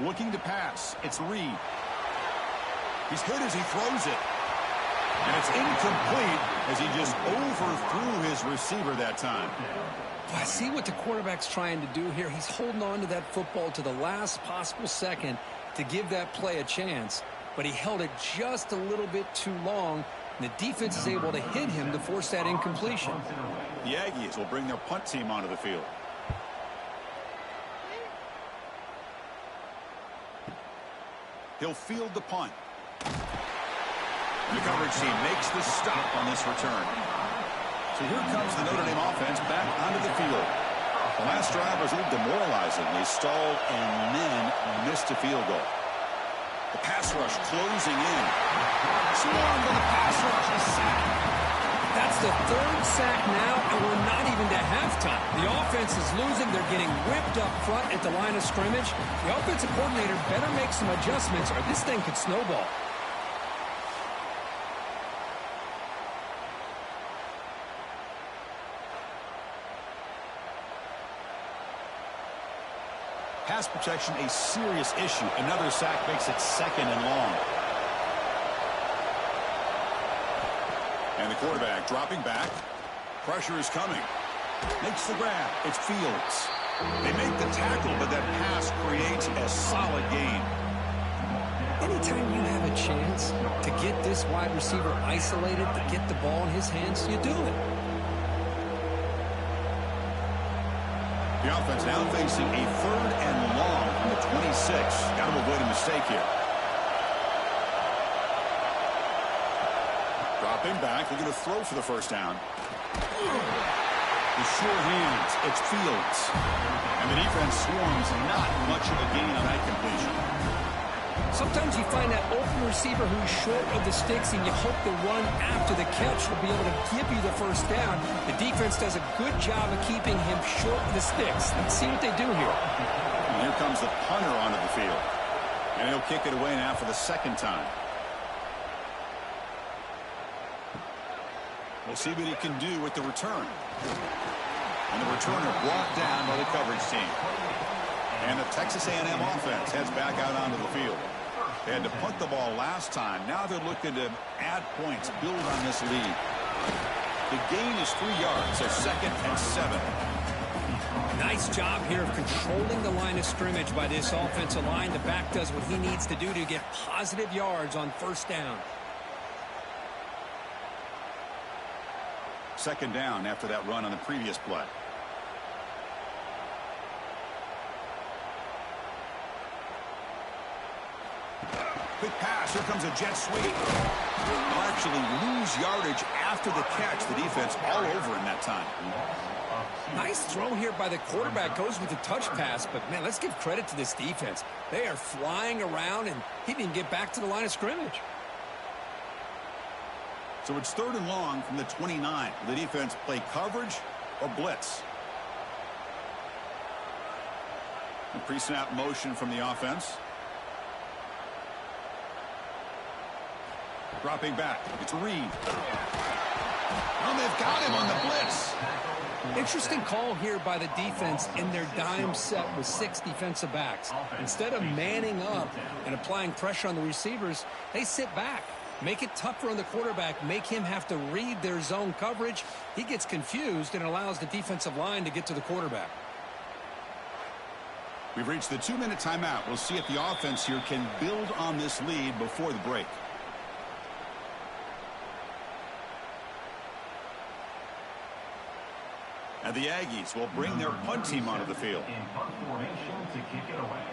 Looking to pass. It's Reed. He's hit as he throws it. And it's incomplete as he just overthrew his receiver that time. I see what the quarterback's trying to do here. He's holding on to that football to the last possible second to give that play a chance. But he held it just a little bit too long, and the defense is able to hit him to force that incompletion. The Aggies will bring their punt team onto the field. He'll field the punt. The coverage team makes the stop on this return. So here comes the Notre Dame offense back onto the field. The last drive was a little demoralizing. They stalled and then missed a field goal. The pass rush closing in. Swarmed with the pass rush. A sack. That's the 3rd sack now, and we're not even to halftime. The offense is losing. They're getting whipped up front at the line of scrimmage. The offensive coordinator better make some adjustments or this thing could snowball. Pass protection, a serious issue. Another sack makes it 2nd and long. And the quarterback dropping back. Pressure is coming. Makes the grab. It's Fields. They make the tackle, but that pass creates a solid gain. Anytime you have a chance to get this wide receiver isolated, to get the ball in his hands, you do it. The offense now facing a 3rd and long from the 26. Got to avoid a mistake here. Dropping back, looking to throw for the first down. The sure hands, it's Fields. And the defense swarms, not much of a gain on that completion. Sometimes you find that open receiver who's short of the sticks, and you hope the run after the catch will be able to give you the first down. The defense does a good job of keeping him short of the sticks. Let's see what they do here. And here comes the punter onto the field. And he'll kick it away now for the 2nd time. We'll see what he can do with the return. And the returner brought down by the coverage team. And the Texas A&M offense heads back out onto the field. They had to punt the ball last time. Now they're looking to add points, build on this lead. The gain is 3 yards, so 2nd and 7. Nice job here of controlling the line of scrimmage by this offensive line. The back does what he needs to do to get positive yards on first down. 2nd down after that run on the previous play. Quick pass. Here comes a jet sweep. They'll actually lose yardage after the catch. The defense all over in that time. Nice throw here by the quarterback. Goes with the touch pass. But, man, let's give credit to this defense. They are flying around, and he didn't get back to the line of scrimmage. So it's 3rd and long from the 29. Will the defense play coverage or blitz? A pre-snap motion from the offense. Dropping back. It's Reed. And they've got him on the blitz. Interesting call here by the defense in their dime set with 6 defensive backs. Instead of manning up and applying pressure on the receivers, they sit back. Make it tougher on the quarterback. Make him have to read their zone coverage. He gets confused and allows the defensive line to get to the quarterback. We've reached the 2-minute timeout. We'll see if the offense here can build on this lead before the break. And the Aggies will bring their punt team onto the field. In punt formation to kick it away.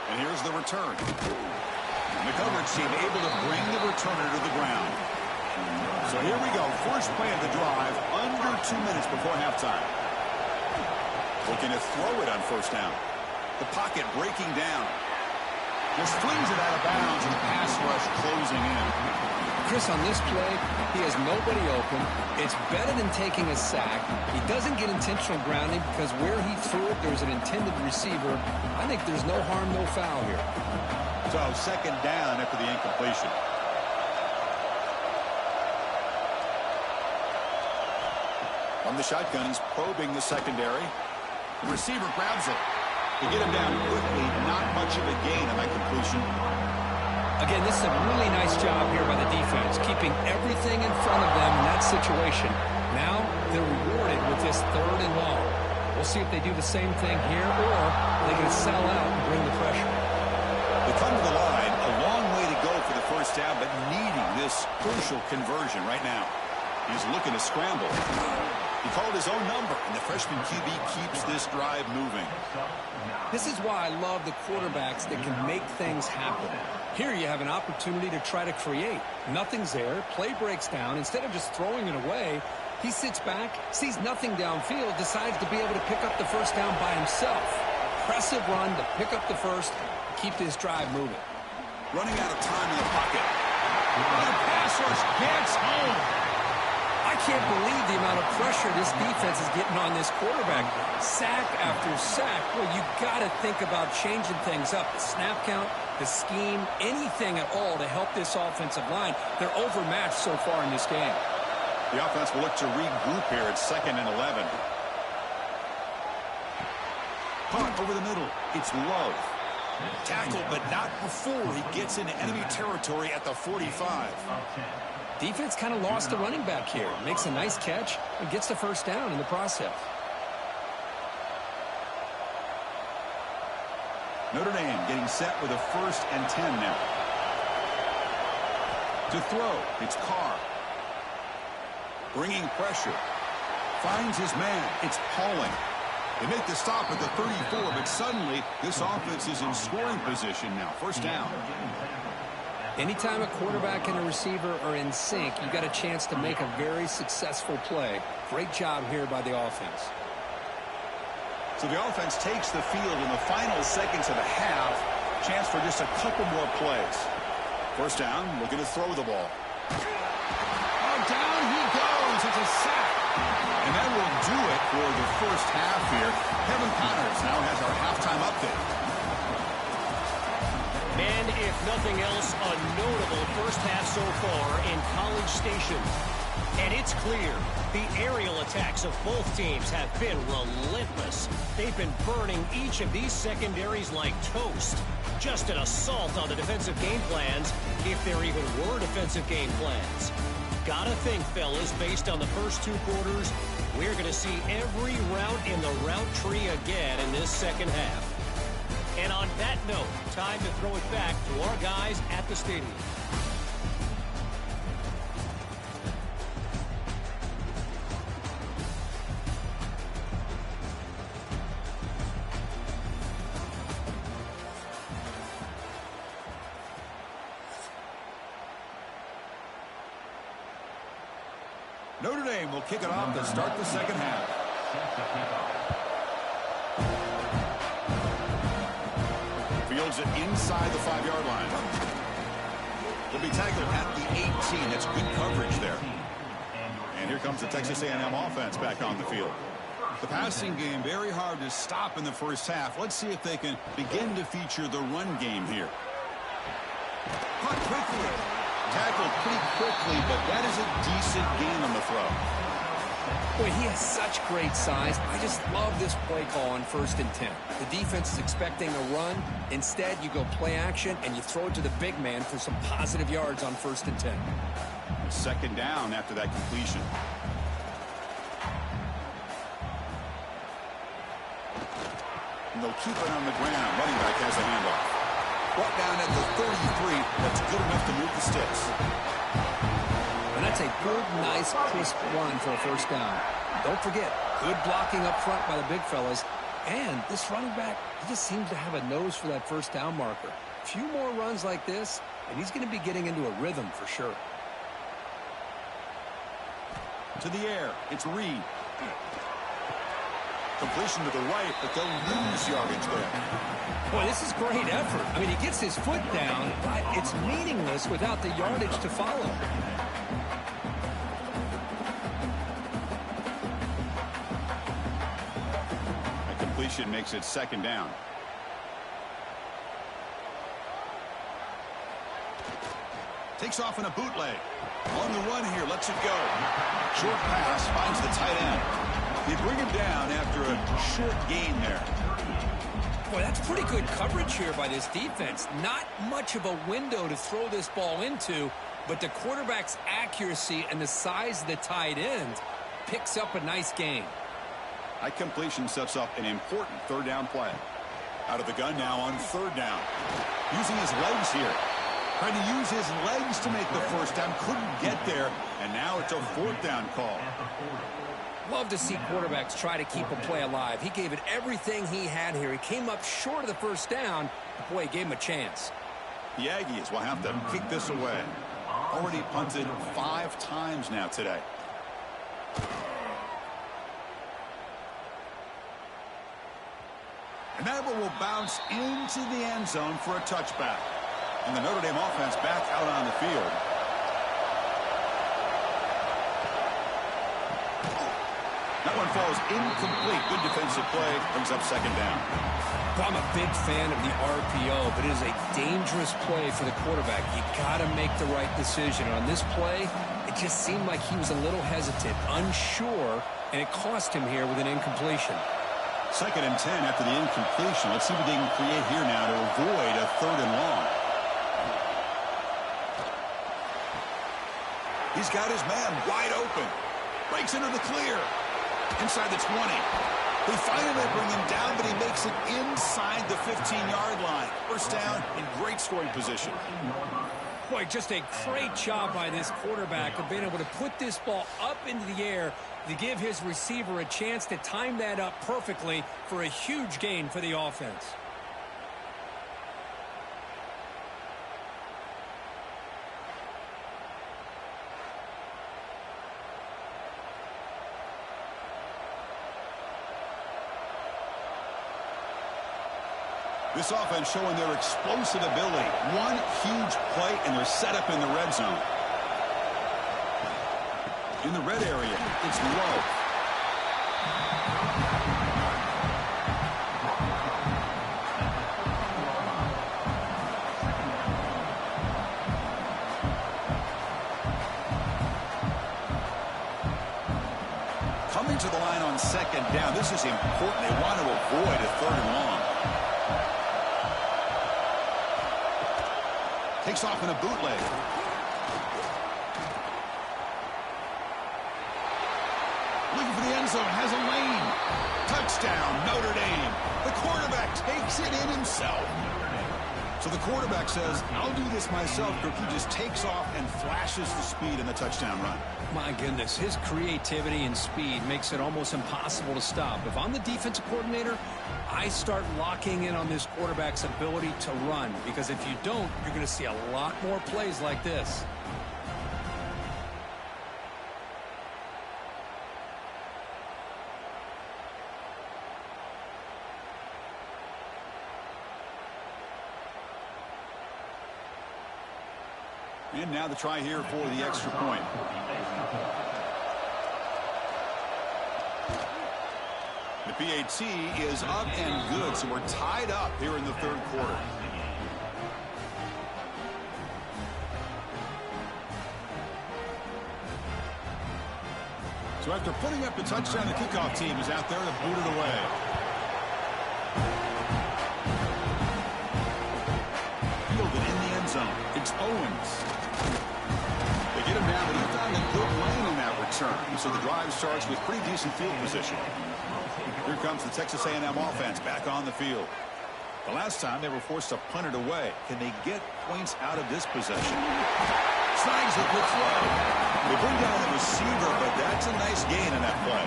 And here's the return. And the coverage team able to bring the returner to the ground. So here we go. First play of the drive, under 2 minutes before halftime. Looking to throw it on first down. The pocket breaking down. Just flings it out of bounds, and the pass rush closing in. Chris, on this play, he has nobody open. It's better than taking a sack. He doesn't get intentional grounding because where he threw it, there's an intended receiver. I think there's no harm, no foul here. So second down after the incompletion. From the shotgun, he's probing the secondary. The receiver grabs it. To get him down quickly, not much of a gain on that completion. Again, this is a really nice job here by the defense, keeping everything in front of them in that situation. Now they're rewarded with this 3rd and long. We'll see if they do the same thing here, or they're going to sell out and bring the pressure. They come to the line, a long way to go for the first down, but needing this crucial conversion right now. He's looking to scramble. He called his own number, and the freshman QB keeps this drive moving. This is why I love the quarterbacks that can make things happen. Here you have an opportunity to try to create. Nothing's there. Play breaks down. Instead of just throwing it away, he sits back, sees nothing downfield, decides to be able to pick up the first down by himself. Impressive run to pick up the first, keep this drive moving. Running out of time in the pocket. And the pass rush gets home. I can't believe the amount of pressure this defense is getting on this quarterback. Sack after sack. Well, you got to think about changing things up. The snap count, the scheme, anything at all to help this offensive line. They're overmatched so far in this game. The offense will look to regroup here at 2nd and 11. Caught over the middle. It's Love. Tackled, but not before he gets into enemy territory at the 45. Defense kind of lost the running back here. Makes a nice catch and gets the first down in the process. Notre Dame getting set with a 1st and 10 now. To throw, it's Carr. Bringing pressure. Finds his man. It's Pauling. They make the stop at the 34, but suddenly this offense is in scoring position now. First down. Anytime a quarterback and a receiver are in sync, you got a chance to make a very successful play. Great job here by the offense. So the offense takes the field in the final seconds of the half. Chance for just a couple more plays. First down, looking to throw the ball. Oh, down he goes. It's a sack. And that will do it for the first half here. Kevin Connors now has our halftime update. And if nothing else, a notable first half so far in College Station. And it's clear the aerial attacks of both teams have been relentless. They've been burning each of these secondaries like toast. Just an assault on the defensive game plans, if there even were defensive game plans. Gotta think, fellas, based on the first 2 quarters, we're going to see every route in the route tree again in this second half. And on that note, time to throw it back to our guys at the stadium. Notre Dame will kick it off to start the second half. Fields it inside the 5-yard line. Will be tackled at the 18. That's good coverage there. And here comes the Texas A&M offense back on the field. The passing game very hard to stop in the first half. Let's see if they can begin to feature the run game here. Caught quickly. Tackled pretty quickly, but that is a decent gain on the throw. Boy, he has such great size. I just love this play call on 1st and 10. The defense is expecting a run. Instead, you go play action, and you throw it to the big man for some positive yards on 1st and 10. Second down after that completion. And they'll keep it on the ground. Running back has the handoff. Brought down at the 33. That's good enough to move the sticks. And that's a good, nice, crisp run for a first down. Don't forget, good blocking up front by the big fellas. And this running back, he just seems to have a nose for that first down marker. A few more runs like this, and he's going to be getting into a rhythm for sure. To the air, it's Reed. Completion to the right, but they'll lose yardage there. Boy, this is great effort. I mean, he gets his foot down, but it's meaningless without the yardage to follow. A completion makes it second down. Takes off in a bootleg. On the run here, lets it go. Short pass, finds the tight end. They bring him down after a short gain there. Boy, that's pretty good coverage here by this defense. Not much of a window to throw this ball into, but the quarterback's accuracy and the size of the tight end picks up a nice gain. That completion sets up an important third down play. Out of the gun now on third down. Using his legs here. Trying to use his legs to make the first down. Couldn't get there, and now it's a fourth down call. Love to see quarterbacks try to keep a play alive. He gave it everything he had here. He came up short of the first down. Boy, he gave him a chance. The Aggies will have to kick this away. Already punted 5 times now today. And that one will bounce into the end zone for a touchback. And the Notre Dame offense back out on the field. That one falls incomplete. Good defensive play. Brings up second down. Well, I'm a big fan of the RPO, but it is a dangerous play for the quarterback. You got to make the right decision. On this play, it just seemed like he was a little hesitant, unsure, and it cost him here with an incompletion. 2nd and 10 after the incompletion. Let's see what they can create here now to avoid a 3rd and long. He's got his man wide open. Breaks into the clear. Inside the 20. They finally bring him down, but he makes it inside the 15-yard line. First down in great scoring position. Boy, just a great job by this quarterback of being able to put this ball up into the air to give his receiver a chance to time that up perfectly for a huge gain for the offense. This offense showing their explosive ability. One huge play, and they're set up in the red zone. In the red area, it's low. Coming to the line on second down. This is important. They want to avoid a 3rd and long. Takes off in a bootleg. Looking for the end zone. Has a lane. Touchdown, Notre Dame. The quarterback takes it in himself. So the quarterback says, I'll do this myself. He just takes off and flashes the speed in the touchdown run. My goodness, his creativity and speed makes it almost impossible to stop. If I'm the defensive coordinator, I start locking in on this quarterback's ability to run, because if you don't, you're going to see a lot more plays like this. And now the try here for the extra point. The PAT is up and good, so we're tied up here in the 3rd quarter. So after putting up the touchdown, the kickoff team is out there to boot it away. Fielded in the end zone. It's Owens. They get him down, but he found a good lane in that return. So the drive starts with pretty decent field position. Here comes the Texas A&M offense back on the field. The last time they were forced to punt it away. Can they get points out of this possession? Snags a good throw. They bring down the receiver, but that's a nice gain in that play.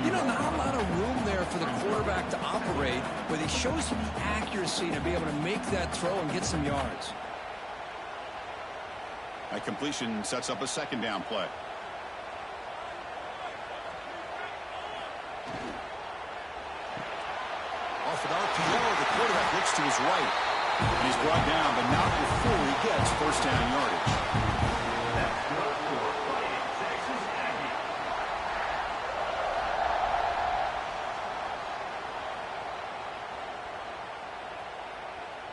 You know, not a lot of room there for the quarterback to operate, but he shows some accuracy to be able to make that throw and get some yards. That completion sets up a 2nd down play. to his right. And he's brought down, but not before he gets first down yardage. That's good for Fighting Texas Aggies.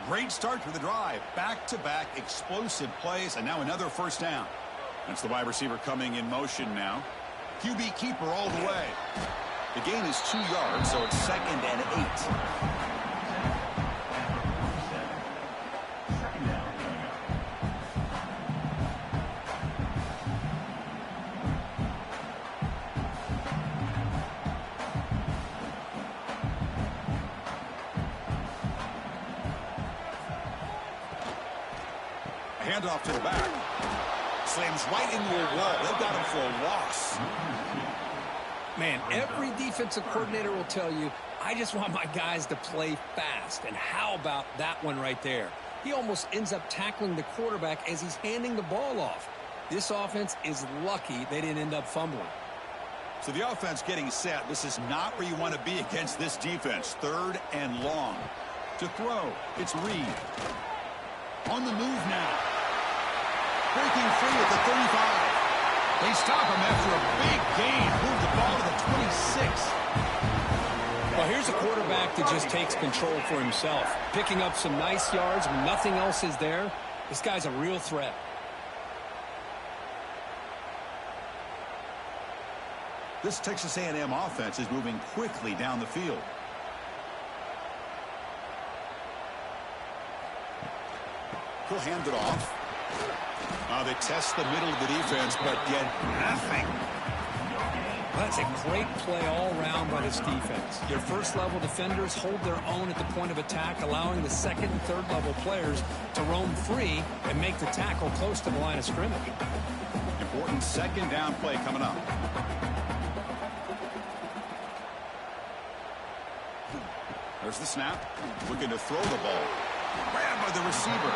Great start to the drive. Back-to-back explosive plays, and now another first down. That's the wide receiver coming in motion now. QB keeper all the way. The gain is 2 yards, so it's 2nd and 8. Handoff to the back. Slams right into a wall. They've got him for a loss. Man, every defensive coordinator will tell you, I just want my guys to play fast. And how about that one right there? He almost ends up tackling the quarterback as he's handing the ball off. This offense is lucky they didn't end up fumbling. So the offense getting set. This is not where you want to be against this defense. 3rd and long. To throw, it's Reed. On the move now. Breaking free at the 35. They stop him after a big gain. Move the ball to the 26. Well, here's a quarterback that just takes control for himself. Picking up some nice yards when nothing else is there. This guy's a real threat. This Texas A&M offense is moving quickly down the field. He'll hand it off. They test the middle of the defense, but get nothing. That's a great play all around by this defense. Your first-level defenders hold their own at the point of attack, allowing the second and third-level players to roam free and make the tackle close to the line of scrimmage. Important second down play coming up. There's the snap. Looking to throw the ball. Grabbed by the receiver.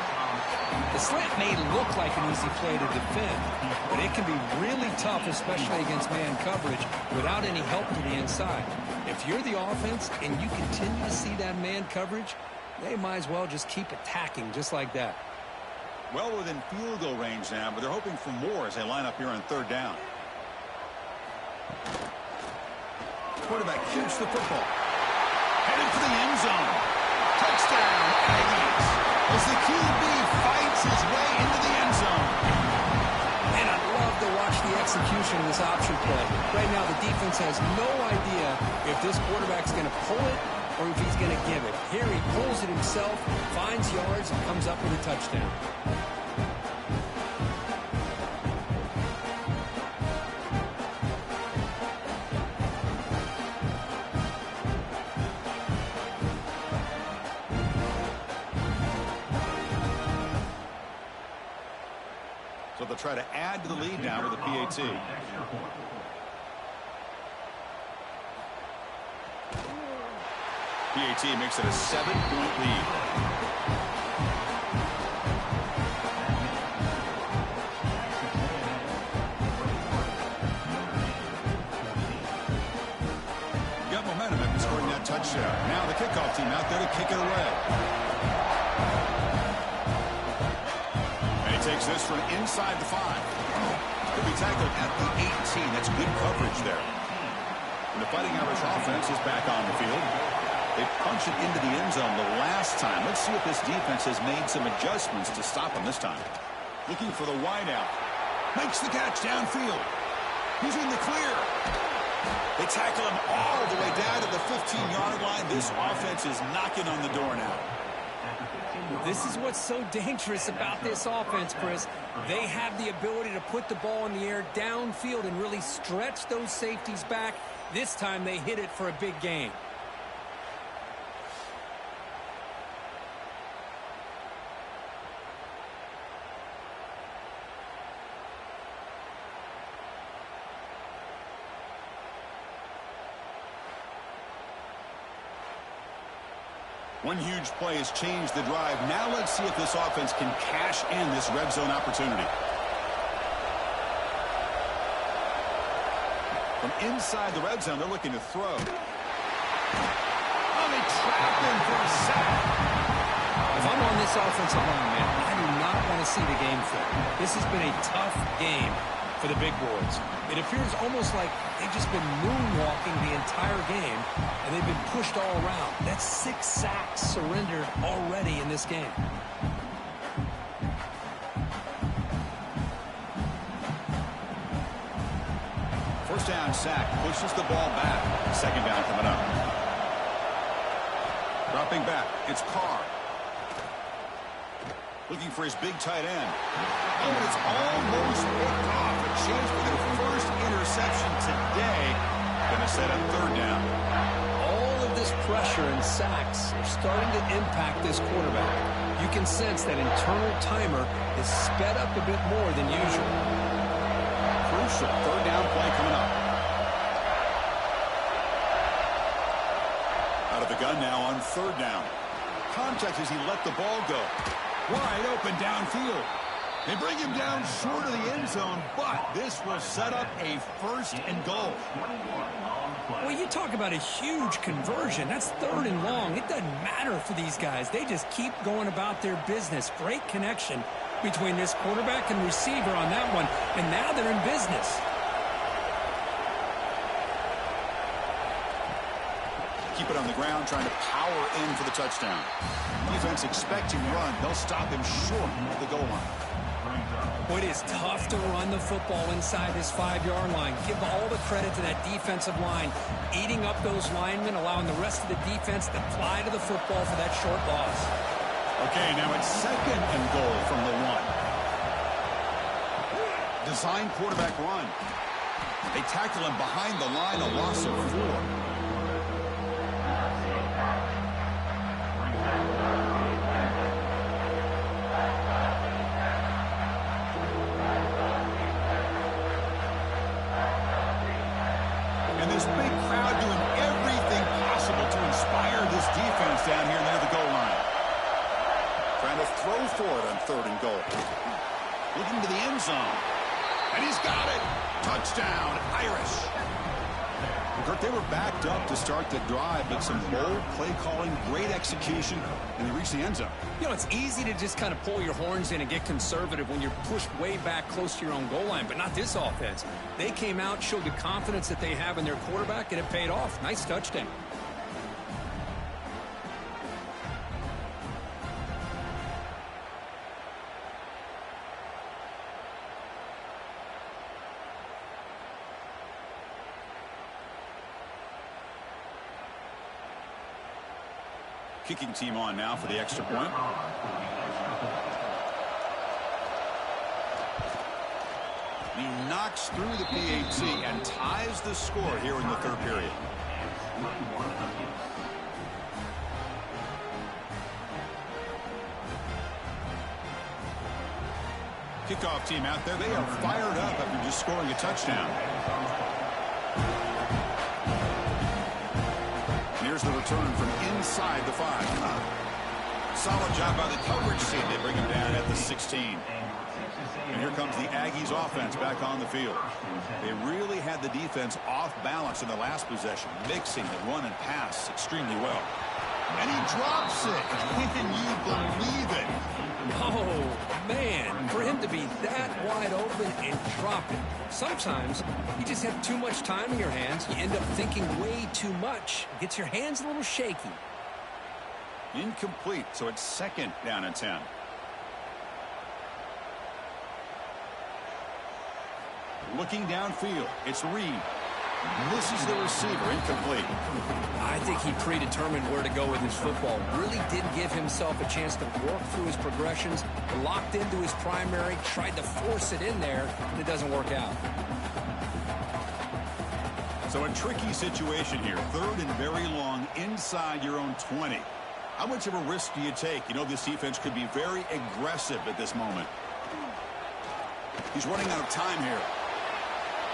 The slant may look like an easy play to defend, but it can be really tough, especially against man coverage, without any help to the inside. If you're the offense and you continue to see that man coverage, they might as well just keep attacking just like that. Well within field goal range now, but they're hoping for more as they line up here on 3rd down. Quarterback shoots the football. Headed for the end zone. Touchdown, Aggies. As the QB fights his way into the end zone. And I'd love to watch the execution of this option play. Right now, the defense has no idea if this quarterback's going to pull it or if he's going to give it. Here he pulls it himself, finds yards, and comes up with a touchdown. So they'll try to add to the lead now with a PAT. PAT makes it a 7-point lead. Got momentum after scoring that touchdown. Now the kickoff team out there to kick it away. Takes this from inside the 5. Could be tackled at the 18. That's good coverage there. And the Fighting Irish offense is back on the field. They punch it into the end zone the last time. Let's see if this defense has made some adjustments to stop him this time. Looking for the wideout. Makes the catch downfield. He's in the clear. They tackle him all the way down to the 15-yard line. This offense is knocking on the door now. This is what's so dangerous about this offense, Chris. They have the ability to put the ball in the air downfield and really stretch those safeties back. This time they hit it for a big gain. One huge play has changed the drive. Now let's see if this offense can cash in this red zone opportunity. From inside the red zone, they're looking to throw. Oh, they trap him for a sack. If I'm on this offensive line, man, I do not want to see the game flip. This has been a tough game for the big boys. It appears almost like they've just been moonwalking the entire game, and they've been pushed all around. That's 6 sacks surrendered already in this game. First down sack, pushes the ball back. Second down coming up. Dropping back, it's Carr. Looking for his big tight end. Oh, and it's almost picked off. A chance for their first interception today. Going to set up third down. All of this pressure and sacks are starting to impact this quarterback. You can sense that internal timer is sped up a bit more than usual. Crucial third down play coming up. Out of the gun now on third down. Contact as he let the ball go. Wide open downfield. They bring him down short of the end zone, but this will set up a first and goal. Well, you talk about a huge conversion. That's third and long. It doesn't matter for these guys. They just keep going about their business. Great connection between this quarterback and receiver on that one, and now they're in business. Keep it on the ground, trying to power in for the touchdown. Defense expecting run. They'll stop him short of the goal line. It is tough to run the football inside this 5-yard line. Give all the credit to that defensive line, eating up those linemen, allowing the rest of the defense to fly to the football for that short loss. Okay, now it's second and goal from the 1. Design quarterback run. They tackle him behind the line, a loss of 4. This big crowd doing everything possible to inspire this defense down here near the goal line. Trying to throw for it on third and goal. Looking to the end zone. And he's got it. Touchdown, Irish. Kirk, they were backed up to start the drive, but some bold play calling, great execution, and they reached the end zone. You know, it's easy to just kind of pull your horns in and get conservative when you're pushed way back close to your own goal line, but not this offense. They came out, showed the confidence that they have in their quarterback, and it paid off. Nice touchdown. Kicking team on now for the extra point. He knocks through the PAT and ties the score here in the third period. Kickoff team out there. They are fired up after just scoring a touchdown. Here's the return from inside the 5. Solid job by the coverage team. They bring him down at the 16. And here comes the Aggies offense back on the field. They really had the defense off balance in the last possession, mixing the run and pass extremely well. And he drops it. Can you believe it? Oh, man, for him to be that wide open and drop it. Sometimes you just have too much time in your hands. You end up thinking way too much. Gets your hands a little shaky. Incomplete, so it's second down and 10. Looking downfield, it's Reed. Misses the receiver, incomplete. I think he predetermined where to go with his football. Really didn't give himself a chance to work through his progressions. Locked into his primary, tried to force it in there, and it doesn't work out. So a tricky situation here. Third and very long inside your own 20. How much of a risk do you take? You know this defense could be very aggressive at this moment. He's running out of time here.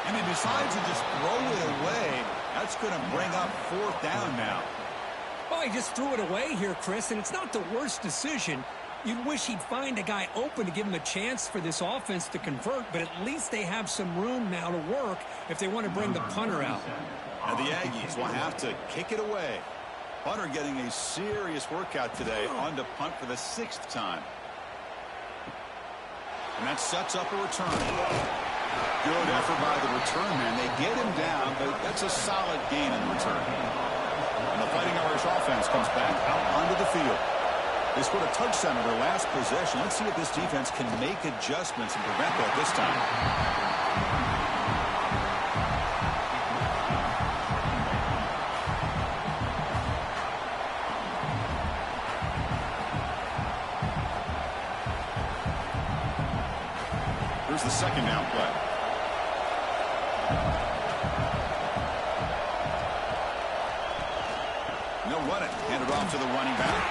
And he decides to just throw it away. That's going to bring up fourth down now. Well, he just threw it away here, Chris, and it's not the worst decision. You'd wish he'd find a guy open to give him a chance for this offense to convert, but at least they have some room now to work if they want to bring the punter out. And the Aggies will have to kick it away. Punter getting a serious workout today on to punt for the 6th time. And that sets up a return. Good effort by the return man. They get him down, but that's a solid gain in return. And the Fighting Irish offense comes back out onto the field. They scored a touchdown in their last possession. Let's see if this defense can make adjustments and prevent that this time. Here's the 2nd down play. They'll run it. Hand it off to the running back.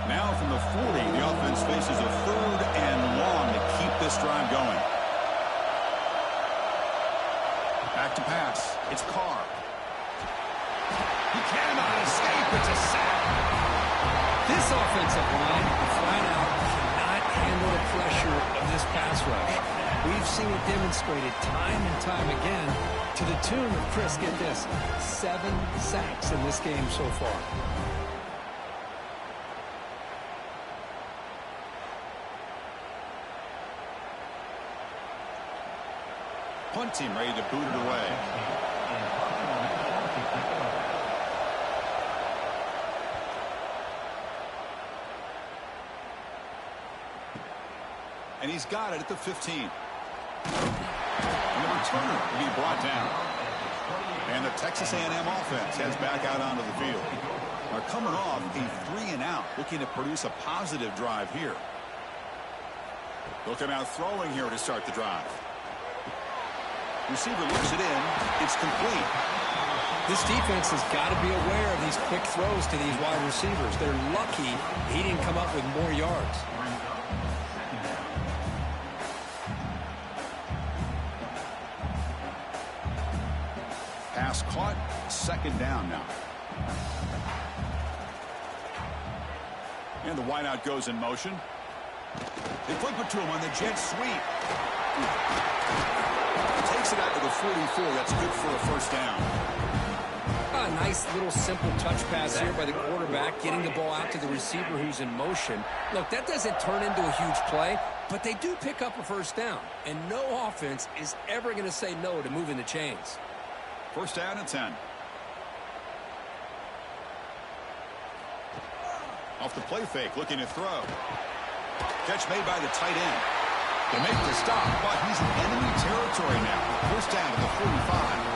Now from the 40, the offense faces a 3rd and long to keep this drive going. Back to pass. It's Carr. He cannot escape. It's a sack. This offensive line, flat out, cannot handle the pressure of this pass rush. We've seen it demonstrated time and time again to the tune of, Chris, get this, 7 sacks in this game so far. Punt team ready to boot it away. And he's got it at the 15. And the returner will be brought down. And the Texas A&M offense heads back out onto the field. They're coming off a 3-and-out, looking to produce a positive drive here. Looking out throwing here to start the drive. Receiver looks it in. It's complete. This defense has got to be aware of these quick throws to these wide receivers. They're lucky he didn't come up with more yards. Pass caught. 2nd down now. And the wideout goes in motion. They flip it to him on the jet sweep. Takes it out to the 44. That's good for a 1st down. A nice little simple touch pass here by the quarterback, getting the ball out to the receiver who's in motion. Look, that doesn't turn into a huge play, but they do pick up a 1st down. And no offense is ever going to say no to moving the chains. 1st down and 10. Off the play fake, looking to throw. Catch made by the tight end. They make the stop, but he's in enemy territory now. 1st down to the 45.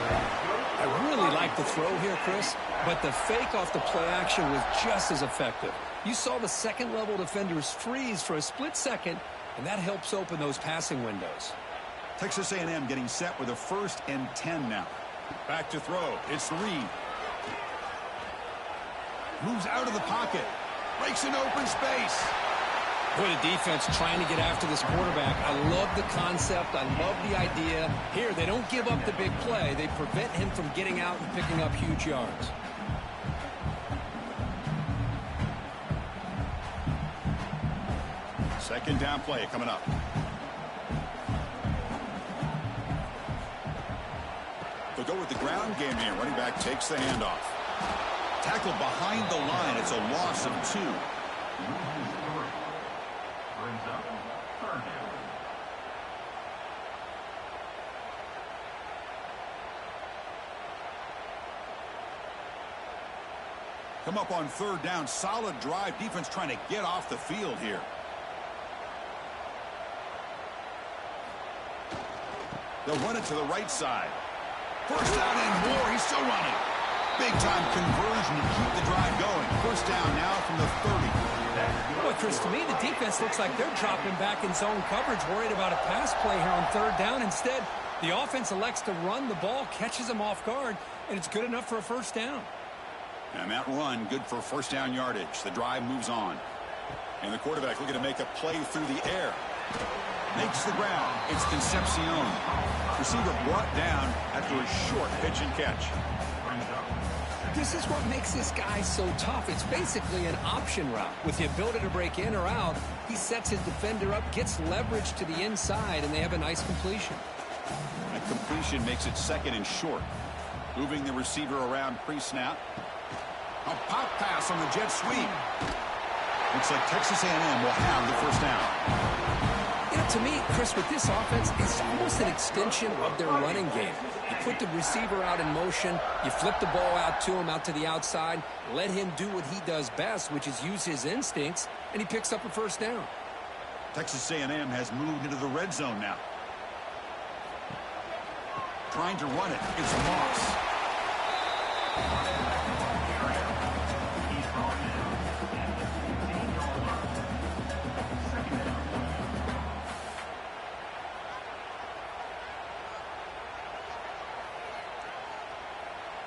I really like the throw here, Chris, but the fake off the play action was just as effective. You saw the 2nd-level defenders freeze for a split second, and that helps open those passing windows. Texas A&M getting set with a 1st and 10 now. Back to throw. It's Reed. Moves out of the pocket. Breaks an open space. Boy, the defense trying to get after this quarterback. I love the concept. I love the idea. Here, they don't give up the big play. They prevent him from getting out and picking up huge yards. Second down play coming up. They'll go with the ground game here. Running back takes the handoff. Tackle behind the line. It's a loss of 2. Brings up 3rd down. Come up on 3rd down. Solid drive. Defense trying to get off the field here. They'll run it to the right side. 1st down and more. He's still running. Big-time conversion to keep the drive going. 1st down now from the 30. Boy, Chris, to me, the defense looks like they're dropping back in zone coverage, worried about a pass play here on 3rd down. Instead, the offense elects to run the ball, catches them off guard, and it's good enough for a 1st down. And that run, good for 1st down yardage. The drive moves on. And the quarterback looking to make a play through the air. Makes the ground. It's Concepcion. Receiver brought down after a short pitch and catch. Brings up This is what makes this guy so tough. It's basically an option route. With the ability to break in or out, he sets his defender up, gets leverage to the inside, and they have a nice completion. That completion makes it 2nd and short. Moving the receiver around pre-snap. A pop pass on the jet sweep. Looks like Texas A&M will have the first down. You know, to me, Chris, with this offense, it's almost an extension of their running game. You put the receiver out in motion, you flip the ball out to him, out to the outside, let him do what he does best, which is use his instincts, and he picks up a first down. Texas A&M has moved into the red zone now. Trying to run it. It's Moss.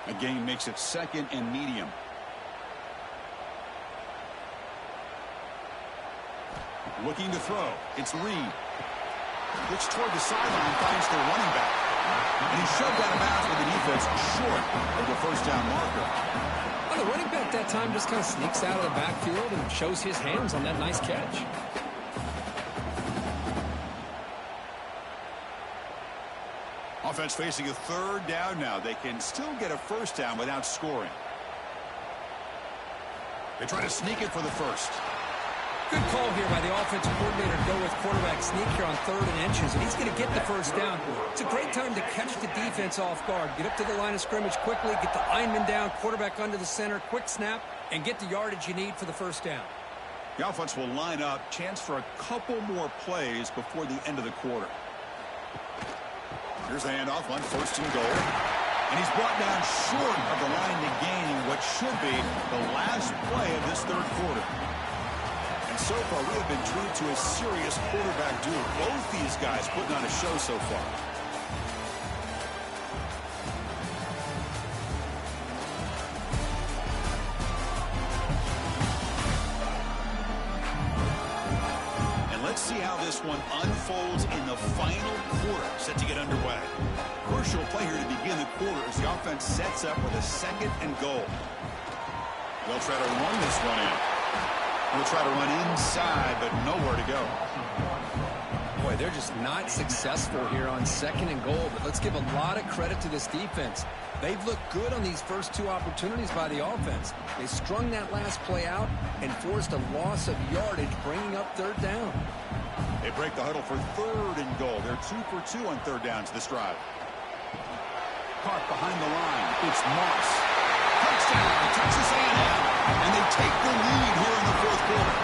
The gain makes it 2nd and medium. Looking to throw. It's Reed. Looks toward the sideline, finds the running back. And he shoved out of bounds with the defense short of the first down marker. Well, the running back that time just kind of sneaks out of the backfield and shows his hands on that nice catch. Offense facing a 3rd down now. They can still get a first down without scoring. They try to sneak it for the first. Good call here by the offensive coordinator to go with quarterback sneak here on 3rd and inches, and he's going to get the first down. It's a great time to catch the defense off guard. Get up to the line of scrimmage quickly, get the lineman down, quarterback under the center, quick snap, and get the yardage you need for the first down. The offense will line up. Chance for a couple more plays before the end of the quarter. Here's the handoff on 1st and goal. And he's brought down short of the line to gain what should be the last play of this 3rd quarter. And so far, we have been treated to a serious quarterback duel. Both these guys putting on a show so far. Let's see how this one unfolds in the final quarter, set to get underway. Crucial play here to begin the quarter as the offense sets up with a 2nd and goal. They'll try to run this one in. They'll try to run inside, but nowhere to go. Boy, they're just not successful here on 2nd and goal, but let's give a lot of credit to this defense. They've looked good on these first 2 opportunities by the offense. They strung that last play out and forced a loss of yardage, bringing up 3rd down. They break the huddle for 3rd and goal. They're 2 for 2 on 3rd downs this drive. Caught behind the line. It's Moss. Touchdown, Texas A&M. And they take the lead here in the 4th quarter.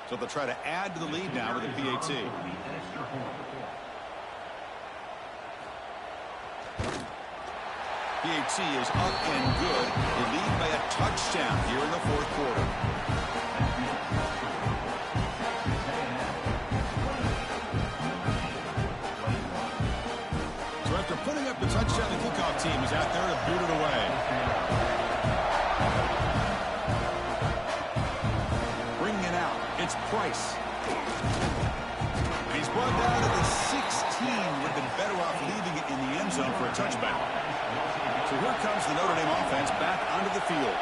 So they'll try to add to the lead now with a PAT. PAT is up and good. They lead by a touchdown here in the 4th quarter. So after putting up the touchdown, the kickoff team is out there to boot it away. It's Price. And he's brought down to the 16. Would have been better off leaving it in the end zone for a touchback. So here comes the Notre Dame offense back onto the field.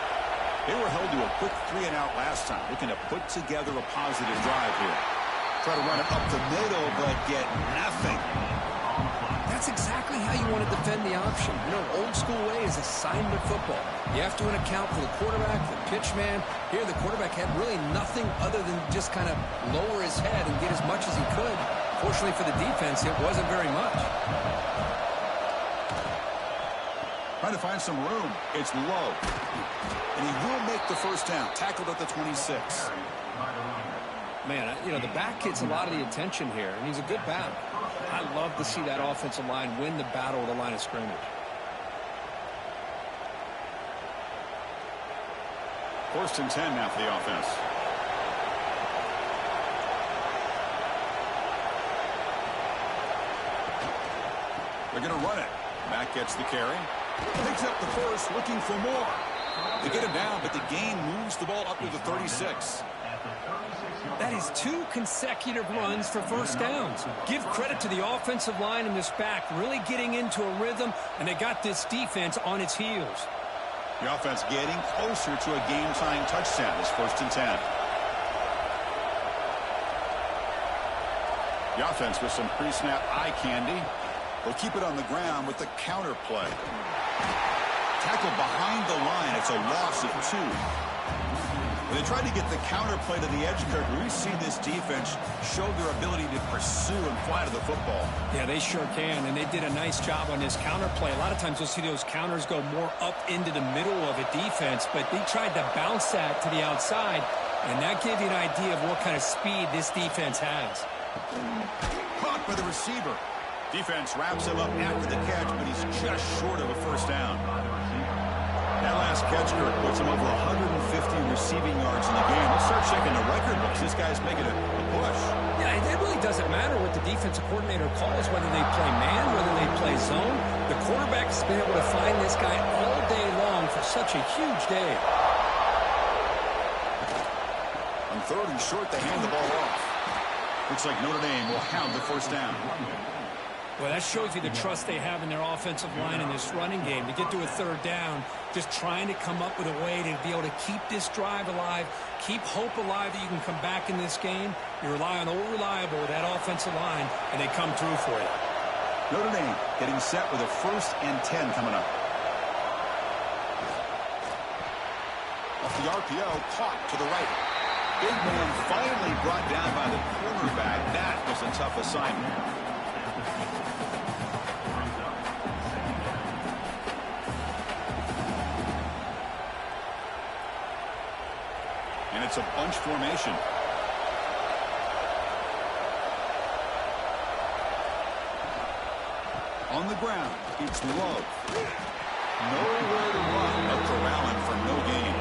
They were held to a quick 3-and-out last time, looking to put together a positive drive here. Try to run it up the middle, but get nothing. That's exactly how you want to defend the option. You know, old school way is assignment football. You have to account for the quarterback, the pitch man. Here, the quarterback had really nothing other than just kind of lower his head and get as much as he could. Fortunately for the defense, it wasn't very much. Trying to find some room. It's low. And he will make the first down. Tackled at the 26. Man, you know, the back gets a lot of the attention here, and he's a good back. I love to see that offensive line win the battle of the line of scrimmage. First and 10 now for the offense. They're going to run it. Mack gets the carry. Picks up the first, looking for more. They get him down, but the gain moves the ball up to the 36. That is 2 consecutive runs for first downs. Give credit to the offensive line and this back, really getting into a rhythm, and they got this defense on its heels. The offense getting closer to a game-tying touchdown. It's first and 10. The offense with some pre-snap eye candy. They'll keep it on the ground with the counter play. Tackle behind the line. It's a loss of 2. When they tried to get the counter play to the edge, Kirk, we see this defense show their ability to pursue and fly to the football. Yeah, they sure can, and they did a nice job on this counter play. A lot of times you'll see those counters go more up into the middle of a defense, but they tried to bounce that to the outside, and that gave you an idea of what kind of speed this defense has. Caught by the receiver. Defense wraps him up after the catch, but he's just short of a first down. That last catch, Kirk, puts him over 150 receiving yards in the game. Let's start checking the record books. This guy's making a push. Yeah, it really doesn't matter what the defensive coordinator calls, whether they play man, whether they play zone. The quarterback's been able to find this guy all day long for such a huge day. On third and short, they hand the ball off. Looks like Notre Dame will hound the first down. Well, that shows you the trust they have in their offensive line in this running game. To get to a third down, just trying to come up with a way to be able to keep this drive alive, keep hope alive that you can come back in this game. You rely on old reliable with that offensive line, and they come through for you. Notre Dame getting set with a first and 10 coming up. Off the RPO, caught to the right. Big man finally brought down by the cornerback. That was a tough assignment. And it's a bunch formation. On the ground, it's Love. Nowhere to run. They'll corral him for no gain.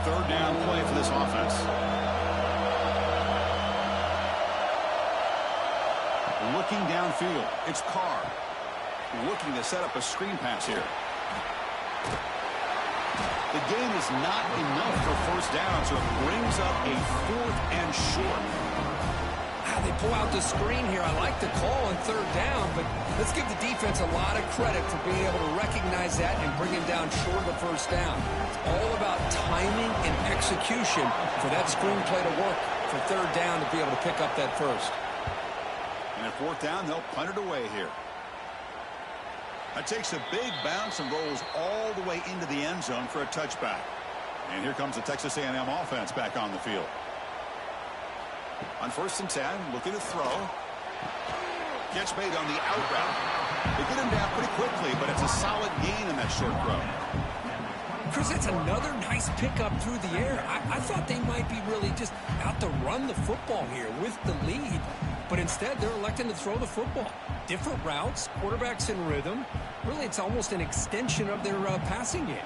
Third down play for this offense. Looking downfield, it's Carr. Looking to set up a screen pass here. The gain is not enough for first down, so it brings up a fourth and short. They pull out the screen here. I like the call on third down, but let's give the defense a lot of credit for being able to recognize that and bring him down short of a first down. It's all about timing and execution for that screenplay to work for third down to be able to pick up that first. And at fourth down, they'll punt it away here. That takes a big bounce and rolls all the way into the end zone for a touchback. And here comes the Texas A&M offense back on the field. On first and 10, looking to throw. Catch made on the out route. They get him down pretty quickly, but it's a solid gain in that short throw. Chris, that's another nice pickup through the air. I thought they might be really just out to run the football here with the lead. But instead, they're electing to throw the football. Different routes, quarterbacks in rhythm. Really, it's almost an extension of their passing game.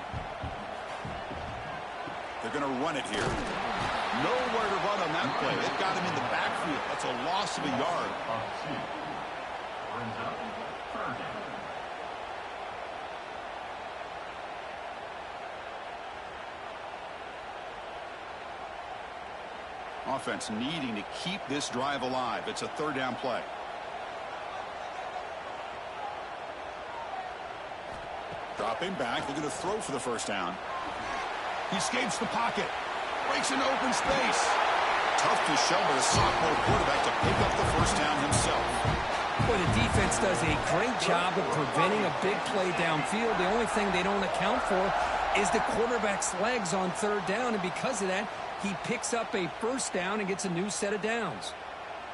They're going to run it here. Nowhere to run on that play. They've got him in the backfield. That's a loss of a yard. Offense needing to keep this drive alive. It's a third down play. Dropping back, looking to throw for the first down. He escapes the pocket. Breaks into open space. Tough to show by the sophomore quarterback to pick up the first down himself. Boy, the defense does a great job of preventing a big play downfield. The only thing they don't account for is the quarterback's legs on third down, and because of that, he picks up a first down and gets a new set of downs.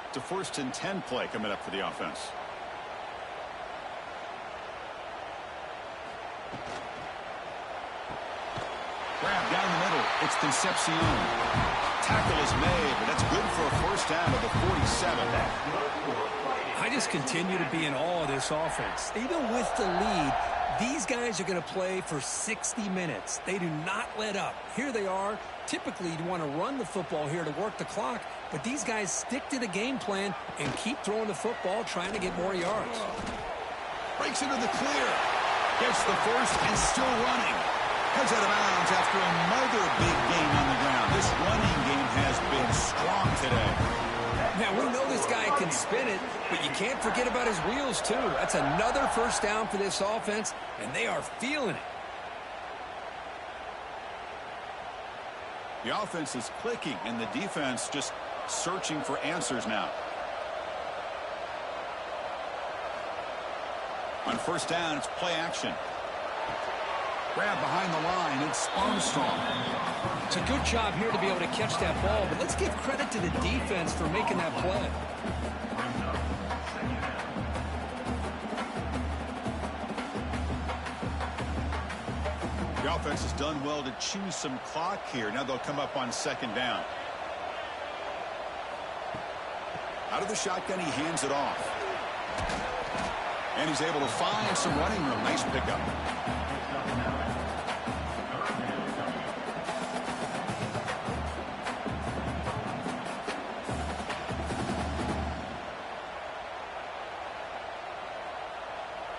It's a first and 10 play coming up for the offense. Grab down the middle. It's Concepcion. tackle is made, but that's good for a first down to the 47. I just continue to be in awe of this offense. Even with the lead, these guys are going to play for 60 minutes. They do not let up. Here they are. Typically, you'd want to run the football here to work the clock, but these guys stick to the game plan and keep throwing the football, trying to get more yards. Breaks into the clear. Gets the first and still running. Heads out of bounds after another big game on the ground. This running game has been strong today. Now, we know this guy can spin it, but you can't forget about his wheels, too. That's another first down for this offense, and they are feeling it. The offense is clicking, and the defense just searching for answers now. On first down, it's play action. Grab behind the line. It's Armstrong. It's a good job here to be able to catch that ball, but let's give credit to the defense for making that play. The offense has done well to chew some clock here. Now they'll come up on second down. Out of the shotgun, he hands it off. And he's able to find some running room. Nice pickup.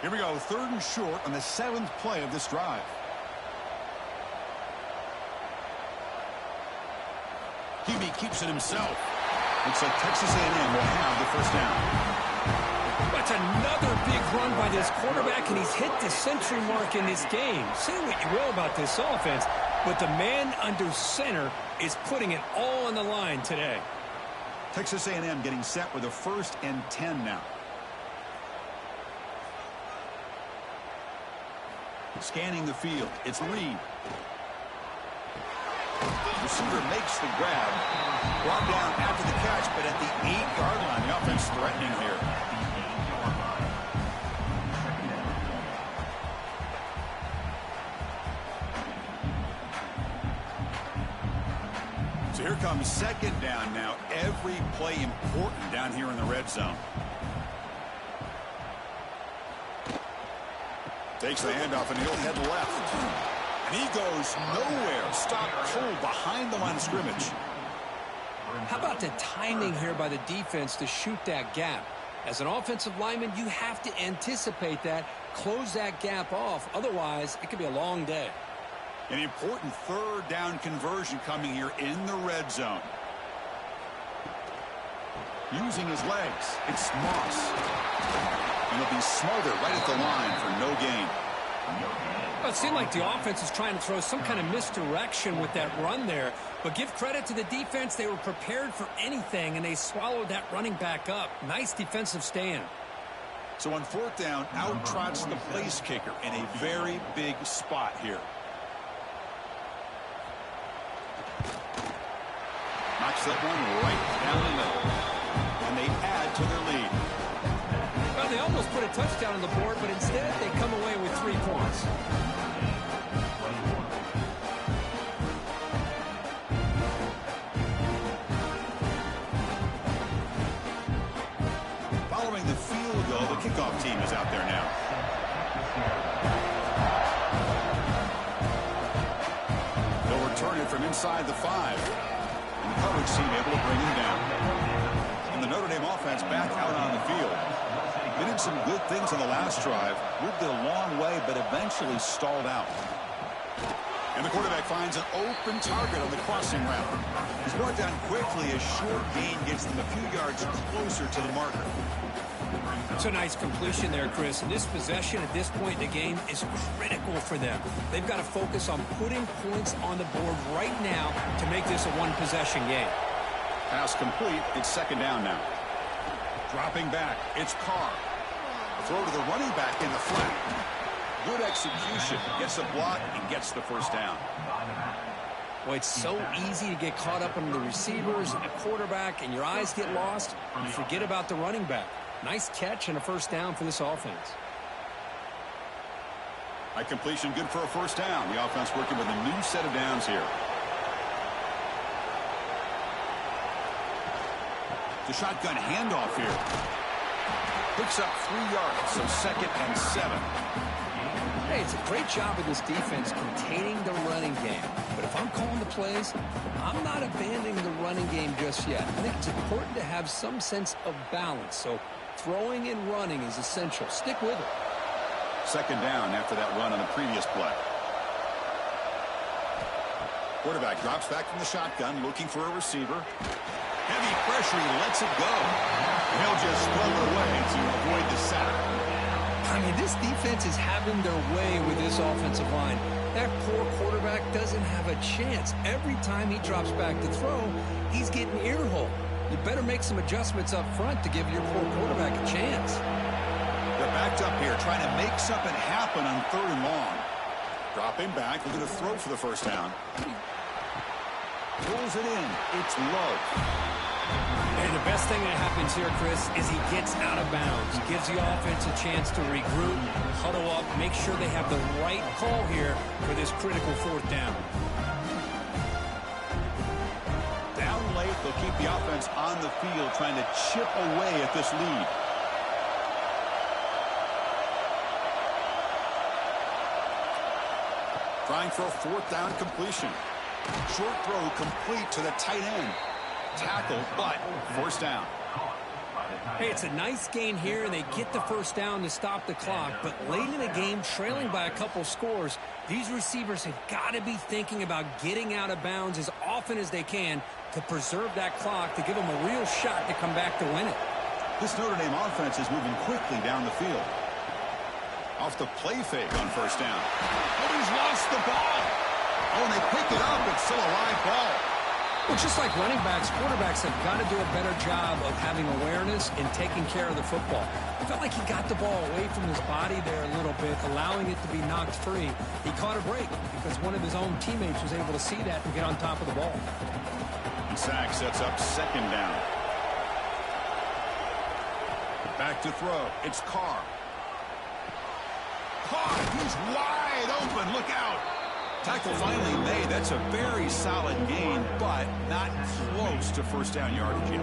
Here we go, 3rd and short on the 7th play of this drive. Hebe keeps it himself. Looks like Texas A&M will have the first down. That's another big run by this quarterback, and he's hit the century mark in this game. Say what you will about this offense, but the man under center is putting it all on the line today. Texas A&M getting set with a 1st and 10 now. Scanning the field. It's Reed. Receiver makes the grab. Brought down after the catch, but at the 8-yard line, the offense threatening here. So here comes second down now. Every play important down here in the red zone. Takes the handoff and he'll head left. And he goes nowhere. Stopped cold behind the line of scrimmage. How about the timing here by the defense to shoot that gap? As an offensive lineman, you have to anticipate that, close that gap off. Otherwise, it could be a long day. An important 3rd down conversion coming here in the red zone. Using his legs, it's Moss. And he'll be smothered right at the line for no gain. Well, it seemed like the offense is trying to throw some kind of misdirection with that run there. But give credit to the defense. They were prepared for anything, and they swallowed that running back up. Nice defensive stand. So on 4th down, out trots the place kicker in a very big spot here. Knocks that one right down the middle. And they add to their lead. Well, they almost put a touchdown on the board, but instead they come away with 3 points. Following the field goal, the kickoff team is out there now. They'll return it from inside the 5. And the coverage team able to bring him down. And the Notre Dame offense back out on the field. They did some good things on the last drive. Moved it a long way, but eventually stalled out. And the quarterback finds an open target on the crossing route. He's brought down quickly as short gain gets them a few yards closer to the marker. It's a nice completion there, Chris. And this possession at this point in the game is critical for them. They've got to focus on putting points on the board right now to make this a one-possession game. Pass complete. It's 2nd down now. Dropping back. It's Carr. Throw to the running back in the flat. Good execution. Gets a block and gets the first down. Well, it's so easy to get caught up on the receivers and the quarterback, and your eyes get lost. You forget about the running back. Nice catch and a first down for this offense. High completion, good for a first down. The offense working with a new set of downs here. The shotgun handoff here. Picks up 3 yards, so 2nd and 7. Hey, it's a great job of this defense containing the running game. But if I'm calling the plays, I'm not abandoning the running game just yet. I think it's important to have some sense of balance. So throwing and running is essential. Stick with it. 2nd down after that run on the previous play. Quarterback drops back from the shotgun, looking for a receiver. Heavy pressure, he lets it go. He'll just struggle away to avoid the sack. I mean, this defense is having their way with this offensive line. That poor quarterback doesn't have a chance. Every time he drops back to throw, he's getting earholed. You better make some adjustments up front to give your poor quarterback a chance. They're backed up here, trying to make something happen on 3rd and long. Dropping back, looking to throw for the first down. Pulls it in. It's low. And the best thing that happens here, Chris, is he gets out of bounds. Gives the offense a chance to regroup, huddle up, make sure they have the right call here for this critical 4th down. Down late, they'll keep the offense on the field, trying to chip away at this lead. Trying for a 4th down completion. Short throw complete to the tight end. Tackle, but forced down. Hey, it's a nice gain here, and they get the 1st down to stop the clock. But late in the game, trailing by a couple scores, these receivers have got to be thinking about getting out of bounds as often as they can to preserve that clock, to give them a real shot to come back to win it. This Notre Dame offense is moving quickly down the field. Off the play fake on 1st down. Oh, he's lost the ball. Oh, and they pick it up. It's still a live ball. Well, just like running backs, quarterbacks have got to do a better job of having awareness and taking care of the football. I felt like he got the ball away from his body there a little bit, allowing it to be knocked free. He caught a break because one of his own teammates was able to see that and get on top of the ball. And sack sets up 2nd down. Back to throw. It's Carr. Caught. He's wide open. Look out. Tackle finally made. That's a very solid gain, but not close to 1st down yardage yet.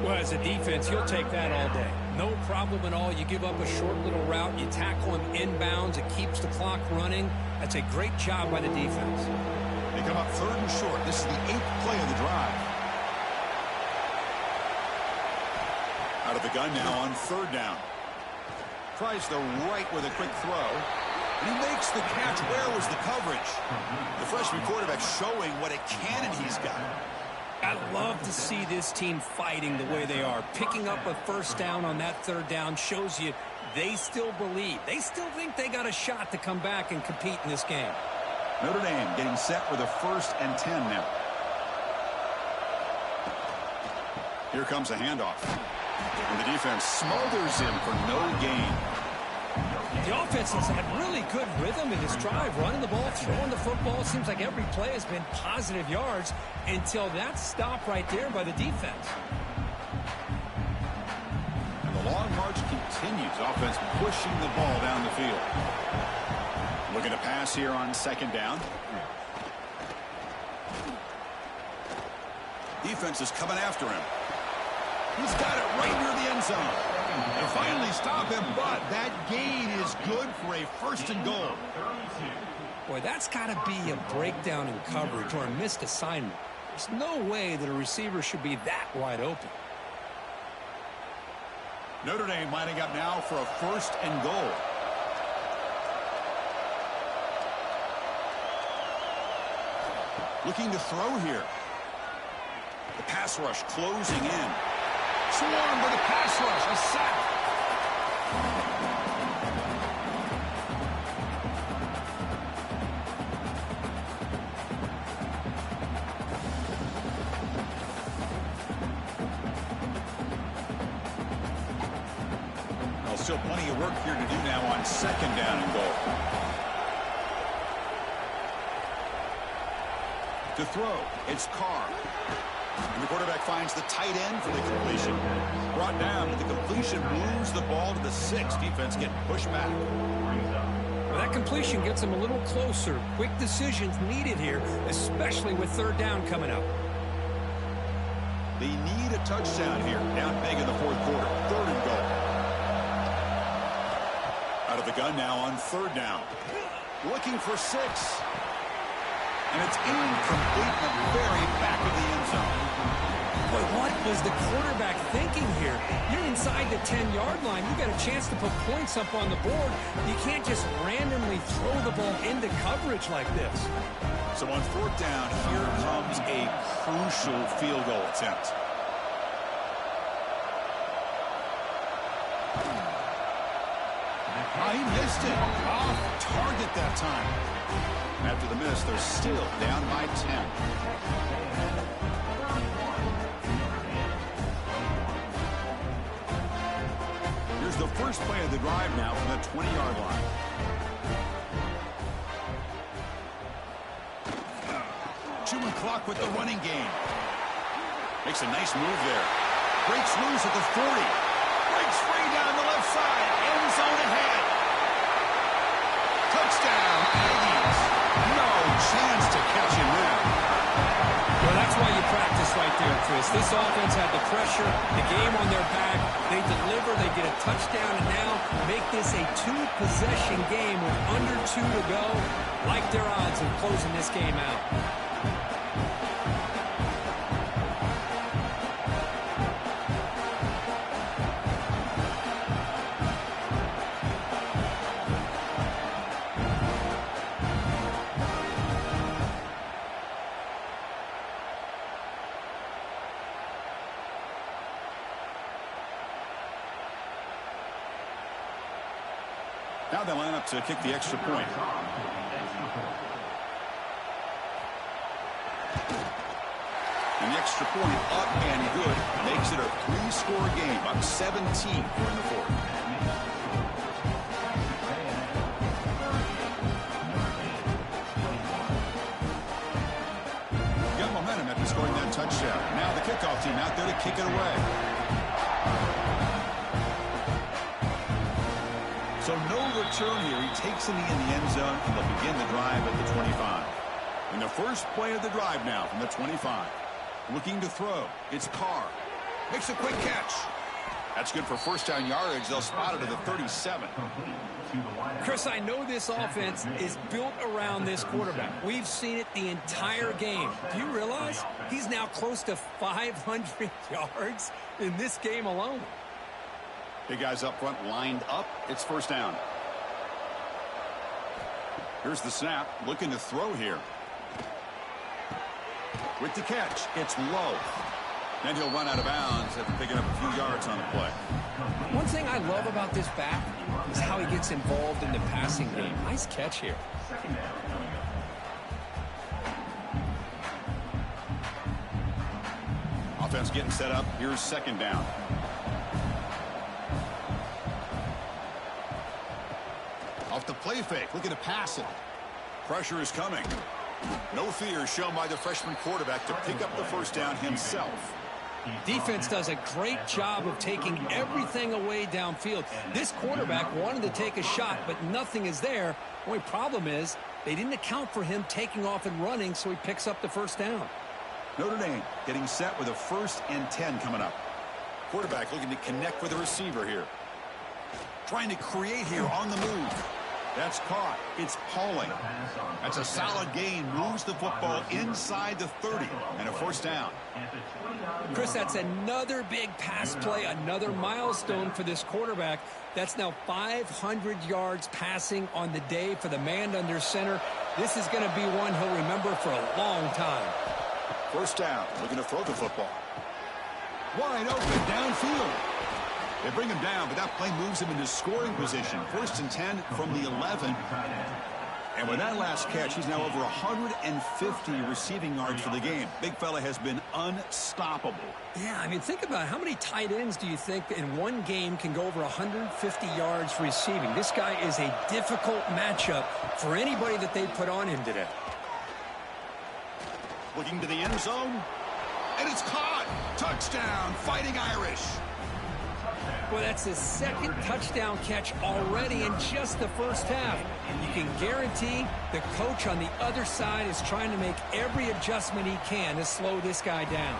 Well, as a defense, you'll take that all day. No problem at all. You give up a short little route. You tackle him inbounds. It keeps the clock running. That's a great job by the defense. They come up 3rd and short. This is the 8th play of the drive. Out of the gun now on 3rd down. Tries the right with a quick throw. And he makes the catch. Where was the coverage? The freshman quarterback showing what a cannon he's got. I love to see this team fighting the way they are. Picking up a 1st down on that 3rd down shows you they still believe. They still think they got a shot to come back and compete in this game. Notre Dame getting set for the 1st and 10 now. Here comes a handoff. And the defense smothers him for no gain. The offense has had really good rhythm in this drive, running the ball, throwing the football. It seems like every play has been positive yards until that stop right there by the defense. And the long march continues. Offense pushing the ball down the field. Looking to pass here on 2nd down. Defense is coming after him. He's got it right near the end zone. They finally stop him, but that gain is good for a 1st and goal. Boy, that's got to be a breakdown in coverage or a missed assignment. There's no way that a receiver should be that wide open. Notre Dame lining up now for a 1st and goal. Looking to throw here. The pass rush closing in. Swarmed with a pass rush, a sack. Well, still plenty of work here to do now on 2nd down and goal. To throw, it's Carr. And the quarterback finds the tight end for the completion. Brought down, but the completion moves the ball to the 6. Defense getting pushed back. Well, that completion gets them a little closer. Quick decisions needed here, especially with 3rd down coming up. They need a touchdown here. Down big in the fourth quarter. 3rd and goal. Out of the gun now on 3rd down. Looking for 6. And it's incomplete in the very back of the end zone. But what was the quarterback thinking here? You're inside the 10-yard line. You got a chance to put points up on the board. You can't just randomly throw the ball into coverage like this. So on 4th down, here comes a crucial field goal attempt. Oh, he missed it. Off target that time. After the miss, they're still down by 10. Here's the first play of the drive now from the 20-yard line. Chewing clock with the running game. Makes a nice move there. Breaks loose at the 40. Breaks free down the left side. End zone ahead. Touchdown, Aggies. No chance to catch him there. Well, that's why you practice right there, Chris. This offense had the pressure, the game on their back. They deliver, they get a touchdown, and now make this a 2-possession game with under 2 to go. Like their odds of closing this game out. Now they line up to kick the extra point. And the extra point up and good. Makes it a 3-score game. Up 17 here in the 4th. Got momentum after scoring that touchdown. Now the kickoff team out there to kick it away. So no return here. He takes it in the end zone, and they'll begin the drive at the 25. And the first play of the drive now from the 25. Looking to throw. It's Carr. Makes a quick catch. That's good for 1st down yardage. They'll spot it at the 37. Chris, I know this offense is built around this quarterback. We've seen it the entire game. Do you realize he's now close to 500 yards in this game alone? Big guys up front lined up. It's 1st down. Here's the snap. Looking to throw here. With the catch. It's low. Then he'll run out of bounds after picking up a few yards on the play. One thing I love about this back is how he gets involved in the passing game. Nice catch here. Offense getting set up. Here's 2nd down. Off the play fake. Looking to pass it. Pressure is coming. No fear shown by the freshman quarterback to pick up the 1st down himself. Defense does a great job of taking everything away downfield. This quarterback wanted to take a shot, but nothing is there. The only problem is they didn't account for him taking off and running, so he picks up the 1st down. Notre Dame getting set with a 1st and 10 coming up. Quarterback looking to connect with the receiver here. Trying to create here on the move. That's caught. It's Pauling. That's a solid gain. Moves the football inside the 30. And a 1st down. Chris, that's another big pass play, another milestone for this quarterback. That's now 500 yards passing on the day for the man under center. This is going to be one he'll remember for a long time. 1st down. Looking to throw the football. Wide open downfield. They bring him down, but that play moves him into scoring position. 1st and 10 from the 11. And with that last catch, he's now over 150 receiving yards for the game. Big fella has been unstoppable. Yeah, I mean, think about it. How many tight ends do you think in one game can go over 150 yards receiving? This guy is a difficult matchup for anybody that they put on him today. Looking to the end zone. And it's caught. Touchdown, Fighting Irish. Well, that's his 2nd touchdown catch already in just the 1st half. You can guarantee the coach on the other side is trying to make every adjustment he can to slow this guy down.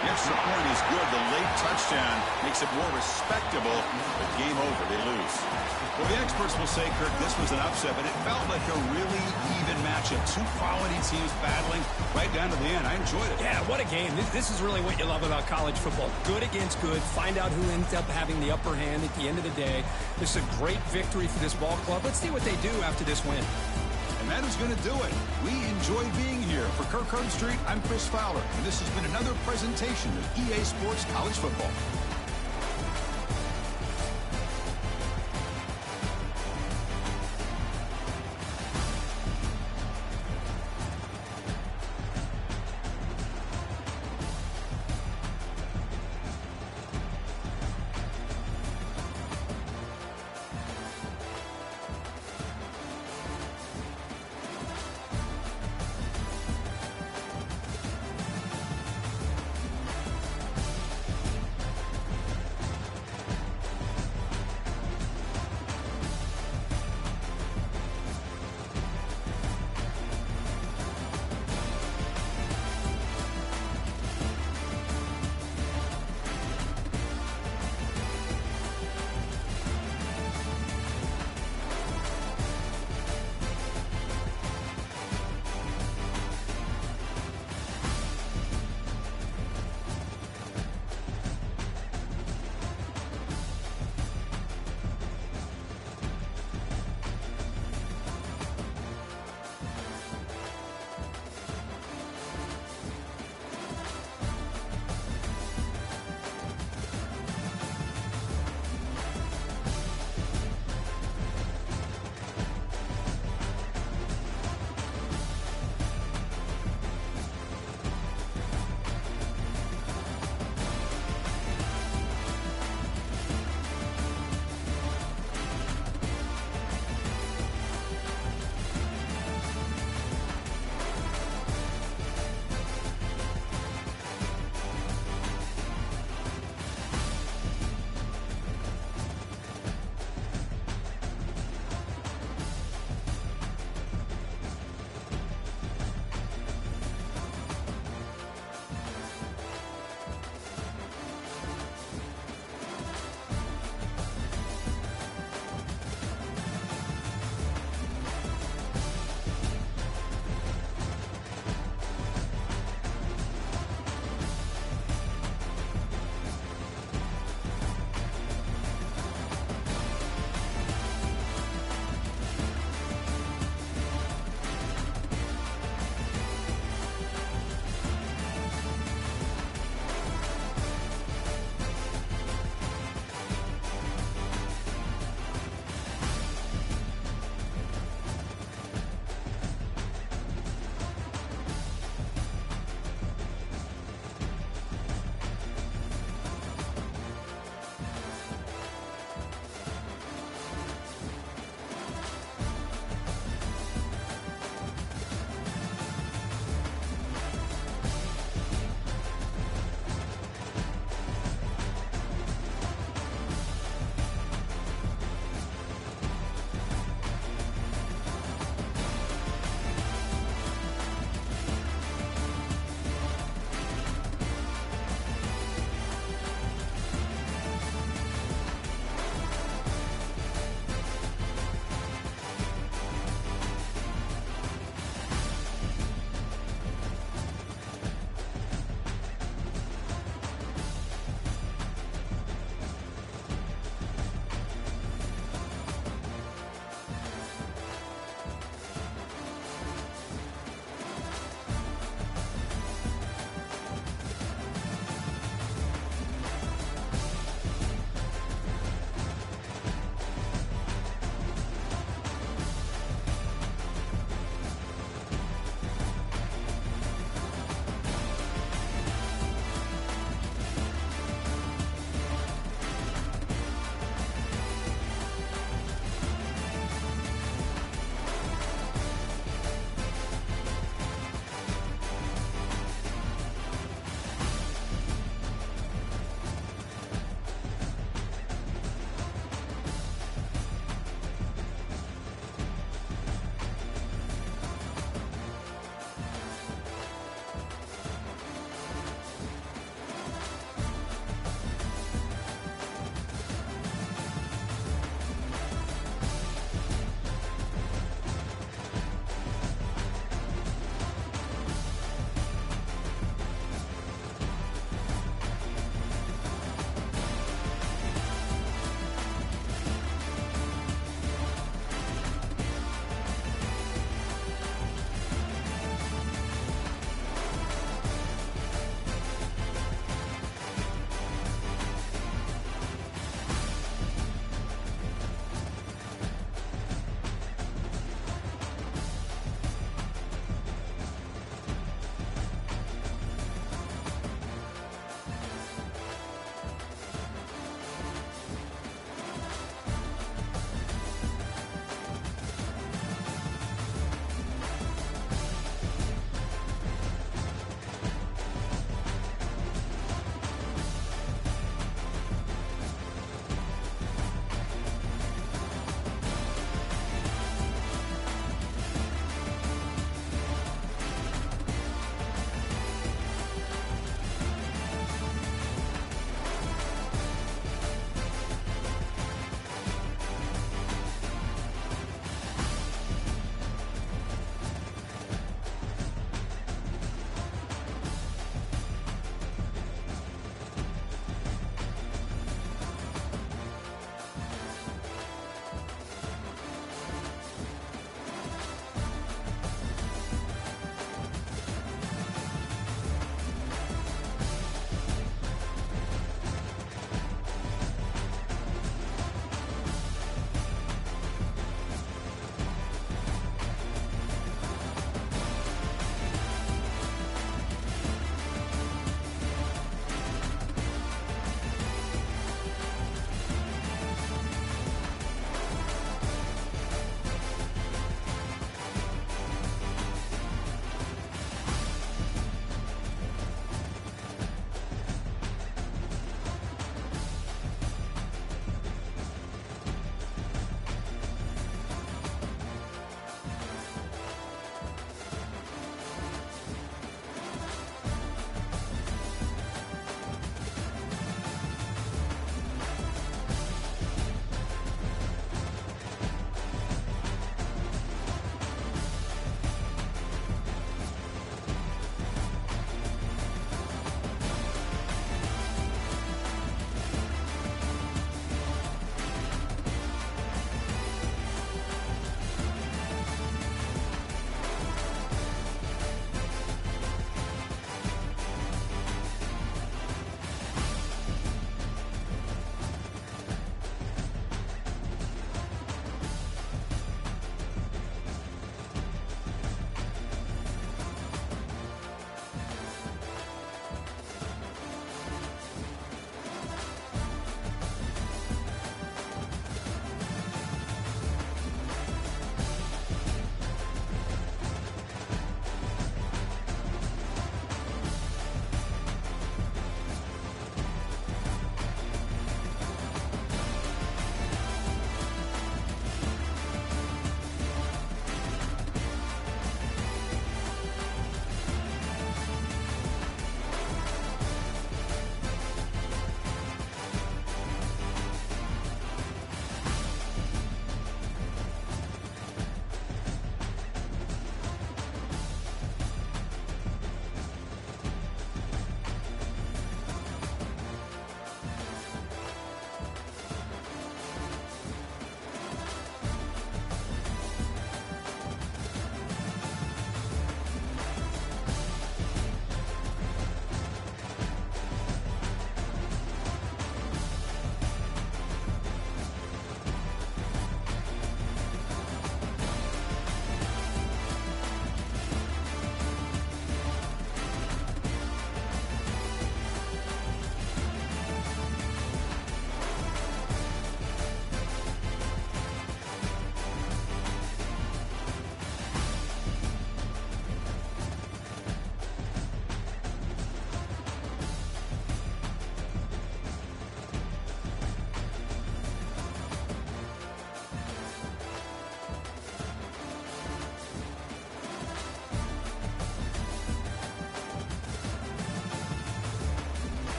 The extra point is good. The late touchdown makes it more respectable, but game over. They lose. Well, the experts will say, Kirk, this was an upset, but it felt like a really even matchup. Two quality teams battling right down to the end. I enjoyed it. Yeah, what a game. This is really what you love about college football. Good against good. Find out who ends up having the upper hand at the end of the day. This is a great victory for this ball club. Let's see what they do after this win. And that is going to do it. We enjoyed being here. For Kirk Herbstreit, I'm Chris Fowler, and this has been another presentation of EA Sports College Football.